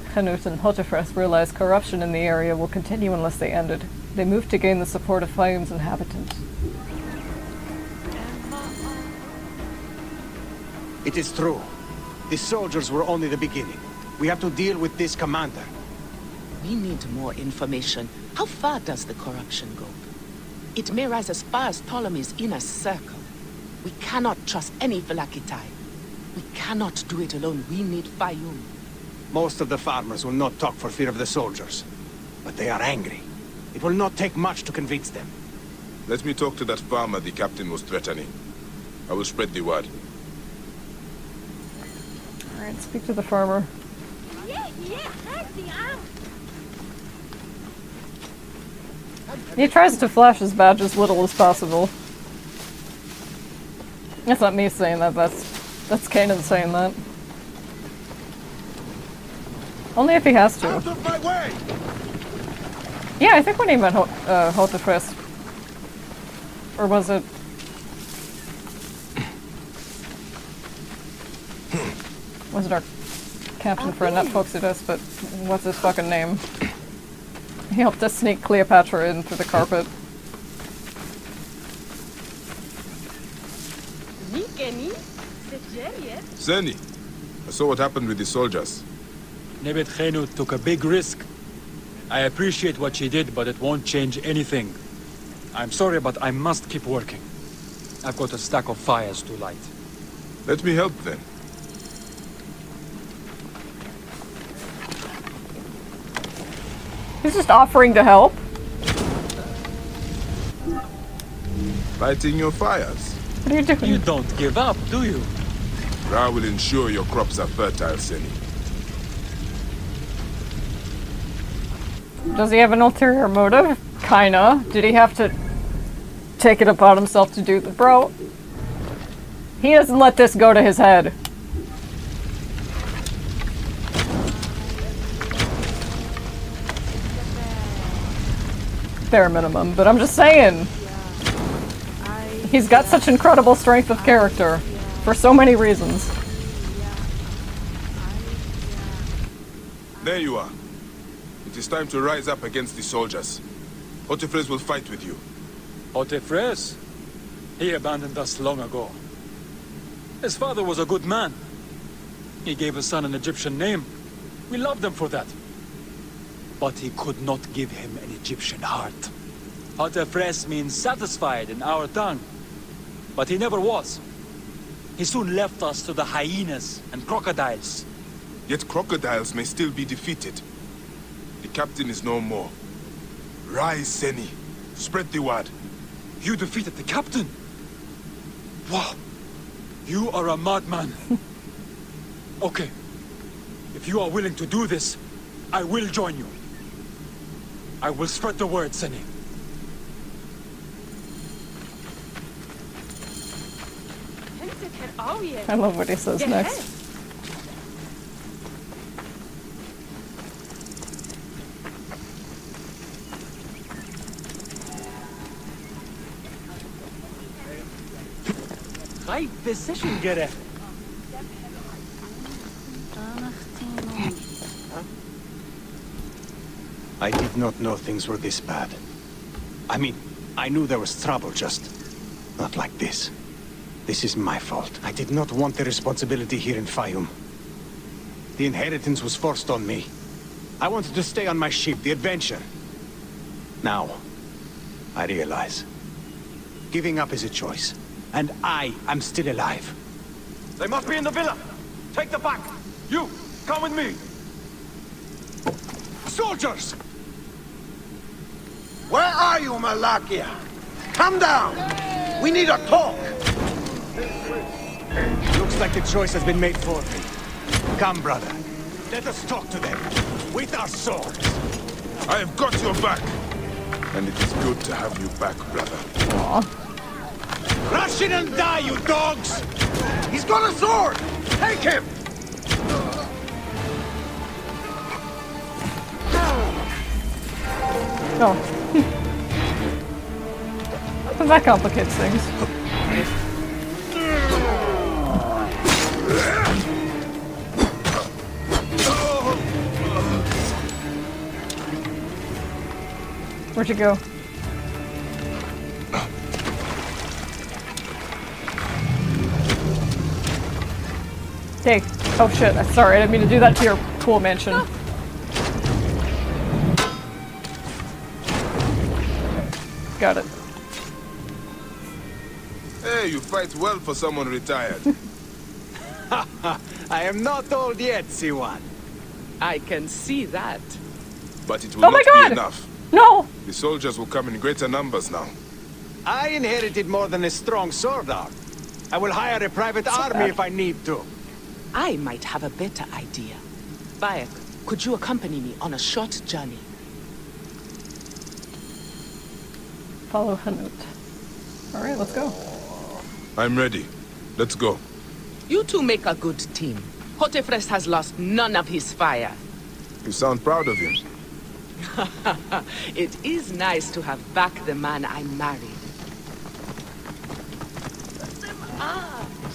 Hotefres realize corruption in the area will continue unless they end it. They move to gain the support of Fayoum's inhabitants. It is true. The soldiers were only the beginning. We have to deal with this commander. We need more information. How far does the corruption go? It may rise as far as Ptolemy's inner circle. We cannot trust any Valakitai. We cannot do it alone. We need Fayoum. Most of the farmers will not talk for fear of the soldiers. But they are angry. It will not take much to convince them. Let me talk to that farmer the captain was threatening. I will spread the word. Alright, speak to the farmer. He tries to flash his badge as little as possible. That's not me saying that, that's Kanan saying that. Only if he has to. Out of my way! Yeah, I think when he meant Hotefres. Or was it... wasn't our captain for a Netflix it is, but what's his fucking name? He helped us sneak Cleopatra in through the carpet. Zeni, I saw what happened with the soldiers. Nebet Khenu took a big risk. I appreciate what she did, but it won't change anything. I'm sorry, but I must keep working. I've got a stack of fires to light. Let me help then. He's just offering to help. Lighting your fires. What are you doing? You don't give up, do you? Ra will ensure your crops are fertile, Zeni. Does he have an ulterior motive? Kinda. Did he have to take it upon himself to do the bro? He doesn't let this go to his head. Bare minimum, but I'm just saying. He's got such incredible strength of character for so many reasons. There you are. It is time to rise up against the soldiers. Hotefres will fight with you. Hotefres? He abandoned us long ago. His father was a good man. He gave his son an Egyptian name. We loved him for that. But he could not give him an Egyptian heart. Hotefres means satisfied in our tongue. But he never was. He soon left us to the hyenas and crocodiles. Yet crocodiles may still be defeated. The captain is no more. Rise, Zeni. Spread the word. You defeated the captain? Wow. You are a madman. Okay. If you are willing to do this, I will join you. I will spread the word, Zeni. I love what he says next. High position, Gere. I did not know things were this bad. I mean, I knew there was trouble, just not like this. This is my fault. I did not want the responsibility here in Fayoum. The inheritance was forced on me. I wanted to stay on my ship, the adventure. Now, I realize. Giving up is a choice. And I am still alive. They must be in the villa. Take the back. You, come with me. Soldiers! Where are you, Malakia? Come down! We need a talk! Looks like the choice has been made for me. Come, brother. Let us talk to them. With our swords. I have got your back. And it is good to have you back, brother. Aww. Rush in and die, you dogs! He's got a sword! Take him! Oh. That complicates things. Where'd you go? Hey. Oh shit, sorry, I didn't mean to do that to your cool mansion. No. Got it. Hey, you fight well for someone retired. I am not old yet, Siwan. I can see that. But it will not be enough. No! The soldiers will come in greater numbers now. I inherited more than a strong sword art. I will hire a private army if I need to. I might have a better idea. Bayek, could you accompany me on a short journey? Follow Hanut. Alright, let's go. I'm ready. Let's go. You two make a good team. Hotefres has lost none of his fire. You sound proud of him. It is nice to have back the man I married.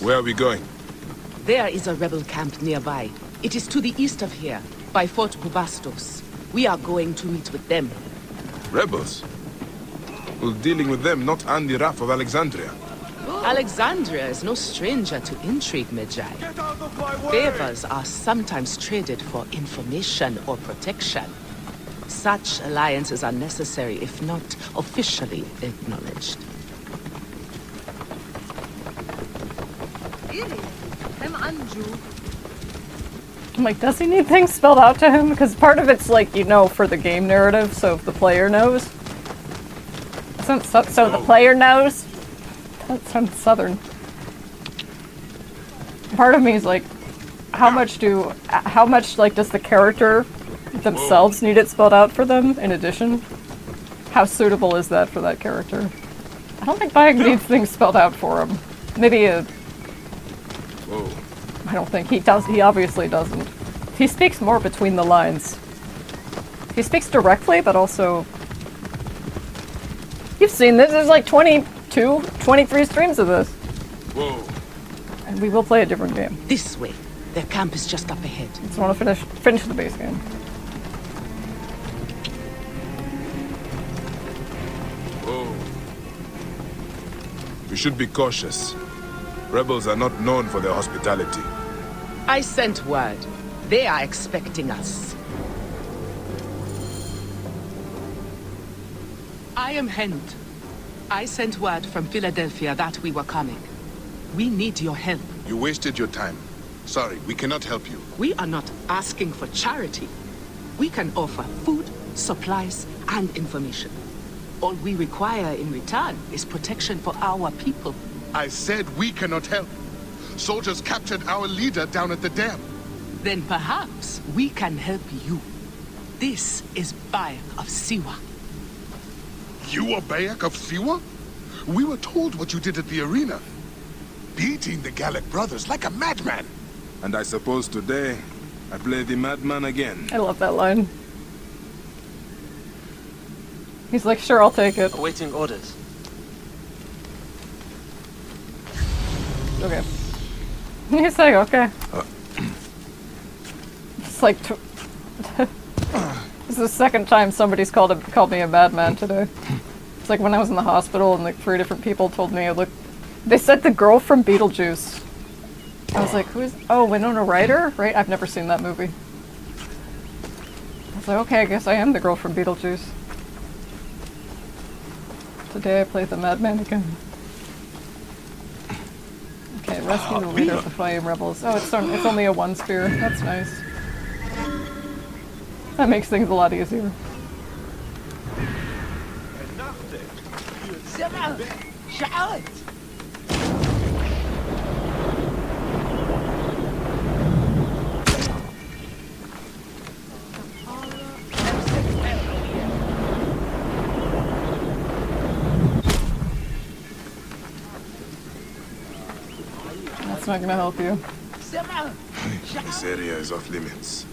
Where are we going? There is a rebel camp nearby. It is to the east of here, by Fort Bubastos. We are going to meet with them. Rebels? Well, dealing with them, not Andy Raff of Alexandria. Alexandria is no stranger to intrigue, Medjay. Favors are sometimes traded for information or protection. Such alliances are necessary if not officially acknowledged. I'm like, does he need things spelled out to him? Because part of it's like, you know, for the game narrative, so if the player knows. So the player knows? That sounds southern. Part of me is like, how much like does the character themselves need it spelled out for them in addition? How suitable is that for that character? I don't think Bayek needs things spelled out for him. Maybe I don't think he does. He obviously doesn't. He speaks more between the lines. He speaks directly, but also... You've seen this. There's like 22, 23 streams of this. Whoa. And we will play a different game. This way. Their camp is just up ahead. Just want to finish the base game. Whoa. We should be cautious. Rebels are not known for their hospitality. I sent word. They are expecting us. I am Hend. I sent word from Philadelphia that we were coming. We need your help. You wasted your time. Sorry, we cannot help you. We are not asking for charity. We can offer food, supplies, and information. All we require in return is protection for our people. I said we cannot help. Soldiers captured our leader down at the dam. Then perhaps we can help you. This is Bayek of Siwa. You are Bayek of Siwa? We were told what you did at the arena. Beating the Gallic brothers like a madman. And I suppose today, I play the madman again. I love that line. He's like, sure, I'll take it. Awaiting orders. Okay. He's like, okay. It's like... This is the second time somebody's called me a madman today. It's like when I was in the hospital and like 3 different people told me, look... They said the girl from Beetlejuice. I was like, who is... Oh, Winona Ryder? Right? I've never seen that movie. I was like, okay, I guess I am the girl from Beetlejuice. Today I played the madman again. Okay, rescue the leader of the Fire Rebels. Oh, it's only a 1 spear. That's nice. That makes things a lot easier. That's not gonna help you. This area is off limits.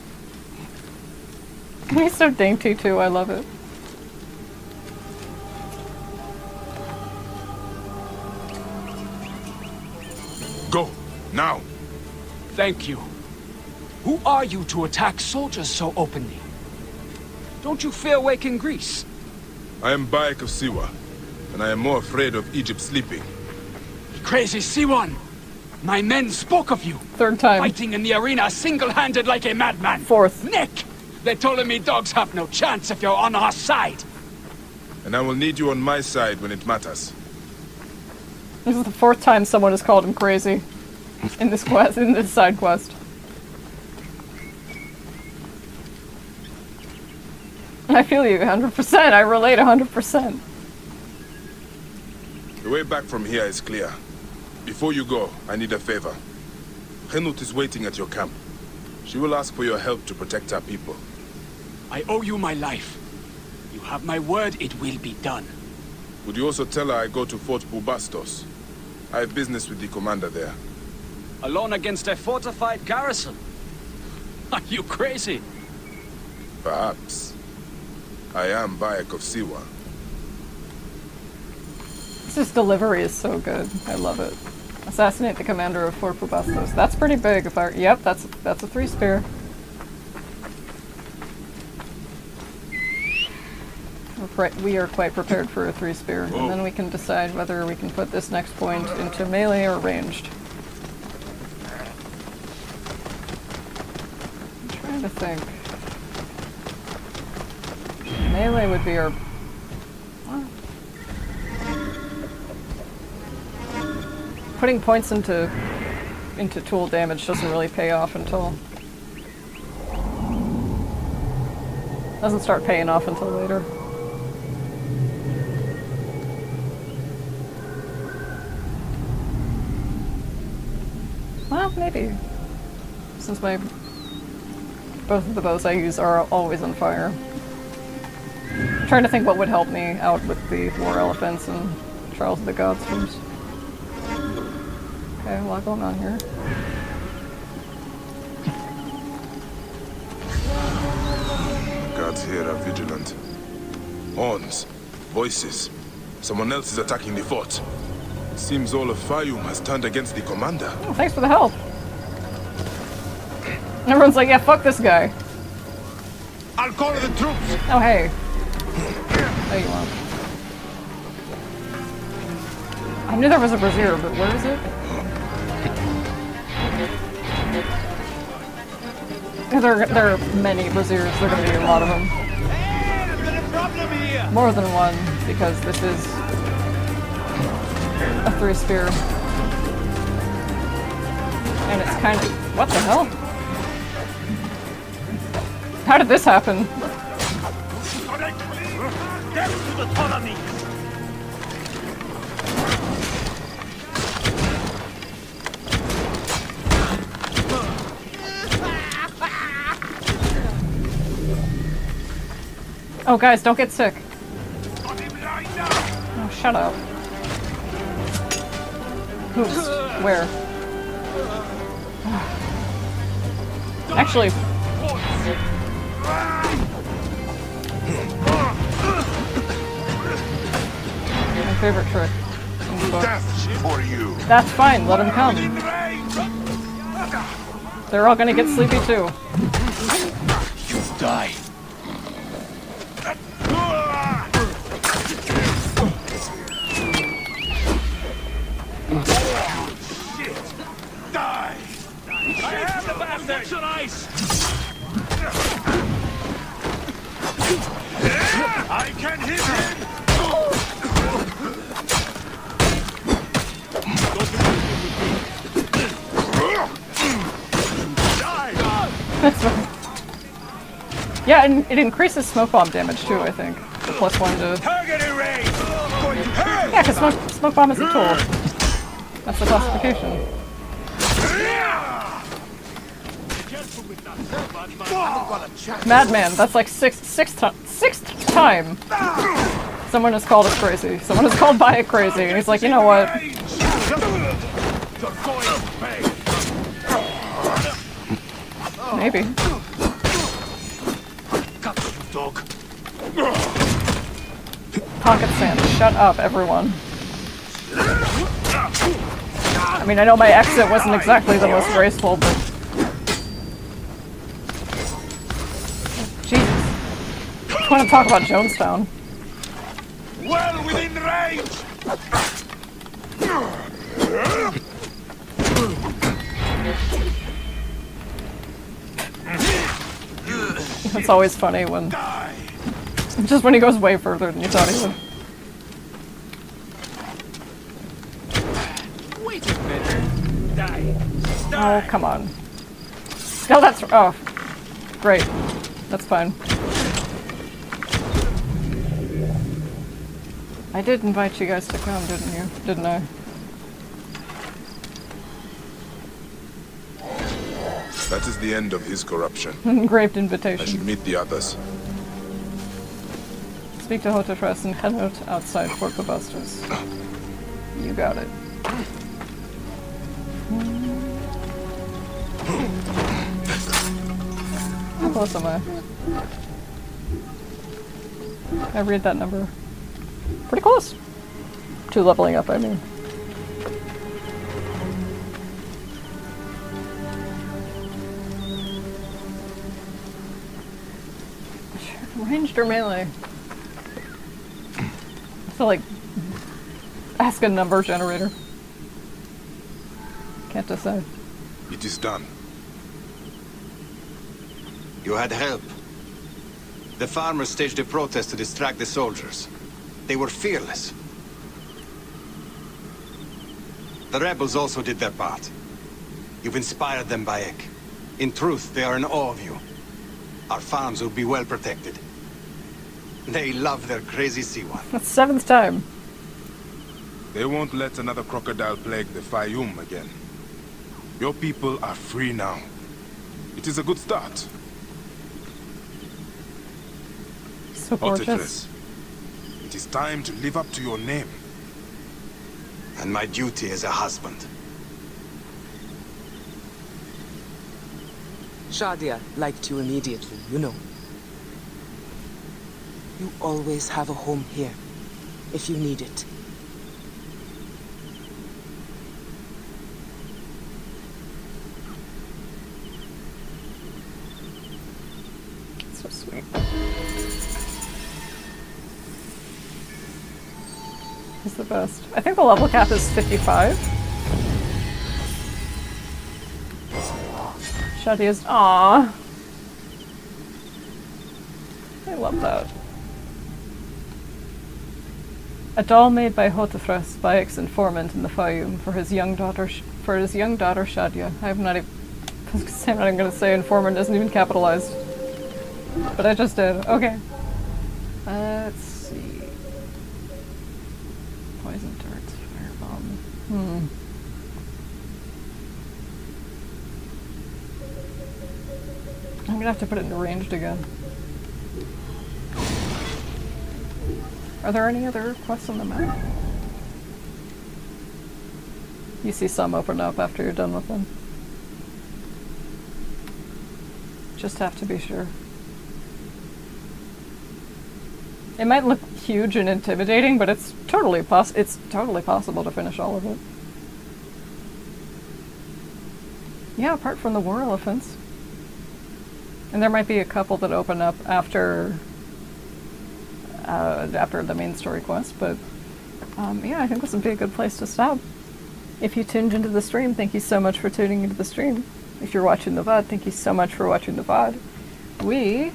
He's so dainty too, I love it. Go, now. Thank you. Who are you to attack soldiers so openly? Don't you fear waking Greece? I am Bayek of Siwa, and I am more afraid of Egypt sleeping. Crazy Siwan! My men spoke of you. Third time. Fighting in the arena single-handed like a madman. Fourth. Nick! They told me dogs have no chance if you're on our side. And I will need you on my side when it matters. This is the fourth time someone has called him crazy in this quest, in this side quest. I feel you 100%. I relate 100%. The way back from here is clear. Before you go, I need a favor. Henut is waiting at your camp. She will ask for your help to protect our people. I owe you my life. You have my word, it will be done. Would you also tell her I go to Fort Bubastos? I have business with the commander there. Alone against a fortified garrison? Are you crazy? Perhaps. I am Bayek of Siwa. This delivery is so good. I love it. Assassinate the commander of Fort Bubastos. That's pretty big. If I yep, that's a 3-spear. We are quite prepared for a 3-spear, and then we can decide whether we can put this next point into melee or ranged. I'm trying to think. Melee would be our... Putting points into tool damage doesn't really pay off until... Doesn't start paying off until later. Well, maybe. Since both of the bows I use are always on fire. I'm trying to think what would help me out with the War Elephants and Trials of the Gods first. Okay, a lot going on here. Guards here are vigilant. Horns, voices. Someone else is attacking the fort. It seems all of Fayum has turned against the commander. Oh, thanks for the help. Everyone's like, yeah, fuck this guy. I'll call the troops. Oh, hey. There you are. I knew there was a brazier, but where is it? There are many braziers. There are going to be a lot of them. More than one, because this is a 3-spear. And it's kind of... What the hell? How did this happen? Oh, guys, don't get sick. Oh, shut up. Oops. Where? Actually... My favorite trick. Death for you. That's fine, let him come. They're all gonna get sleepy too. You die. Die! I have the bastard! On ice! I can hit him! That's right. Yeah, and it increases smoke bomb damage too, I think. The +1 to... Yeah, because smoke bomb is a tool. That's the classification. Madman, that's like sixth time someone has called us crazy. Someone has called Bayek crazy, and he's like, you know what? Maybe. Pocket sand, shut up, everyone. I mean, I know my exit wasn't exactly the most graceful, but... Jesus. I want to talk about Jonestown. Well within range! It's always funny when... Just when he goes way further than you thought he would. Wait a minute. Die. Oh, come on. No, that's... Oh. Great. That's fine. I did invite you guys to come, didn't you? Didn't I? That is the end of his corruption. Engraved I invitation. should meet the others. Speak to Hotefres and head out outside Fort Bubastis. You got it. How close am I? I read that number. Pretty close. To leveling up, I mean. Ranged or melee? I feel like ask a number generator. Can't decide. It is done. You had help. The farmers staged a protest to distract the soldiers. They were fearless. The rebels also did their part. You've inspired them, Bayek. In truth, they are in awe of you. Our farms will be well protected. They love their crazy Siwa. That's the 7th time. They won't let another crocodile plague the Fayum again. Your people are free now. It is a good start. So gorgeous. Hotefres, it is time to live up to your name. And my duty as a husband. Shadia liked you immediately, you know. You always have a home here, if you need it. So sweet. He's the best. I think the level cap is 55. Shadia's. Aww. I love that. A doll made by Hotefres, Bayek's informant in the Fayum, for his young daughter Shadia. I'm not even gonna say informant isn't even capitalized. But I just did. Okay. Let's see. Poison darts, firebomb. I'm gonna have to put it into ranged again. Are there any other quests on the map? You see some open up after you're done with them. Just have to be sure. It might look huge and intimidating, but it's totally possible to finish all of it. Yeah, apart from the war elephants. And there might be a couple that open up after the main story quest, but yeah, I think this would be a good place to stop. If you tuned into the stream, thank you so much for tuning into the stream. If you're watching the VOD, thank you so much for watching the VOD.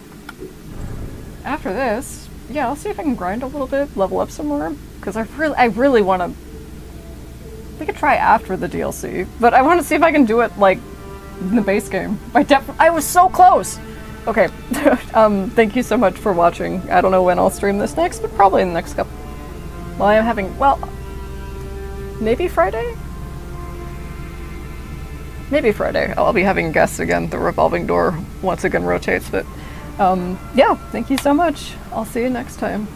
After this, yeah, I'll see if I can grind a little bit, level up some more, because I really want to. We could try after the DLC, but I want to see if I can do it like in the base game. I was so close. Okay, thank you so much for watching. I don't know when I'll stream this next, but probably in the next couple. Well, I am having, maybe Friday? Maybe Friday. I'll be having guests again. The revolving door once again rotates, but yeah, thank you so much. I'll see you next time.